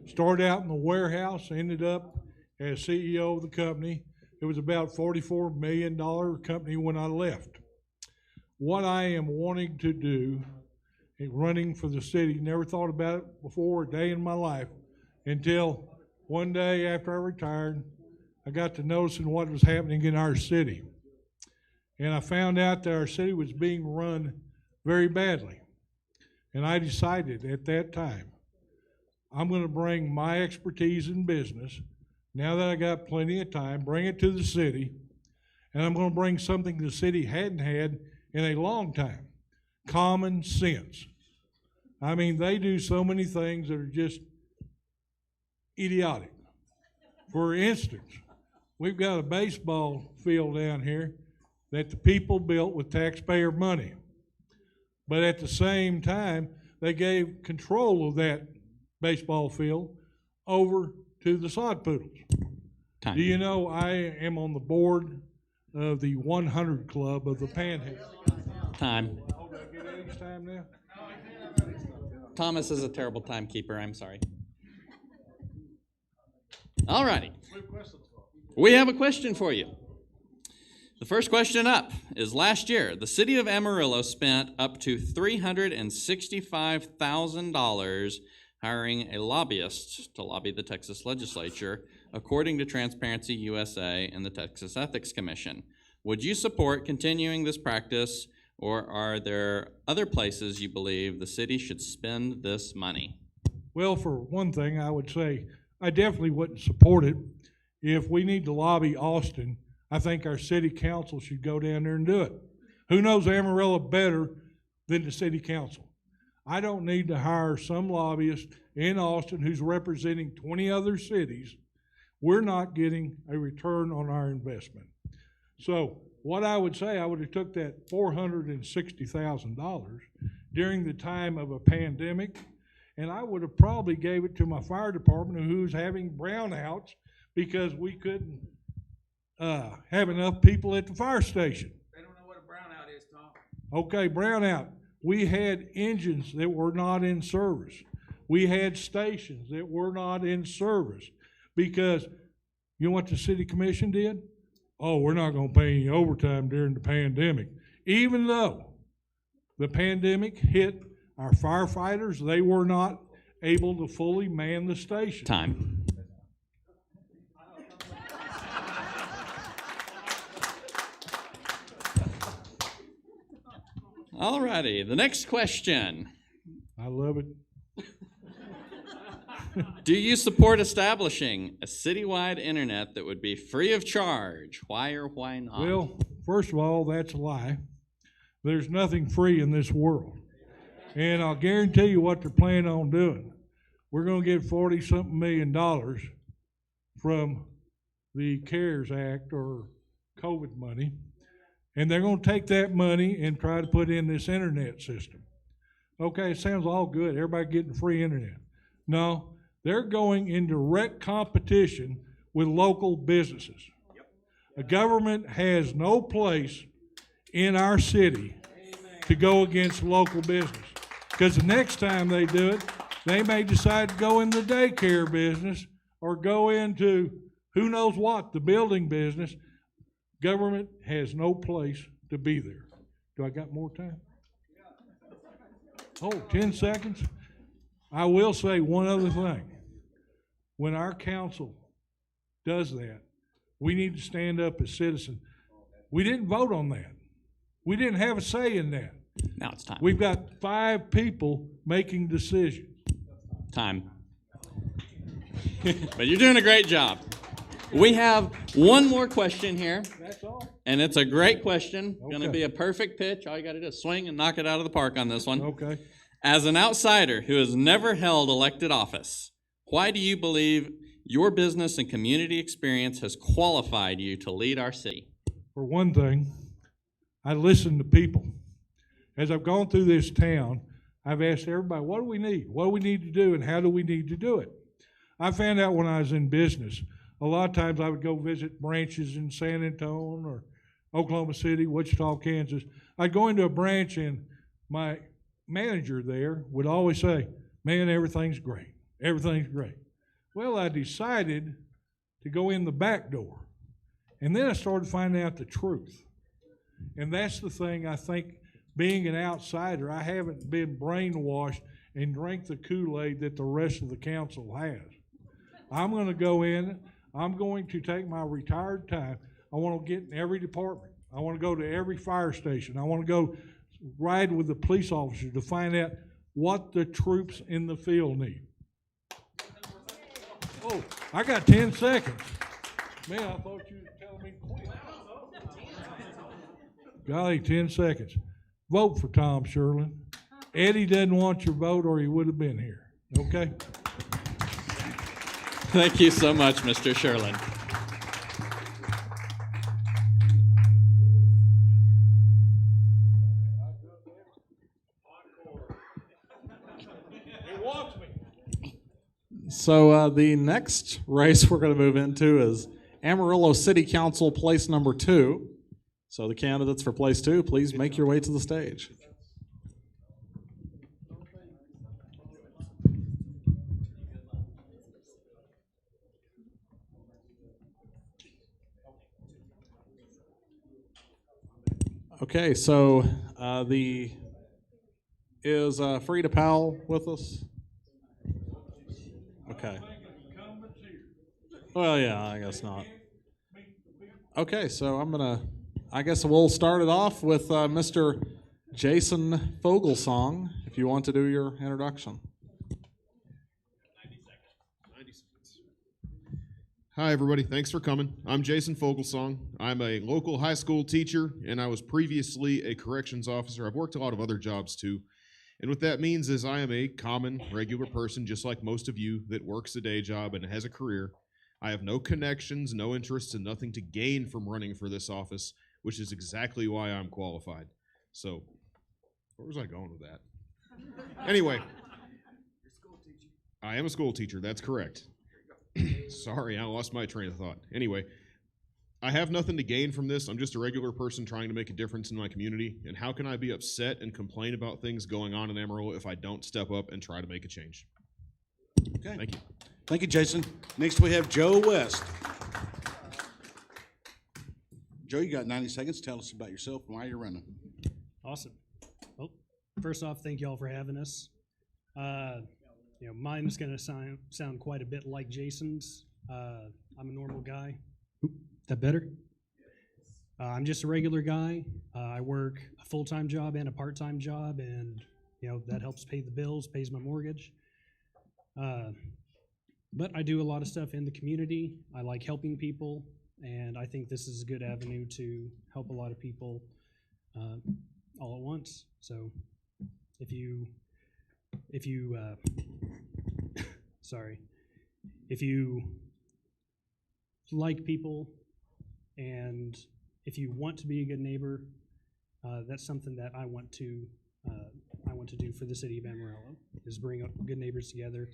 Started out in the warehouse, ended up as CEO of the company. It was about $44 million company when I left. What I am wanting to do, running for the city, never thought about it before a day in my life until one day after I retired, I got to noticing what was happening in our city. And I found out that our city was being run very badly. And I decided at that time, I'm going to bring my expertise in business, now that I got plenty of time, bring it to the city, and I'm going to bring something the city hadn't had in a long time, common sense. I mean, they do so many things that are just idiotic. For instance, we've got a baseball field down here that the people built with taxpayer money. But at the same time, they gave control of that baseball field over to the sod poodles. Time. Do you know I am on the board of the 100 Club of the Panhandle? Time. Oh, did I get Eddie's time now? Thomas is a terrible timekeeper. I'm sorry. All righty. We have a question for you. The first question up is last year, the city of Amarillo spent up to $365,000 hiring a lobbyist to lobby the Texas legislature, according to Transparency USA and the Texas Ethics Commission. Would you support continuing this practice, or are there other places you believe the city should spend this money? Well, for one thing, I would say I definitely wouldn't support it. If we need to lobby Austin, I think our city council should go down there and do it. Who knows Amarillo better than the city council? I don't need to hire some lobbyist in Austin who's representing 20 other cities. We're not getting a return on our investment. So what I would say, I would have took that $460,000 during the time of a pandemic, and I would have probably gave it to my fire department who's having brownouts because we couldn't have enough people at the fire station. They don't know what a brownout is, Tom. Okay, brownout. We had engines that were not in service. We had stations that were not in service because you know what the city commission did? Oh, we're not going to pay any overtime during the pandemic. Even though the pandemic hit our firefighters, they were not able to fully man the station. Time. All righty, the next question. I love it. Do you support establishing a citywide internet that would be free of charge? Why or why not? Well, first of all, that's a lie. There's nothing free in this world. And I'll guarantee you what they're planning on doing. We're going to get $40-something million from the CARES Act or COVID money. And they're going to take that money and try to put in this internet system. Okay, it sounds all good. Everybody getting free internet. No, they're going in direct competition with local businesses. A government has no place in our city to go against local business. Because the next time they do it, they may decide to go in the daycare business or go into who knows what, the building business. Government has no place to be there. Do I got more time? Oh, 10 seconds? I will say one other thing. When our council does that. We need to stand up as citizens. We didn't vote on that. We didn't have a say in that. Now it's time. We've got 5 people making decisions. Time. But you're doing a great job. We have one more question here. That's all. And it's a great question. Going to Okay. be a perfect pitch. All you got to do is swing and knock it out of the park on this one. Okay. As an outsider who has never held elected office, why do you believe your business and community experience has qualified you to lead our city? For one thing, I listen to people. As I've gone through this town, I've asked everybody, what do we need? What do we need to do, and how do we need to do it? I found out when I was in business, a lot of times I would go visit branches in San Antonio or Oklahoma City, Wichita, Kansas. I'd go into a branch and my manager there would always say, man, everything's great. Everything's great. Well, I decided to go in the back door. And then I started finding out the truth. And that's the thing, I think, being an outsider, I haven't been brainwashed and drank the Kool-Aid that the rest of the council has. I'm going to go in, I'm going to take my retired time. I want to get in every department. I want to go to every fire station. I want to go ride with the police officers to find out what the troops in the field need. Oh, I got 10 seconds. Man, I thought you were telling me quick. Golly, 10 seconds. Vote for Tom Sherlin. Eddie doesn't want your vote or he would have been here. Okay? Thank you so much, Mr. Sherlin. So the next race we're going to move into is Amarillo City Council place number 2. So the candidates for place 2, please make your way to the stage. Okay, so is Frida Powell with us? Okay. Well, yeah, I guess not. Okay, so I guess we'll start it off with Mr. Jason Fogelsong, if you want to do your introduction. Hi, everybody. Thanks for coming. I'm Jason Fogelsong. I'm a local high school teacher, and I was previously a corrections officer. I've worked a lot of other jobs, too. And what that means is I am a common, regular person, just like most of you, that works a day job and has a career. I have no connections, no interests, and nothing to gain from running for this office, which is exactly why I'm qualified. So, where was I going with that? Anyway, I am a school teacher. That's correct. Sorry, I lost my train of thought. Anyway, I have nothing to gain from this. I'm just a regular person trying to make a difference in my community. And how can I be upset and complain about things going on in Amarillo if I don't step up and try to make a change? Okay. Thank you. Thank you, Jason. Next we have Joe West. Joe, you got 90 seconds. Tell us about yourself and why you're running. Awesome. Well, first off, thank you all for having us. Mine is going to sound quite a bit like Jason's. I'm a normal guy. Oop, that better? I'm just a regular guy. I work a full-time job and a part-time job, and that helps pay the bills, pays my mortgage. But I do a lot of stuff in the community. I like helping people, and I think this is a good avenue to help a lot of people all at once. So if you like people and if you want to be a good neighbor, that's something that I want to do for the city of Amarillo, is bring up good neighbors together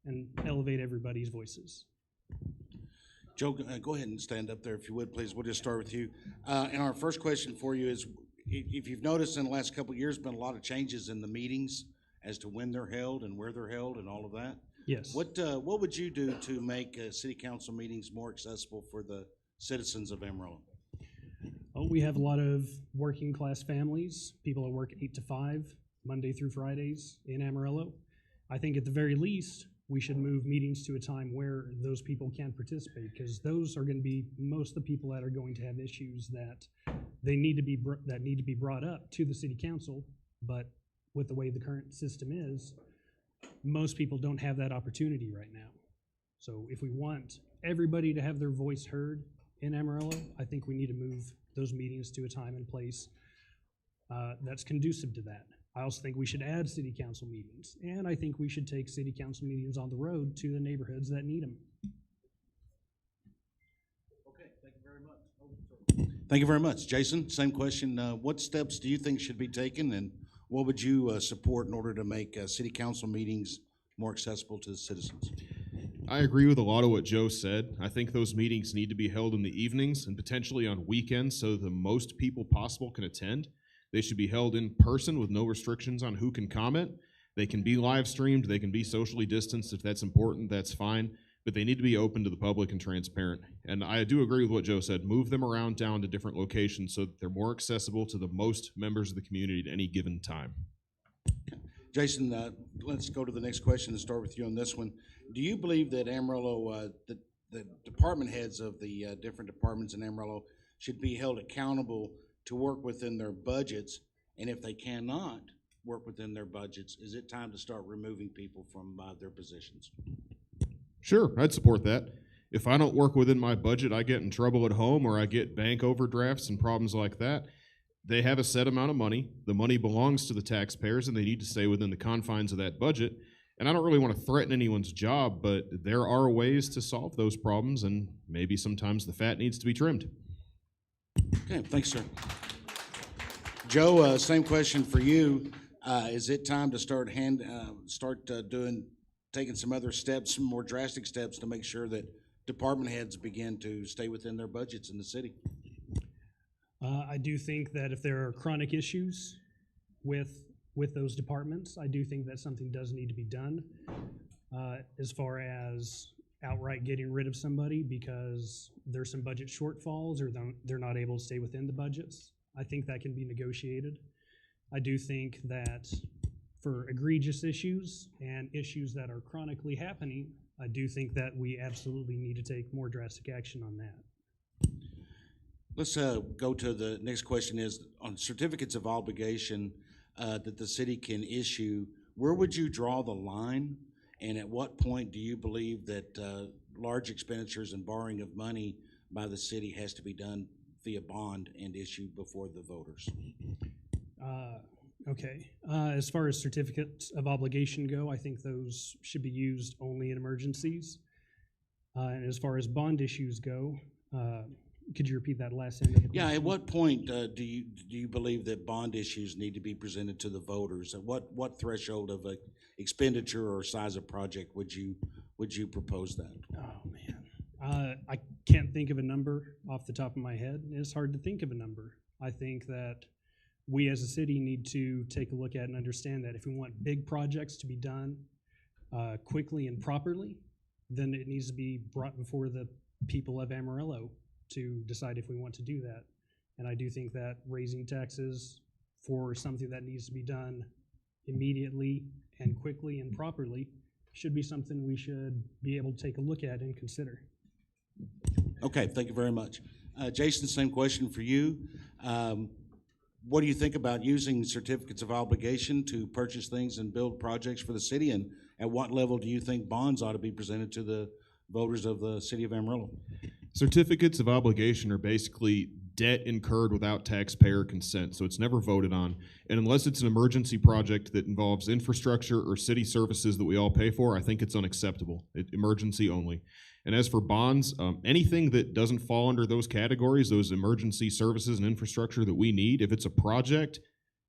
and elevate everybody's voices. Joe, go ahead and stand up there if you would, please. We'll just start with you. And our first question for you is, if you've noticed in the last couple of years, been a lot of changes in the meetings as to when they're held and where they're held and all of that. Yes. What would you do to make city council meetings more accessible for the citizens of Amarillo? Oh, we have a lot of working class families, people that work 8 to 5, Monday through Fridays in Amarillo. I think at the very least, we should move meetings to a time where those people can participate, because those are going to be most of the people that are going to have issues that they need to be brought up to the city council. But with the way the current system is, most people don't have that opportunity right now. So if we want everybody to have their voice heard in Amarillo, I think we need to move those meetings to a time and place that's conducive to that. I also think we should add city council meetings, and I think we should take city council meetings on the road to the neighborhoods that need them. Okay, thank you very much. Thank you very much. Jason, same question. What steps do you think should be taken, and what would you support in order to make city council meetings more accessible to the citizens? I agree with a lot of what Joe said. I think those meetings need to be held in the evenings and potentially on weekends so the most people possible can attend. They should be held in person with no restrictions on who can comment. They can be live streamed, they can be socially distanced. If that's important, that's fine, but they need to be open to the public and transparent. And I do agree with what Joe said. Move them around town to different locations so that they're more accessible to the most members of the community at any given time. Jason, let's go to the next question and start with you on this one. Do you believe that Amarillo, the department heads of the different departments in Amarillo should be held accountable to work within their budgets? And if they cannot work within their budgets, is it time to start removing people from their positions? Sure, I'd support that. If I don't work within my budget, I get in trouble at home or I get bank overdrafts and problems like that. They have a set amount of money. The money belongs to the taxpayers and they need to stay within the confines of that budget. And I don't really want to threaten anyone's job, but there are ways to solve those problems, and maybe sometimes the fat needs to be trimmed. Okay, thanks, sir. Joe, same question for you. Is it time to start taking some other steps, some more drastic steps to make sure that department heads begin to stay within their budgets in the city? I do think that if there are chronic issues with those departments, I do think that something does need to be done as far as outright getting rid of somebody because there's some budget shortfalls or they're not able to stay within the budgets. I think that can be negotiated. I do think that for egregious issues and issues that are chronically happening, I do think that we absolutely need to take more drastic action on that. Let's go to the next question is on certificates of obligation that the city can issue. Where would you draw the line? And at what point do you believe that large expenditures and borrowing of money by the city has to be done via bond and issued before the voters? Okay. As far as certificates of obligation go, I think those should be used only in emergencies. And as far as bond issues go, could you repeat that last end of the question? Yeah, at what point do you believe that bond issues need to be presented to the voters? At what threshold of a expenditure or size of project would you propose that? Oh man, I can't think of a number off the top of my head. It's hard to think of a number. I think that we as a city need to take a look at and understand that if we want big projects to be done quickly and properly, then it needs to be brought before the people of Amarillo to decide if we want to do that. And I do think that raising taxes for something that needs to be done immediately and quickly and properly should be something we should be able to take a look at and consider. Okay, thank you very much. Jason, same question for you. What do you think about using certificates of obligation to purchase things and build projects for the city? And at what level do you think bonds ought to be presented to the voters of the city of Amarillo? Certificates of obligation are basically debt incurred without taxpayer consent, so it's never voted on. And unless it's an emergency project that involves infrastructure or city services that we all pay for, I think it's unacceptable. Emergency only. And as for bonds, anything that doesn't fall under those categories, those emergency services and infrastructure that we need, if it's a project,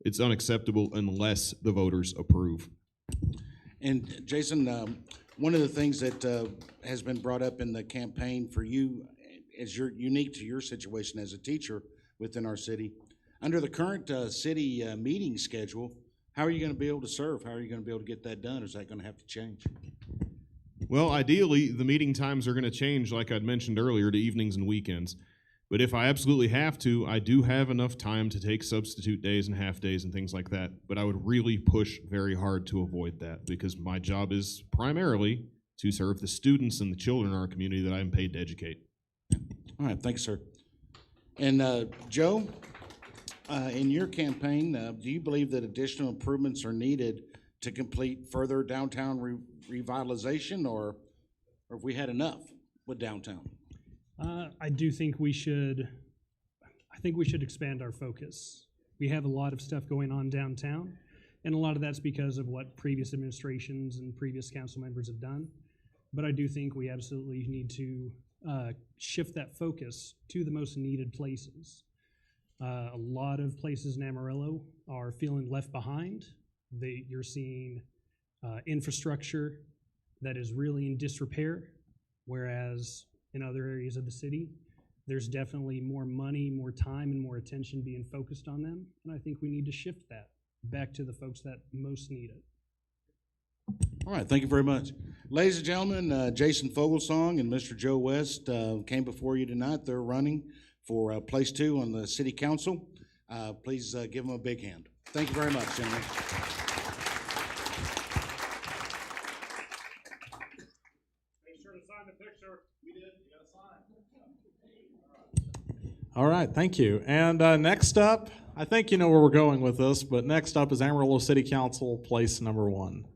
it's unacceptable unless the voters approve. And Jason, one of the things that has been brought up in the campaign for you, as you're unique to your situation as a teacher within our city, under the current city meeting schedule, how are you going to be able to serve? How are you going to be able to get that done? Or is that going to have to change? Well, ideally, the meeting times are going to change, like I'd mentioned earlier, to evenings and weekends. But if I absolutely have to, I do have enough time to take substitute days and half days and things like that. But I would really push very hard to avoid that because my job is primarily to serve the students and the children in our community that I'm paid to educate. All right, thanks, sir. And Joe, in your campaign, do you believe that additional improvements are needed to complete further downtown revitalization, or have we had enough with downtown? I do think we should. I think we should expand our focus. We have a lot of stuff going on downtown, and a lot of that's because of what previous administrations and previous council members have done. But I do think we absolutely need to shift that focus to the most needed places. A lot of places in Amarillo are feeling left behind. You're seeing infrastructure that is really in disrepair, whereas in other areas of the city, there's definitely more money, more time, and more attention being focused on them. And I think we need to shift that back to the folks that most need it. All right, thank you very much. Ladies and gentlemen, Jason Fogelsong and Mr. Joe West came before you tonight. They're running for place 2 on the city council. Please give them a big hand. Thank you very much, gentlemen. Make sure to sign the picture. We did. You got to sign. All right, thank you. And next up, I think you know where we're going with this, but next up is Amarillo City Council, place number 1.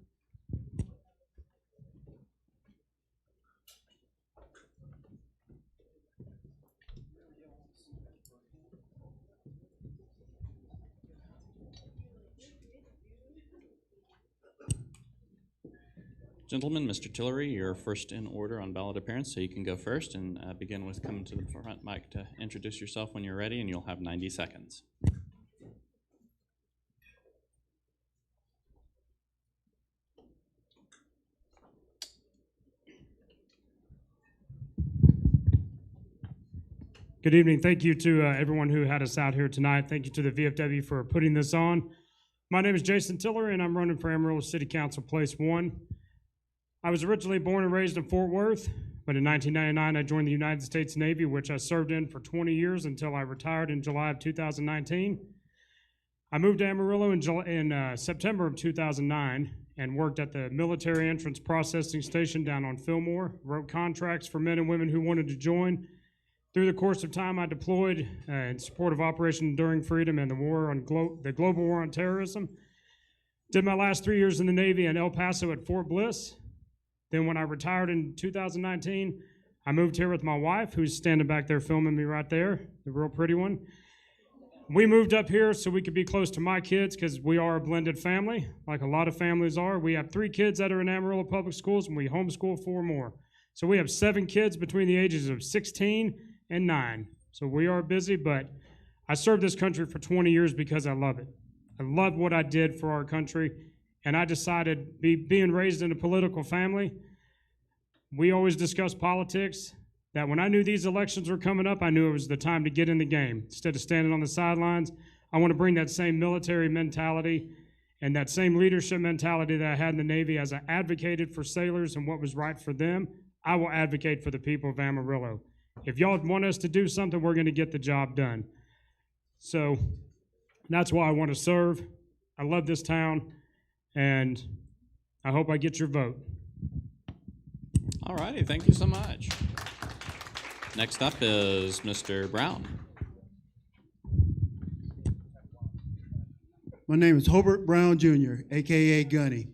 Gentlemen, Mr. Tillery, you're first in order on ballot appearance, so you can go first and begin with coming to the front mic to introduce yourself when you're ready, and you'll have 90 seconds. Good evening. Thank you to everyone who had us out here tonight. Thank you to the VFW for putting this on. My name is Jason Tillery, and I'm running for Amarillo City Council, place 1. I was originally born and raised in Fort Worth, but in 1999 I joined the United States Navy, which I served in for 20 years until I retired in July of 2019. I moved to Amarillo in September of 2009 and worked at the Military Entrance Processing Station down on Fillmore, wrote contracts for men and women who wanted to join. Through the course of time, I deployed in support of Operation Enduring Freedom and the global war on terrorism. Did my last 3 years in the Navy in El Paso at Fort Bliss. Then when I retired in 2019, I moved here with my wife, who's standing back there filming me right there, the real pretty one. We moved up here so we could be close to my kids because we are a blended family, like a lot of families are. We have 3 kids that are in Amarillo Public Schools, and we homeschool 4 more. So we have 7 kids between the ages of 16 and 9. So we are busy, but I served this country for 20 years because I love it. I love what I did for our country. And I decided, being raised in a political family, we always discuss politics, that when I knew these elections were coming up, I knew it was the time to get in the game. Instead of standing on the sidelines, I want to bring that same military mentality and that same leadership mentality that I had in the Navy. As I advocated for sailors and what was right for them, I will advocate for the people of Amarillo. If y'all want us to do something, we're going to get the job done. So that's why I want to serve. I love this town. And I hope I get your vote. All righty, thank you so much. Next up is Mr. Brown. My name is Hobart Brown Jr., a.k.a. Gunny.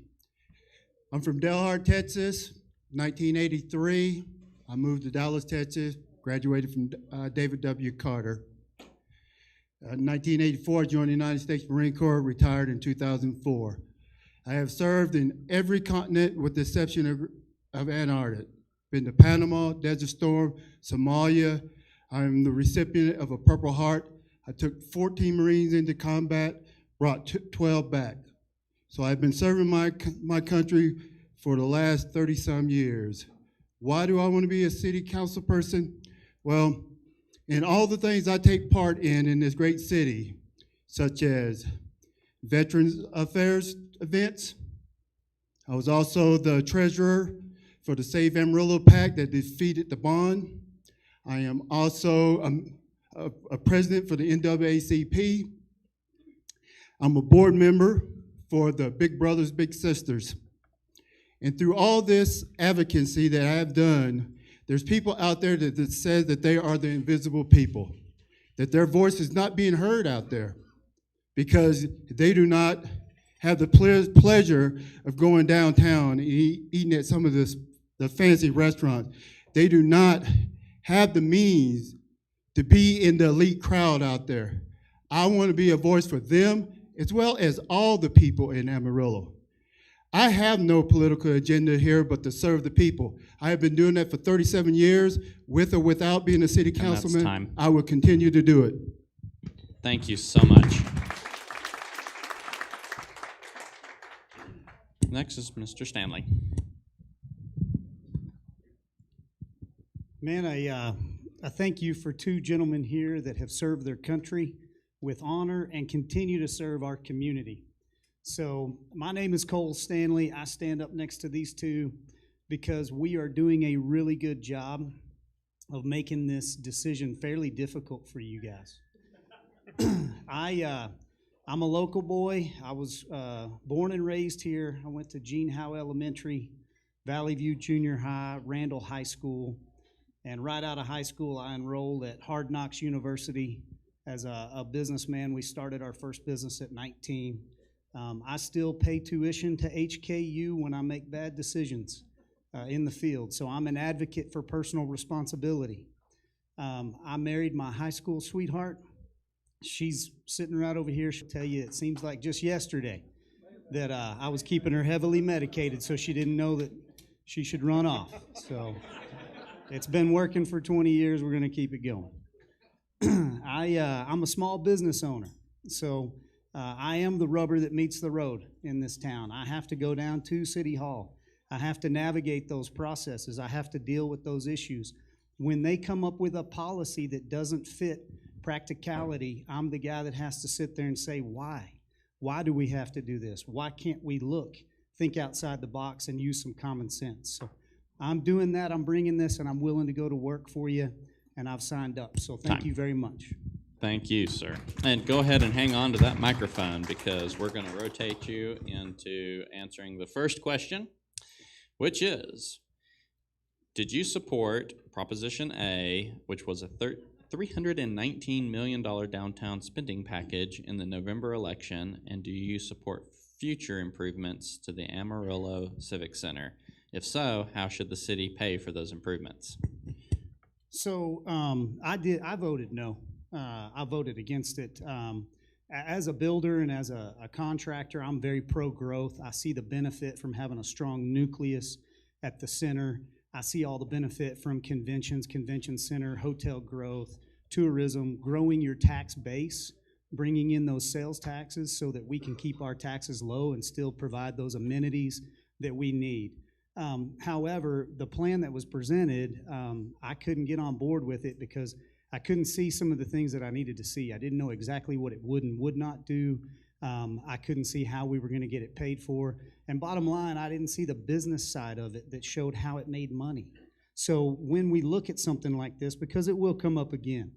I'm from Delhart, Texas, 1983. I moved to Dallas, Texas, graduated from David W. Carter. 1984, I joined the United States Marine Corps, retired in 2004. I have served in every continent with the exception of Antarctica. Been to Panama, Desert Storm, Somalia. I'm the recipient of a Purple Heart. I took 14 Marines into combat, brought 12 back. So I've been serving my country for the last 30-some years. Why do I want to be a city council person? Well, in all the things I take part in this great city, such as Veterans Affairs events. I was also the treasurer for the Save Amarillo PAC that defeated the bond. I am also a president for the NAACP. I'm a board member for the Big Brothers Big Sisters. And through all this advocacy that I have done, there's people out there that says that they are the invisible people, that their voice is not being heard out there because they do not have the pleasure of going downtown and eating at some of the fancy restaurants. They do not have the means to be in the elite crowd out there. I want to be a voice for them as well as all the people in Amarillo. I have no political agenda here but to serve the people. I have been doing that for 37 years, with or without being a city councilman. time. I will continue to do it. Thank you so much. Next is Mr. Stanley. Man, I thank you for two gentlemen here that have served their country with honor and continue to serve our community. So my name is Cole Stanley. I stand up next to these two because we are doing a really good job of making this decision fairly difficult for you guys. I'm a local boy. I was born and raised here. I went to Gene Howe Elementary, Valley View Junior High, Randall High School, and right out of high school I enrolled at Hard Knocks University as a businessman. We started our first business at 19. I still pay tuition to HKU when I make bad decisions in the field, so I'm an advocate for personal responsibility. I married my high school sweetheart. She's sitting right over here. She'll tell you it seems like just yesterday that I was keeping her heavily medicated so she didn't know that she should run off. So it's been working for 20 years. We're going to keep it going. I'm a small business owner, so I am the rubber that meets the road in this town. I have to go down to City Hall. I have to navigate those processes. I have to deal with those issues. When they come up with a policy that doesn't fit practicality, I'm the guy that has to sit there and say, why? Why do we have to do this? Why can't we think outside the box and use some common sense? So I'm doing that. I'm bringing this, and I'm willing to go to work for you, and I've signed up. So thank you very much. Thank you, sir. And go ahead and hang on to that microphone because we're going to rotate you into answering the first question, which is, did you support Proposition A, which was a $319 million downtown spending package in the November election, and do you support future improvements to the Amarillo Civic Center? If so, how should the city pay for those improvements? So I voted no. I voted against it. As a builder and as a contractor, I'm very pro-growth. I see the benefit from having a strong nucleus at the center. I see all the benefit from conventions, convention center, hotel growth, tourism, growing your tax base, bringing in those sales taxes so that we can keep our taxes low and still provide those amenities that we need. However, the plan that was presented, I couldn't get on board with it because I couldn't see some of the things that I needed to see. I didn't know exactly what it would and would not do. I couldn't see how we were going to get it paid for. And bottom line, I didn't see the business side of it that showed how it made money. So when we look at something like this, because it will come up again,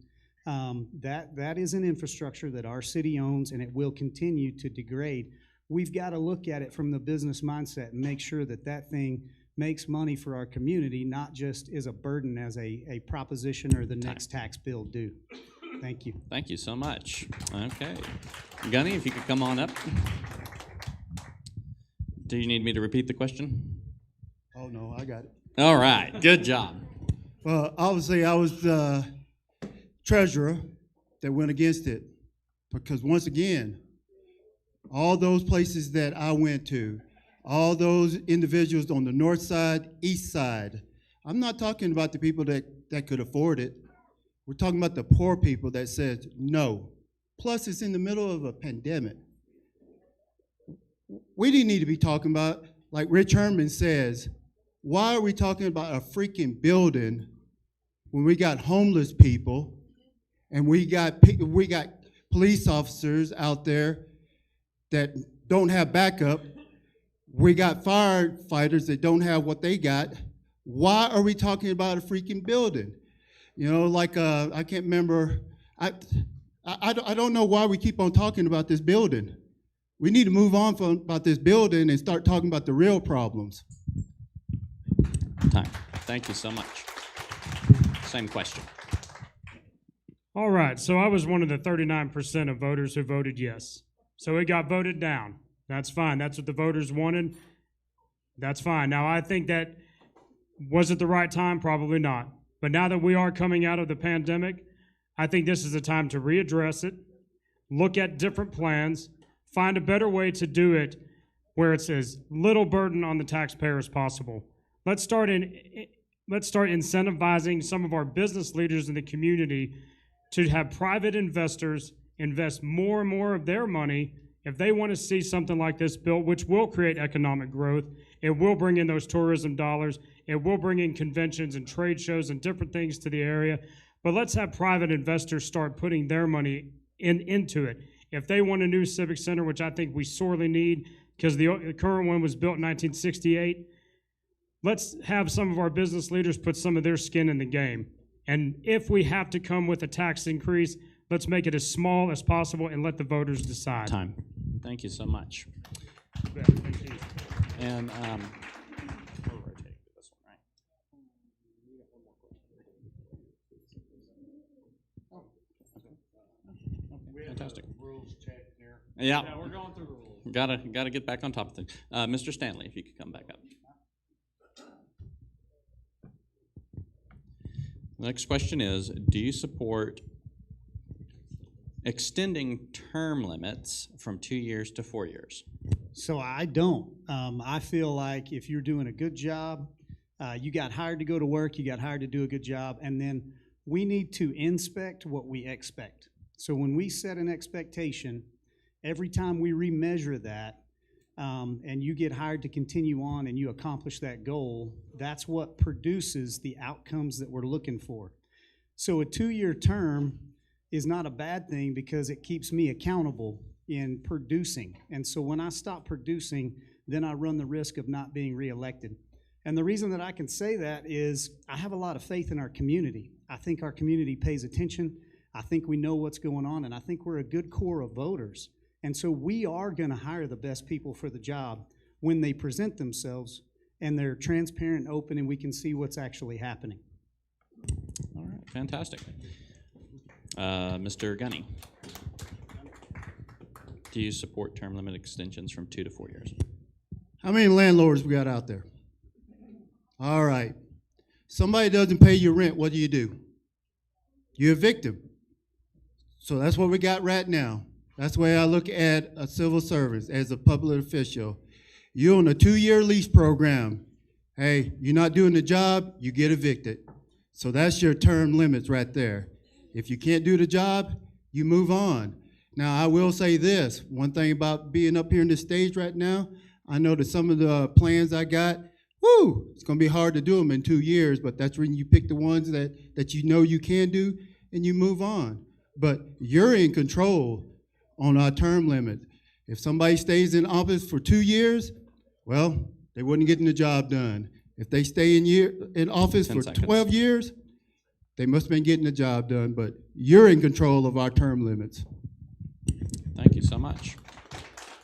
that is an infrastructure that our city owns and it will continue to degrade. We've got to look at it from the business mindset and make sure that that thing makes money for our community, not just is a burden as a proposition or the next tax bill due. Thank you. Thank you so much. Okay. Gunny, if you could come on up. Do you need me to repeat the question? Oh, no, I got it. All right. Good job. Well, obviously, I was the treasurer that went against it because, once again, all those places that I went to, all those individuals on the north side, east side, I'm not talking about the people that could afford it. We're talking about the poor people that said no. Plus, it's in the middle of a pandemic. We didn't need to be talking about, like Rich Herman says, why are we talking about a freaking building when we got homeless people and we got police officers out there that don't have backup? We got firefighters that don't have what they got. Why are we talking about a freaking building? You know, like I can't remember, I don't know why we keep on talking about this building. We need to move on from about this building and start talking about the real problems. Time. Thank you so much. Same question. All right, so I was one of the 39% of voters who voted yes. So it got voted down. That's fine. That's what the voters wanted. That's fine. Now, I think that was it the right time? Probably not. But now that we are coming out of the pandemic, I think this is the time to readdress it, look at different plans, find a better way to do it where it's as little burden on the taxpayer as possible. Let's start incentivizing some of our business leaders in the community to have private investors invest more and more of their money if they want to see something like this built, which will create economic growth. It will bring in those tourism dollars. It will bring in conventions and trade shows and different things to the area. But let's have private investors start putting their money into it. If they want a new civic center, which I think we sorely need because the current one was built in 1968, let's have some of our business leaders put some of their skin in the game. And if we have to come with a tax increase, let's make it as small as possible and let the voters decide. Time. Thank you so much. Thank you. And we'll rotate to this one, right? Fantastic. Yeah. Yeah, we're going through the rules. Gotta get back on top of things. Mr. Stanley, if you could come back up. The next question is, do you support extending term limits from 2 years to 4 years? So I don't. I feel like if you're doing a good job, you got hired to go to work, you got hired to do a good job, and then we need to inspect what we expect. So when we set an expectation, every time we remeasure that, and you get hired to continue on and you accomplish that goal, that's what produces the outcomes that we're looking for. So a 2-year term is not a bad thing because it keeps me accountable in producing. And so when I stop producing, then I run the risk of not being reelected. And the reason that I can say that is I have a lot of faith in our community. I think our community pays attention. I think we know what's going on, and I think we're a good core of voters. And so we are going to hire the best people for the job when they present themselves and they're transparent and open and we can see what's actually happening. All right, fantastic. Mr. Gunny, do you support term limit extensions from 2 to 4 years? How many landlords we got out there? All right. Somebody doesn't pay your rent, what do? You evict them. So that's what we got right now. That's the way I look at a civil service as a public official. You're on a 2-year lease program. Hey, you're not doing the job, you get evicted. So that's your term limits right there. If you can't do the job, you move on. Now, I will say this, one thing about being up here on this stage right now, I know that some of the plans I got, it's gonna be hard to do them in 2 years, but that's when you pick the ones that you know you can do and you move on. But you're in control on our term limit. If somebody stays in office for 2 years, well, they wouldn't get the job done. If they stay in office for 12 years, they must have been getting the job done, but you're in control of our term limits. Thank you so much.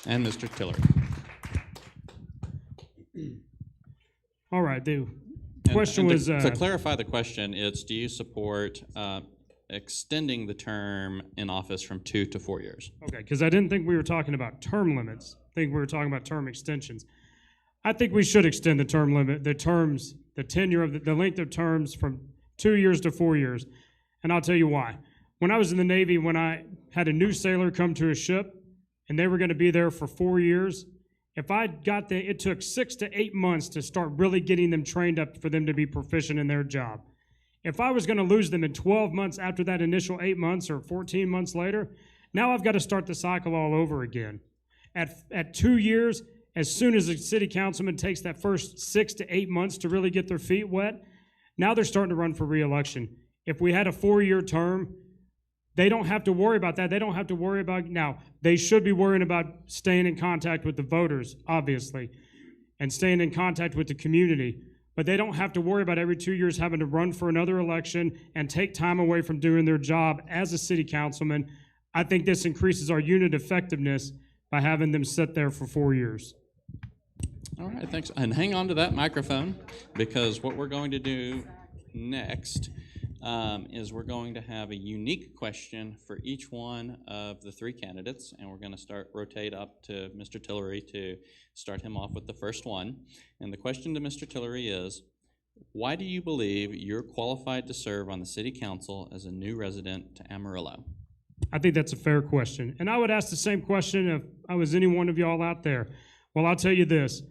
And Mr. Tiller. All right, the question was... To clarify the question, it's do you support extending the term in office from 2 to 4 years? Okay, because I didn't think we were talking about term limits. I think we were talking about term extensions. I think we should extend the term limit, the terms, the tenure of the length of terms from 2 years to 4 years. And I'll tell you why. When I was in the Navy, when I had a new sailor come to a ship and they were going to be there for 4 years, if I got there, it took 6 to 8 months to start really getting them trained up for them to be proficient in their job. If I was going to lose them in 12 months after that initial 8 months or 14 months later, now I've got to start the cycle all over again. At 2 years, as soon as a city councilman takes that first 6 to 8 months to really get their feet wet, now they're starting to run for re-election. If we had a 4-year term, they don't have to worry about that. They don't have to worry about, now, they should be worrying about staying in contact with the voters, obviously, and staying in contact with the community. but they don't have to worry about every 2 years having to run for another election and take time away from doing their job as a city councilman. I think this increases our unit effectiveness by having them sit there for 4 years. All right, thanks. And hang on to that microphone, because what we're going to do next is we're going to have a unique question for each one of the three candidates, and we're going to rotate up to Mr. Tillery to start him off with the first one. And the question to Mr. Tillery is, why do you believe you're qualified to serve on the city council as a new resident to Amarillo? I think that's a fair question. And I would ask the same question if I was any one of y'all out there. Well, I'll tell you this.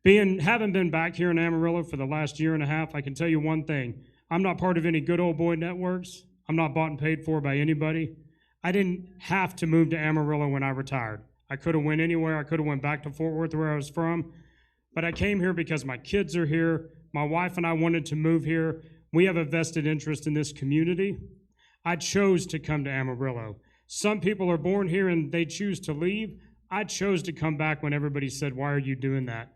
Having been back here in Amarillo for the last year and a half, I can tell you one thing. I'm not part of any good old boy networks. I'm not bought and paid for by anybody. I didn't have to move to Amarillo when I retired. I could have went anywhere. I could have went back to Fort Worth where I was from. But I came here because my kids are here. My wife and I wanted to move here. We have a vested interest in this community. I chose to come to Amarillo. Some people are born here and they choose to leave. I chose to come back when everybody said, why are you doing that?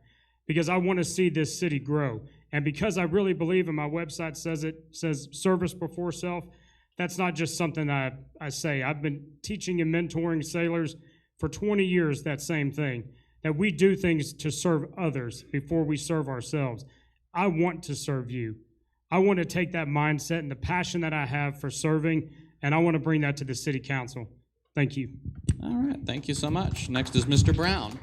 Because I want to see this city grow. And because I really believe, and my website says service before self, that's not just something I say. I've been teaching and mentoring sailors for 20 years, that same thing, that we do things to serve others before we serve ourselves. I want to serve you. I want to take that mindset and the passion that I have for serving, and I want to bring that to the city council. Thank you. All right, thank you so much. Next is Mr. Brown.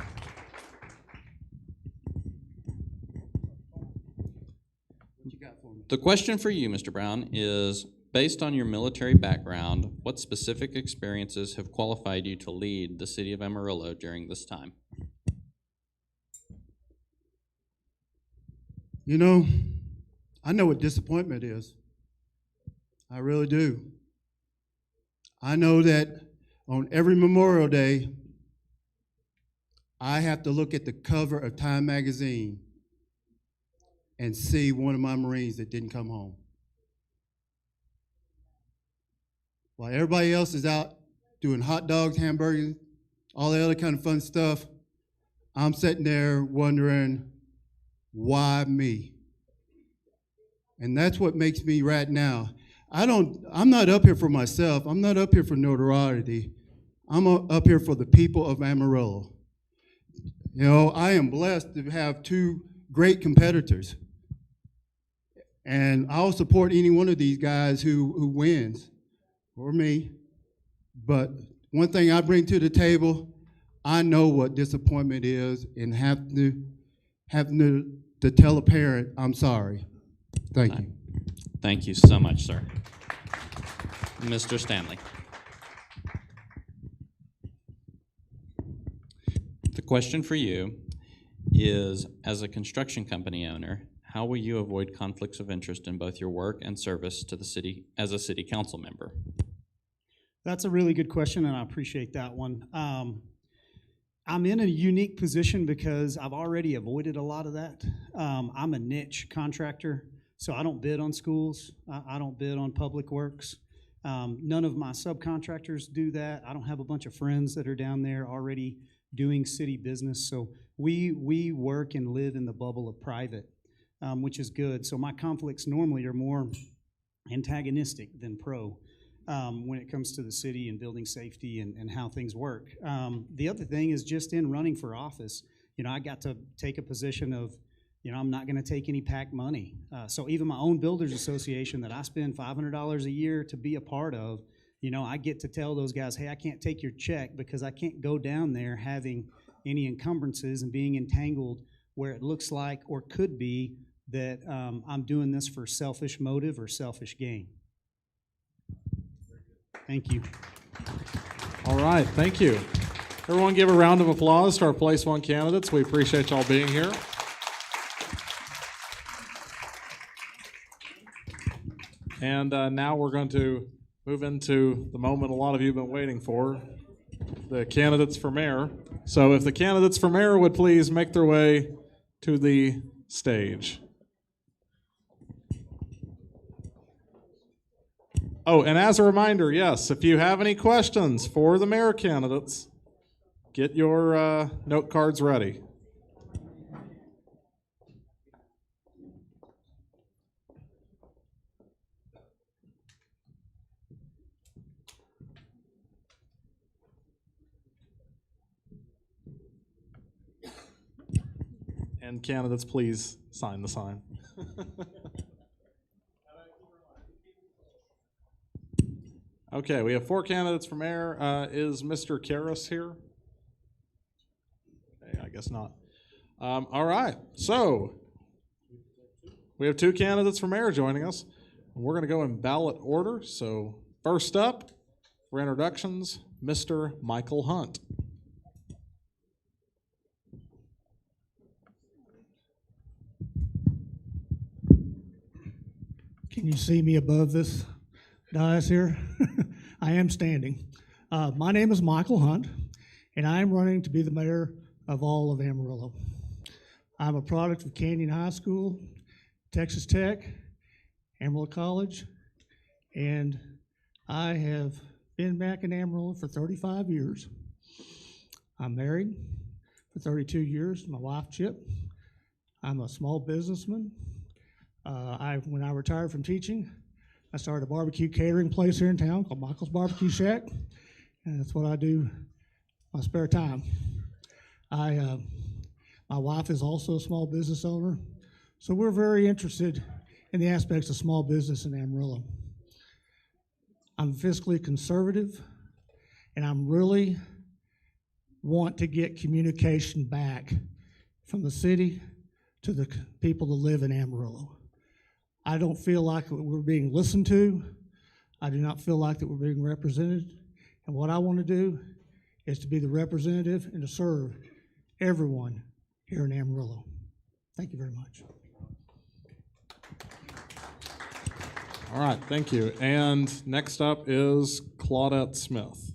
The question for you, Mr. Brown, is based on your military background, what specific experiences have qualified you to lead the city of Amarillo during this time? You know, I know what disappointment is. I really do. I know that on every Memorial Day, I have to look at the cover of Time magazine and see one of my Marines that didn't come home. While everybody else is out doing hot dogs, hamburgers, all the other kind of fun stuff, I'm sitting there wondering, why me? And that's what makes me right now. I'm not up here for myself. I'm not up here for notoriety. I'm up here for the people of Amarillo. You know, I am blessed to have two great competitors. And I'll support any one of these guys who wins, or me. But one thing I bring to the table, I know what disappointment is, and having to tell a parent, I'm sorry. Thank you. Thank you so much, sir. Mr. Stanley. The question for you is, as a construction company owner, how will you avoid conflicts of interest in both your work and service to the city as a city council member? That's a really good question, and I appreciate that one. I'm in a unique position because I've already avoided a lot of that. I'm a niche contractor, so I don't bid on schools. I don't bid on public works. None of my subcontractors do that. I don't have a bunch of friends that are down there already doing city business, so we work and live in the bubble of private. Which is good. So my conflicts normally are more antagonistic than pro when it comes to the city and building safety and how things work. The other thing is just in running for office, you know, I got to take a position of, you know, I'm not going to take any PAC money. So even my own builders association that I spend $500 a year to be a part of, you know, I get to tell those guys, hey, I can't take your check because I can't go down there having any encumbrances and being entangled where it looks like or could be that I'm doing this for selfish motive or selfish gain. Thank you. All right, thank you. Everyone give a round of applause to our Place One candidates. We appreciate y'all being here. And now we're going to move into the moment a lot of you have been waiting for, the candidates for mayor. So if the candidates for mayor would please make their way to the stage. Oh, and as a reminder, yes, if you have any questions for the mayor candidates, get your note cards ready. And candidates, please sign the sign. Okay, we have 4 candidates for mayor. Is Mr. Karras here? Okay, I guess not. All right, so we have 2 candidates for mayor joining us. We're going to go in ballot order. So first up, for introductions, Mr. Michael Hunt. Can you see me above this dais here? I am standing. My name is Michael Hunt, and I am running to be the mayor of all of Amarillo. I'm a product of Canyon High School, Texas Tech, Amarillo College, and I have been back in Amarillo for 35 years. I'm married for 32 years, my wife Chip. I'm a small businessman. When I retired from teaching, I started a barbecue catering place here in town called Michael's Barbecue Shack, and that's what I do my spare time. My wife is also a small business owner, so we're very interested in the aspects of small business in Amarillo. I'm fiscally conservative, and I'm really want to get communication back from the city to the people that live in Amarillo. I don't feel like we're being listened to. I do not feel like that we're being represented. And what I want to do is to be the representative and to serve everyone here in Amarillo. Thank you very much. All right, thank you. And next up is Claudette Smith.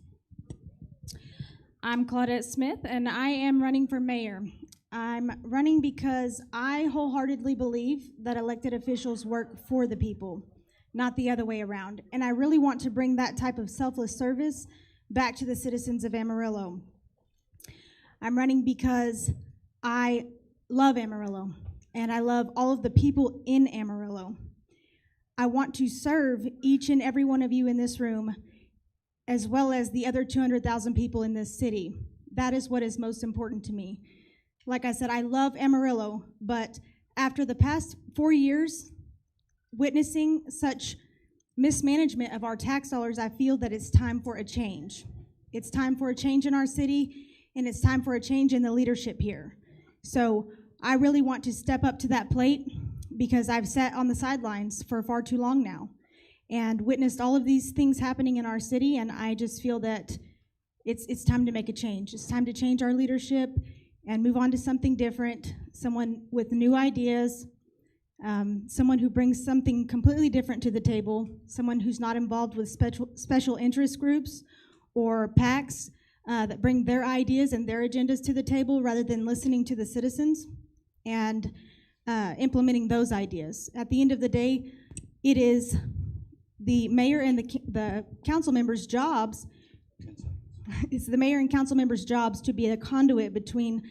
I'm Claudette Smith, and I am running for mayor. I'm running because I wholeheartedly believe that elected officials work for the people, not the other way around. And I really want to bring that type of selfless service back to the citizens of Amarillo. I'm running because I love Amarillo, and I love all of the people in Amarillo. I want to serve each and every one of you in this room, as well as the other 200,000 people in this city. That is what is most important to me. Like I said, I love Amarillo, but after the past 4 years, witnessing such mismanagement of our tax dollars, I feel that it's time for a change. It's time for a change in our city, and it's time for a change in the leadership here. So I really want to step up to that plate because I've sat on the sidelines for far too long now and witnessed all of these things happening in our city, and I just feel that it's time to make a change. It's time to change our leadership and move on to something different, someone with new ideas, someone who brings something completely different to the table, someone who's not involved with special interest groups or PACs that bring their ideas and their agendas to the table rather than listening to the citizens and implementing those ideas. At the end of the day, it is the mayor and the council members' jobs. It's the mayor and council members' jobs to be a conduit between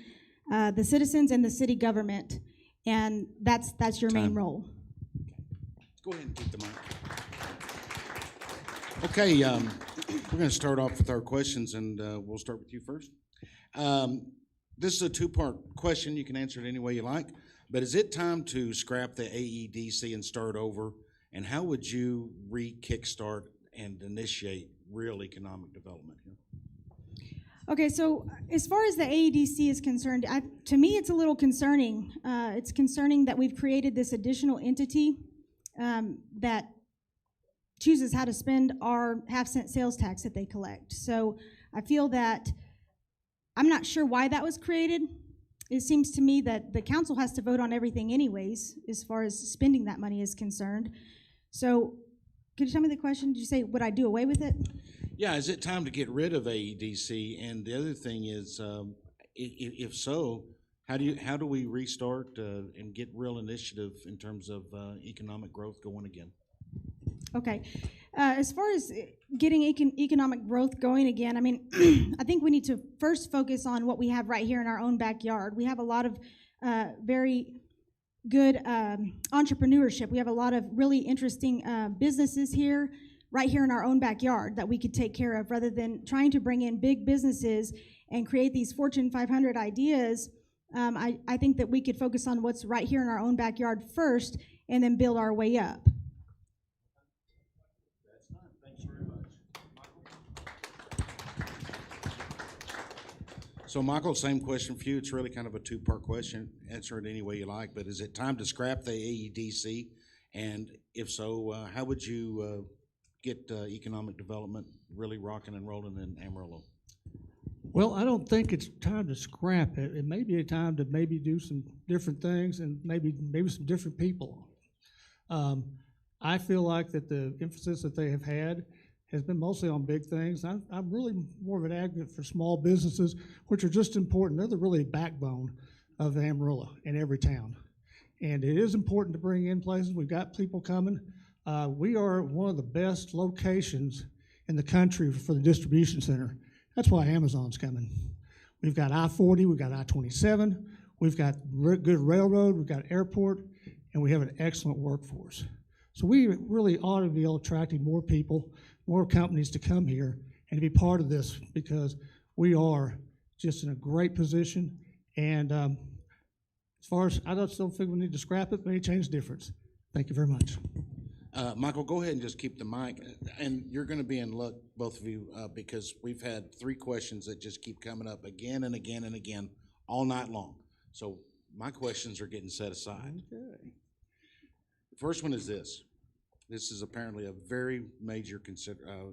the citizens and the city government, and that's your main role. Go ahead and take the mic. Okay, we're going to start off with our questions, and we'll start with you first. This is a 2-part question. You can answer it any way you like, but is it time to scrap the AEDC and start over? And how would you kickstart and initiate real economic development here? Okay, so as far as the AEDC is concerned, to me it's a little concerning. It's concerning that we've created this additional entity that chooses how to spend our half-cent sales tax that they collect. So I feel that I'm not sure why that was created. It seems to me that the council has to vote on everything anyways, as far as spending that money is concerned. So could you tell me the question? Did you say, would I do away with it? Yeah, is it time to get rid of AEDC? And the other thing is, if so, how do we restart and get real initiative in terms of economic growth going again? Okay. As far as getting economic growth going again, I mean, I think we need to first focus on what we have right here in our own backyard. We have a lot of very good entrepreneurship. We have a lot of really interesting businesses here, right here in our own backyard that we could take care of rather than trying to bring in big businesses and create these Fortune 500 ideas I think that we could focus on what's right here in our own backyard first and then build our way up. So, Michael, same question for you. It's really kind of a two-part question. Answer it any way you like, but is it time to scrap the AEDC? And if so, how would you get economic development really rocking and rolling in Amarillo? Well, I don't think it's time to scrap it. It may be a time to maybe do some different things and maybe some different people. I feel like that the emphasis that they have had has been mostly on big things. I'm really more of an advocate for small businesses, which are just important. They're the really backbone of Amarillo in every town. And it is important to bring in places. We've got people coming. We are one of the best locations in the country for the distribution center. That's why Amazon's coming. We've got I-40, we've got I-27, we've got good railroad, we've got airport, and we have an excellent workforce. So we really ought to be attracting more people, more companies to come here and to be part of this, because we are just in a great position. And as far as, I don't still think we need to scrap it, but any change difference. Thank you very much. Michael, go ahead and just keep the mic, and you're going to be in luck, both of you, because we've had 3 questions that just keep coming up again and again and again all night long. So my questions are getting set aside. Okay. The first one is this. This is apparently a very major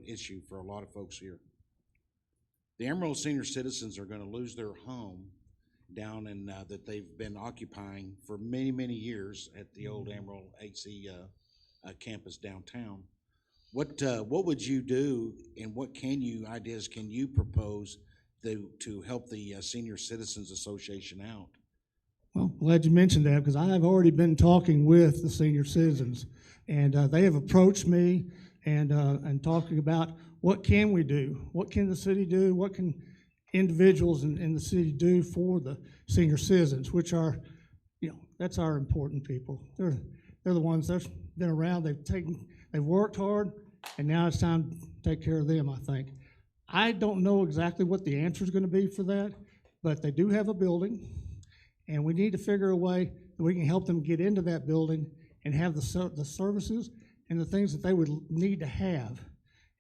issue for a lot of folks here. The Amarillo senior citizens are going to lose their home down in that they've been occupying for many, many years at the old Amarillo HC campus downtown. What would you do, and what ideas can you propose to help the Senior Citizens Association out? Well, glad you mentioned that, because I have already been talking with the senior citizens, and they have approached me and talking about what can we do, what can the city do, what can individuals in the city do for the senior citizens, which are, that's our important people. They're the ones that's been around. They've worked hard, and now it's time to take care of them, I think. I don't know exactly what the answer is going to be for that, but they do have a building, and we need to figure a way that we can help them get into that building and have the services and the things that they would need to have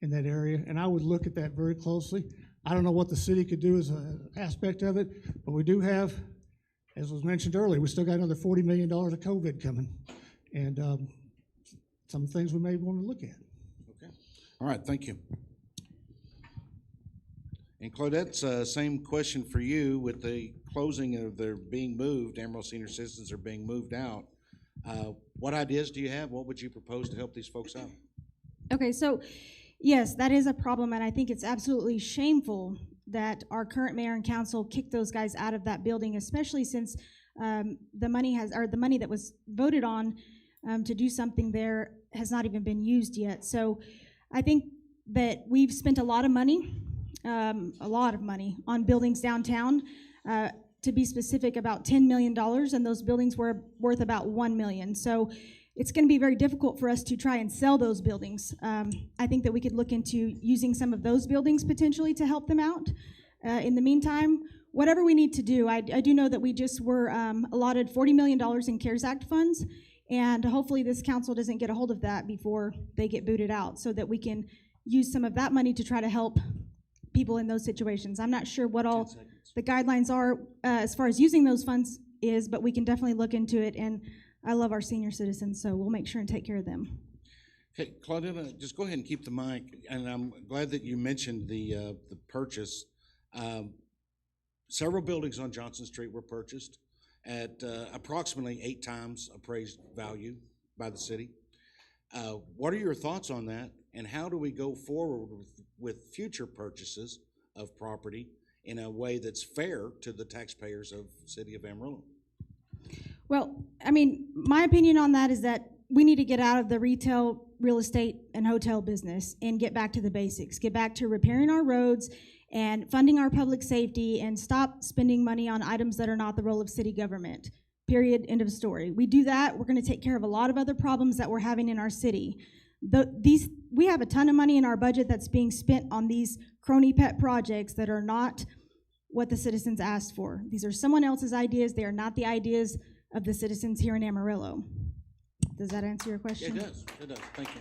in that area, and I would look at that very closely. I don't know what the city could do as an aspect of it, but we do have, as was mentioned earlier, we still got another $40 million of COVID coming, and some things we may want to look at. Okay. All right, thank you. And Claudette, same question for you. With the closing of their being moved, Amarillo senior citizens are being moved out. What ideas do you have? What would you propose to help these folks out? Okay, so yes, that is a problem, and I think it's absolutely shameful that our current mayor and council kicked those guys out of that building, especially since the money that was voted on to do something there has not even been used yet. So I think that we've spent a lot of money on buildings downtown. To be specific, about $10 million, and those buildings were worth about $1 million. So it's going to be very difficult for us to try and sell those buildings. I think that we could look into using some of those buildings potentially to help them out. In the meantime, whatever we need to do, I do know that we just were allotted $40 million in CARES Act funds, and hopefully this council doesn't get a hold of that before they get booted out, so that we can use some of that money to try to help people in those situations. I'm not sure what all the guidelines are as far as using those funds is, but we can definitely look into it, and I love our senior citizens, so we'll make sure and take care of them. Okay, Claudette, just go ahead and keep the mic, and I'm glad that you mentioned the purchase. Several buildings on Johnson Street were purchased at approximately 8 times appraised value by the city. What are your thoughts on that, and how do we go forward with future purchases of property in a way that's fair to the taxpayers of the city of Amarillo? Well, I mean, my opinion on that is that we need to get out of the retail, real estate, and hotel business and get back to the basics. Get back to repairing our roads and funding our public safety, and stop spending money on items that are not the role of city government. Period, end of story. We do that, we're going to take care of a lot of other problems that we're having in our city. We have a ton of money in our budget that's being spent on these crony pet projects that are not what the citizens asked for. These are someone else's ideas. They are not the ideas of the citizens here in Amarillo. Does that answer your question? It does. It does. Thank you.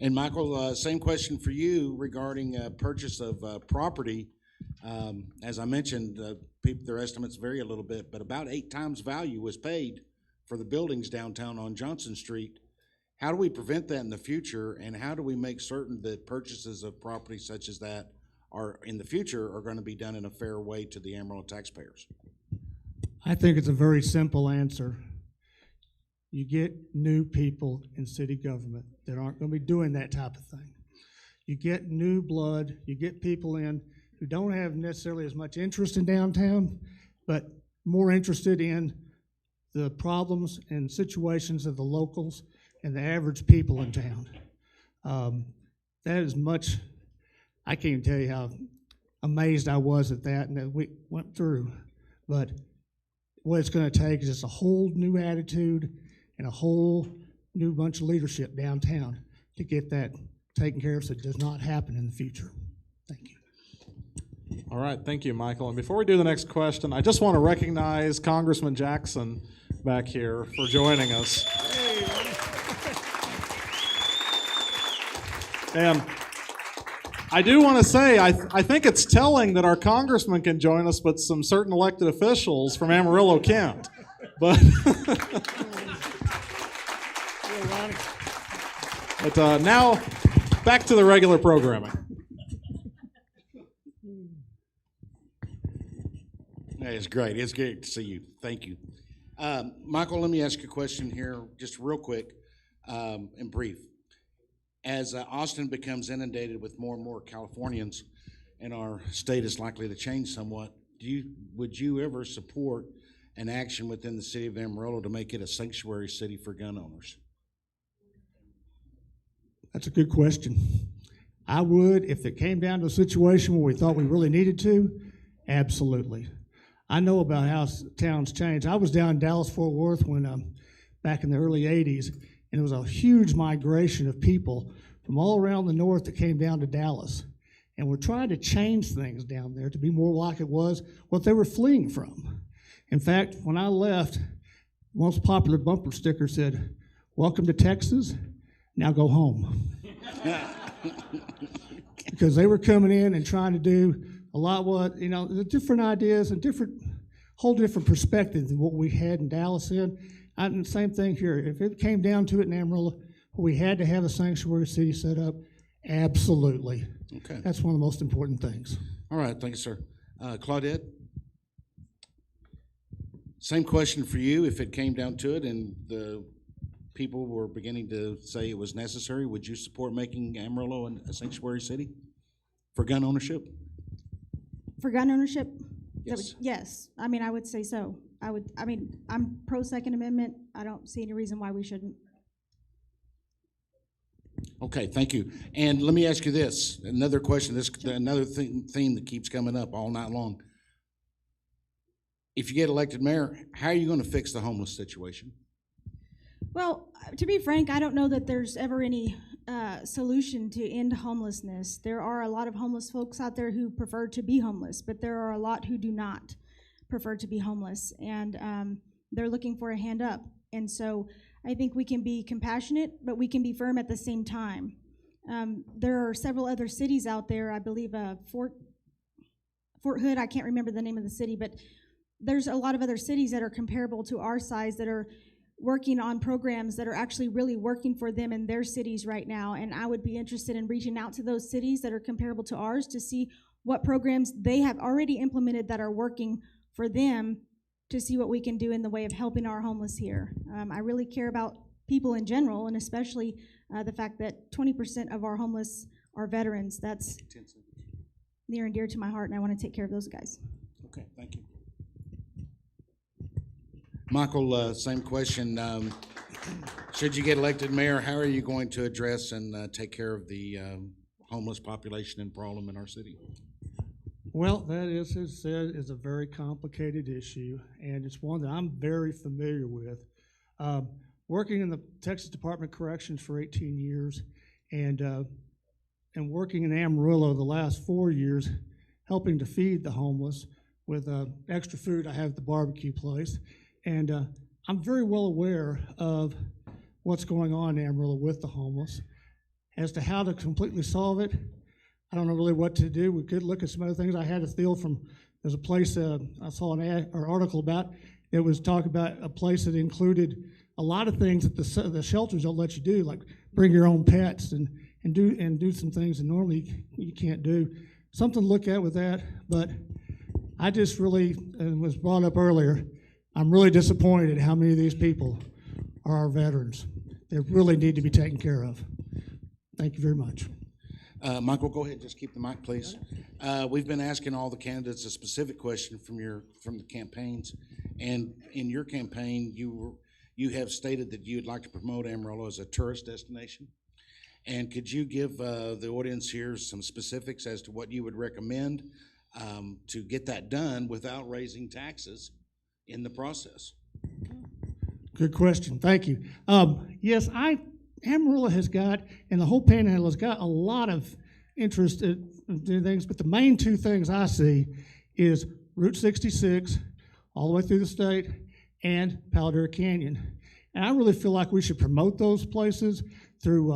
And Michael, same question for you regarding purchase of property. As I mentioned, their estimates vary a little bit, but about 8 times value was paid for the buildings downtown on Johnson Street. How do we prevent that in the future, and how do we make certain that purchases of property such as that are in the future are going to be done in a fair way to the Amarillo taxpayers? I think it's a very simple answer. You get new people in city government that aren't going to be doing that type of thing. You get new blood, you get people in who don't have necessarily as much interest in downtown, but more interested in the problems and situations of the locals and the average people in town. That is much, I can't even tell you how amazed I was at that and that we went through. But what it's going to take is just a whole new attitude and a whole new bunch of leadership downtown to get that taken care of so it does not happen in the future. Thank you. All right, thank you, Michael. And before we do the next question, I just want to recognize Congressman Jackson back here for joining us. And I do want to say, I think it's telling that our congressman can join us, but some certain elected officials from Amarillo can't. But, now, back to the regular programming. It's great. It's great to see you. Thank you. Michael, let me ask you a question here, just real quick and brief. As Austin becomes inundated with more and more Californians, and our state is likely to change somewhat, would you ever support an action within the city of Amarillo to make it a sanctuary city for gun owners? That's a good question. I would, if it came down to a situation where we thought we really needed to, absolutely. I know about how towns change. I was down in Dallas-Fort Worth when back in the early 80s, and it was a huge migration of people from all around the north that came down to Dallas. And we're trying to change things down there to be more like it was what they were fleeing from. In fact, when I left, the most popular bumper sticker said, "Welcome to Texas, now go home." Because they were coming in and trying to do a lot what, the different ideas and whole different perspectives than what we had in Dallas in. And the same thing here. If it came down to it in Amarillo, we had to have a sanctuary city set up, absolutely. Okay. That's one of the most important things. All right, thank you, sir. Claudette? Same question for you. If it came down to it and the people were beginning to say it was necessary, would you support making Amarillo a sanctuary city for gun ownership? For gun ownership? Yes. Yes. I would say so. I'm pro Second Amendment. I don't see any reason why we shouldn't. Okay, thank you. And let me ask you this, another question, another theme that keeps coming up all night long. If you get elected mayor, how are you going to fix the homeless situation? Well, to be frank, I don't know that there's ever any solution to end homelessness. There are a lot of homeless folks out there who prefer to be homeless, but there are a lot who do not prefer to be homeless, and they're looking for a hand up. And so I think we can be compassionate, but we can be firm at the same time. There are several other cities out there, I believe Fort Hood, I can't remember the name of the city, but there's a lot of other cities that are comparable to our size that are working on programs that are actually really working for them in their cities right now. And I would be interested in reaching out to those cities that are comparable to ours to see what programs they have already implemented that are working for them, to see what we can do in the way of helping our homeless here. I really care about people in general, and especially the fact that 20% of our homeless are veterans. That's near and dear to my heart, and I want to take care of those guys. Okay, thank you. Michael, same question. Should you get elected mayor, how are you going to address and take care of the homeless population and problem in our city? Well, that is a very complicated issue, and it's one that I'm very familiar with. Working in the Texas Department of Corrections for 18 years, and and working in Amarillo the last 4 years, helping to feed the homeless with extra food I have at the barbecue place. And I'm very well aware of what's going on in Amarillo with the homeless. As to how to completely solve it, I don't know really what to do. We could look at some other things. I had a deal from, there's a place I saw an article about. It was talk about a place that included a lot of things that the shelters don't let you do, like bring your own pets and do some things that normally you can't do. Something to look at with that, but I just really, and was brought up earlier, I'm really disappointed at how many of these people are our veterans. They really need to be taken care of. Thank you very much. Michael, go ahead, just keep the mic, please. We've been asking all the candidates a specific question from the campaigns, and in your campaign, you have stated that you would like to promote Amarillo as a tourist destination. And could you give the audience here some specifics as to what you would recommend to get that done without raising taxes in the process? Good question. Thank you. Yes, Amarillo has got, and the whole Panhandle has got a lot of interest in things, but the main two things I see is Route 66 all the way through the state and Palo Duro Canyon. And I really feel like we should promote those places through,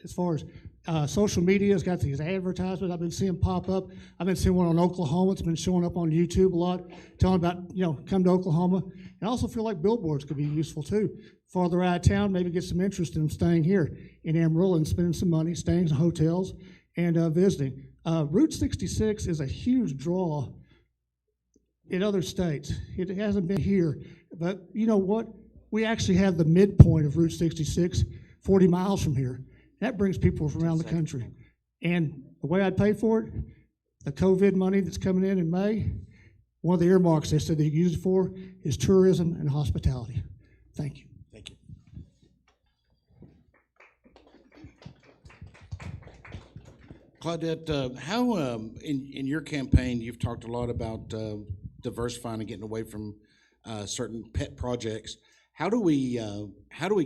as far as social media has got these advertisements I've been seeing pop up. I've been seeing one on Oklahoma. It's been showing up on YouTube a lot, telling about, come to Oklahoma. And I also feel like billboards could be useful too. Farther out of town, maybe get some interest in staying here in Amarillo and spending some money, staying in hotels and visiting. Route 66 is a huge draw in other states. It hasn't been here, but you know what? We actually have the midpoint of Route 66, 40 miles from here. That brings people from around the country. And the way I'd pay for it, the COVID money that's coming in May, one of the earmarks they said they use it for is tourism and hospitality. Thank you. Thank you. Claudette, how in your campaign you've talked a lot about diversifying and getting away from certain pet projects. How do we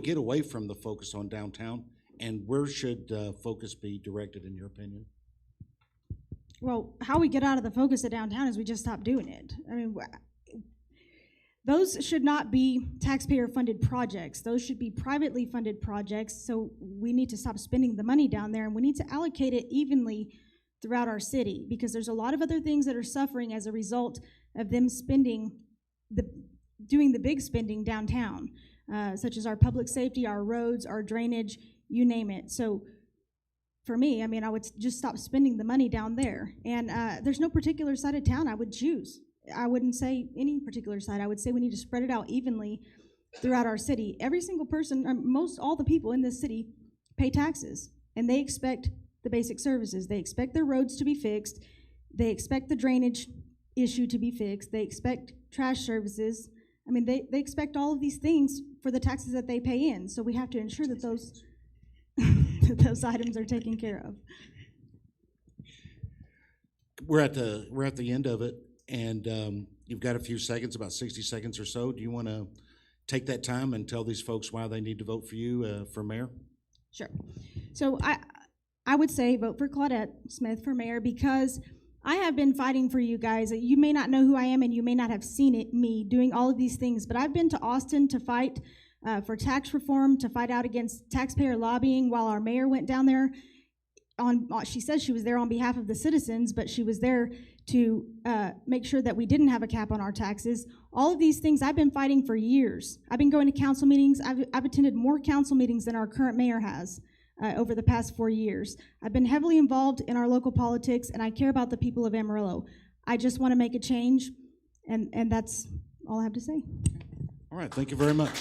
get away from the focus on downtown, and where should focus be directed in your opinion? Well, how we get out of the focus of downtown is we just stop doing it. I mean, those should not be taxpayer-funded projects. Those should be privately funded projects, so we need to stop spending the money down there, and we need to allocate it evenly throughout our city, because there's a lot of other things that are suffering as a result of them doing the big spending downtown, such as our public safety, our roads, our drainage, you name it. So for me, I mean, I would just stop spending the money down there. And there's no particular side of town I would choose. I wouldn't say any particular side. I would say we need to spread it out evenly throughout our city. Every single person, all the people in this city pay taxes, and they expect the basic services. They expect their roads to be fixed. They expect the drainage issue to be fixed. They expect trash services. I mean, they expect all of these things for the taxes that they pay in. So we have to ensure that those those items are taken care of. We're at the end of it, and you've got a few seconds, about 60 seconds or so. Do you want to take that time and tell these folks why they need to vote for you for mayor? Sure. So I would say vote for Claudette Smith for mayor, because I have been fighting for you guys. You may not know who I am, and you may not have seen me doing all of these things, but I've been to Austin to fight for tax reform, to fight out against taxpayer lobbying while our mayor went down there. She says she was there on behalf of the citizens, but she was there to make sure that we didn't have a cap on our taxes. All of these things I've been fighting for years. I've been going to council meetings. I've attended more council meetings than our current mayor has over the past 4 years. I've been heavily involved in our local politics, and I care about the people of Amarillo. I just want to make a change, and that's all I have to say. All right, thank you very much.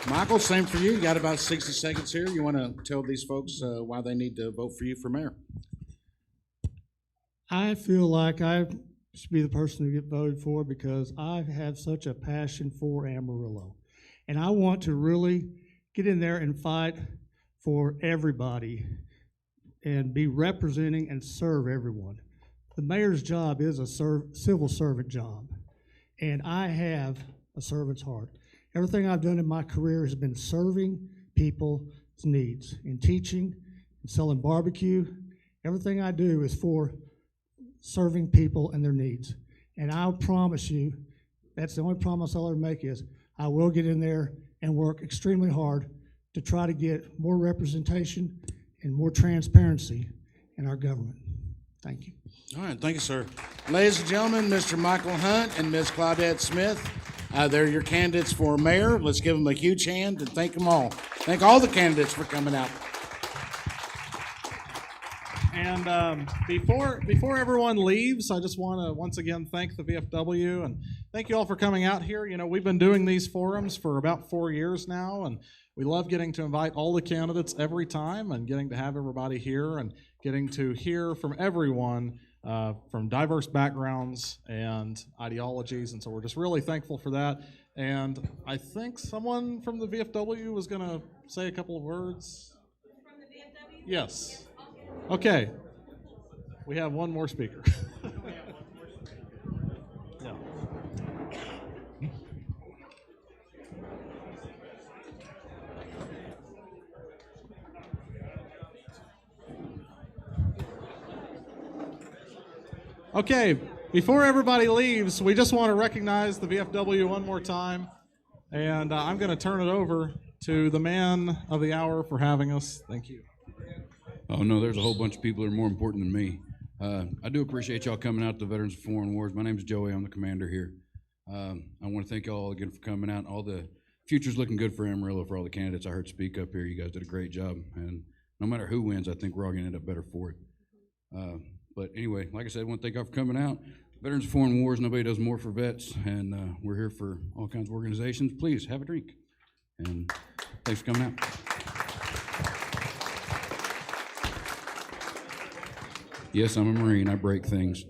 Michael, same for you. You got about 60 seconds here. You want to tell these folks why they need to vote for you for mayor? I feel like I should be the person to get voted for because I have such a passion for Amarillo. And I want to really get in there and fight for everybody and be representing and serve everyone. The mayor's job is a civil servant job, and I have a servant's heart. Everything I've done in my career has been serving people, needs in teaching, in selling barbecue. Everything I do is for serving people and their needs. And I'll promise you, that's the only promise I'll ever make is I will get in there and work extremely hard to try to get more representation and more transparency in our government. Thank you. All right, thank you, sir. Ladies and gentlemen, Mr. Michael Hunt and Ms. Claudette Smith, they're your candidates for mayor. Let's give them a huge hand and thank them all. Thank all the candidates for coming out. And before everyone leaves, I just want to once again thank the VFW and thank you all for coming out here. You know, we've been doing these forums for about 4 years now, and we love getting to invite all the candidates every time and getting to have everybody here and getting to hear from everyone from diverse backgrounds and ideologies. And so we're just really thankful for that. And I think someone from the VFW was going to say a couple of words. From the VFW? Yes. Okay, we have one more speaker. No. Okay, before everybody leaves, we just want to recognize the VFW one more time, and I'm going to turn it over to the man of the hour for having us. Thank you. Oh, no, there's a whole bunch of people that are more important than me. I do appreciate y'all coming out to Veterans of Foreign Wars. My name is Joey. I'm the commander here. I want to thank y'all again for coming out. All the future's looking good for Amarillo, for all the candidates I heard speak up here. You guys did a great job. And no matter who wins, I think we're all going to end up better for it. But anyway, like I said, I want to thank y'all for coming out. Veterans of Foreign Wars, nobody does more for vets. And we're here for all kinds of organizations. Please, have a drink. And thanks for coming out. Yes, I'm a Marine. I break things.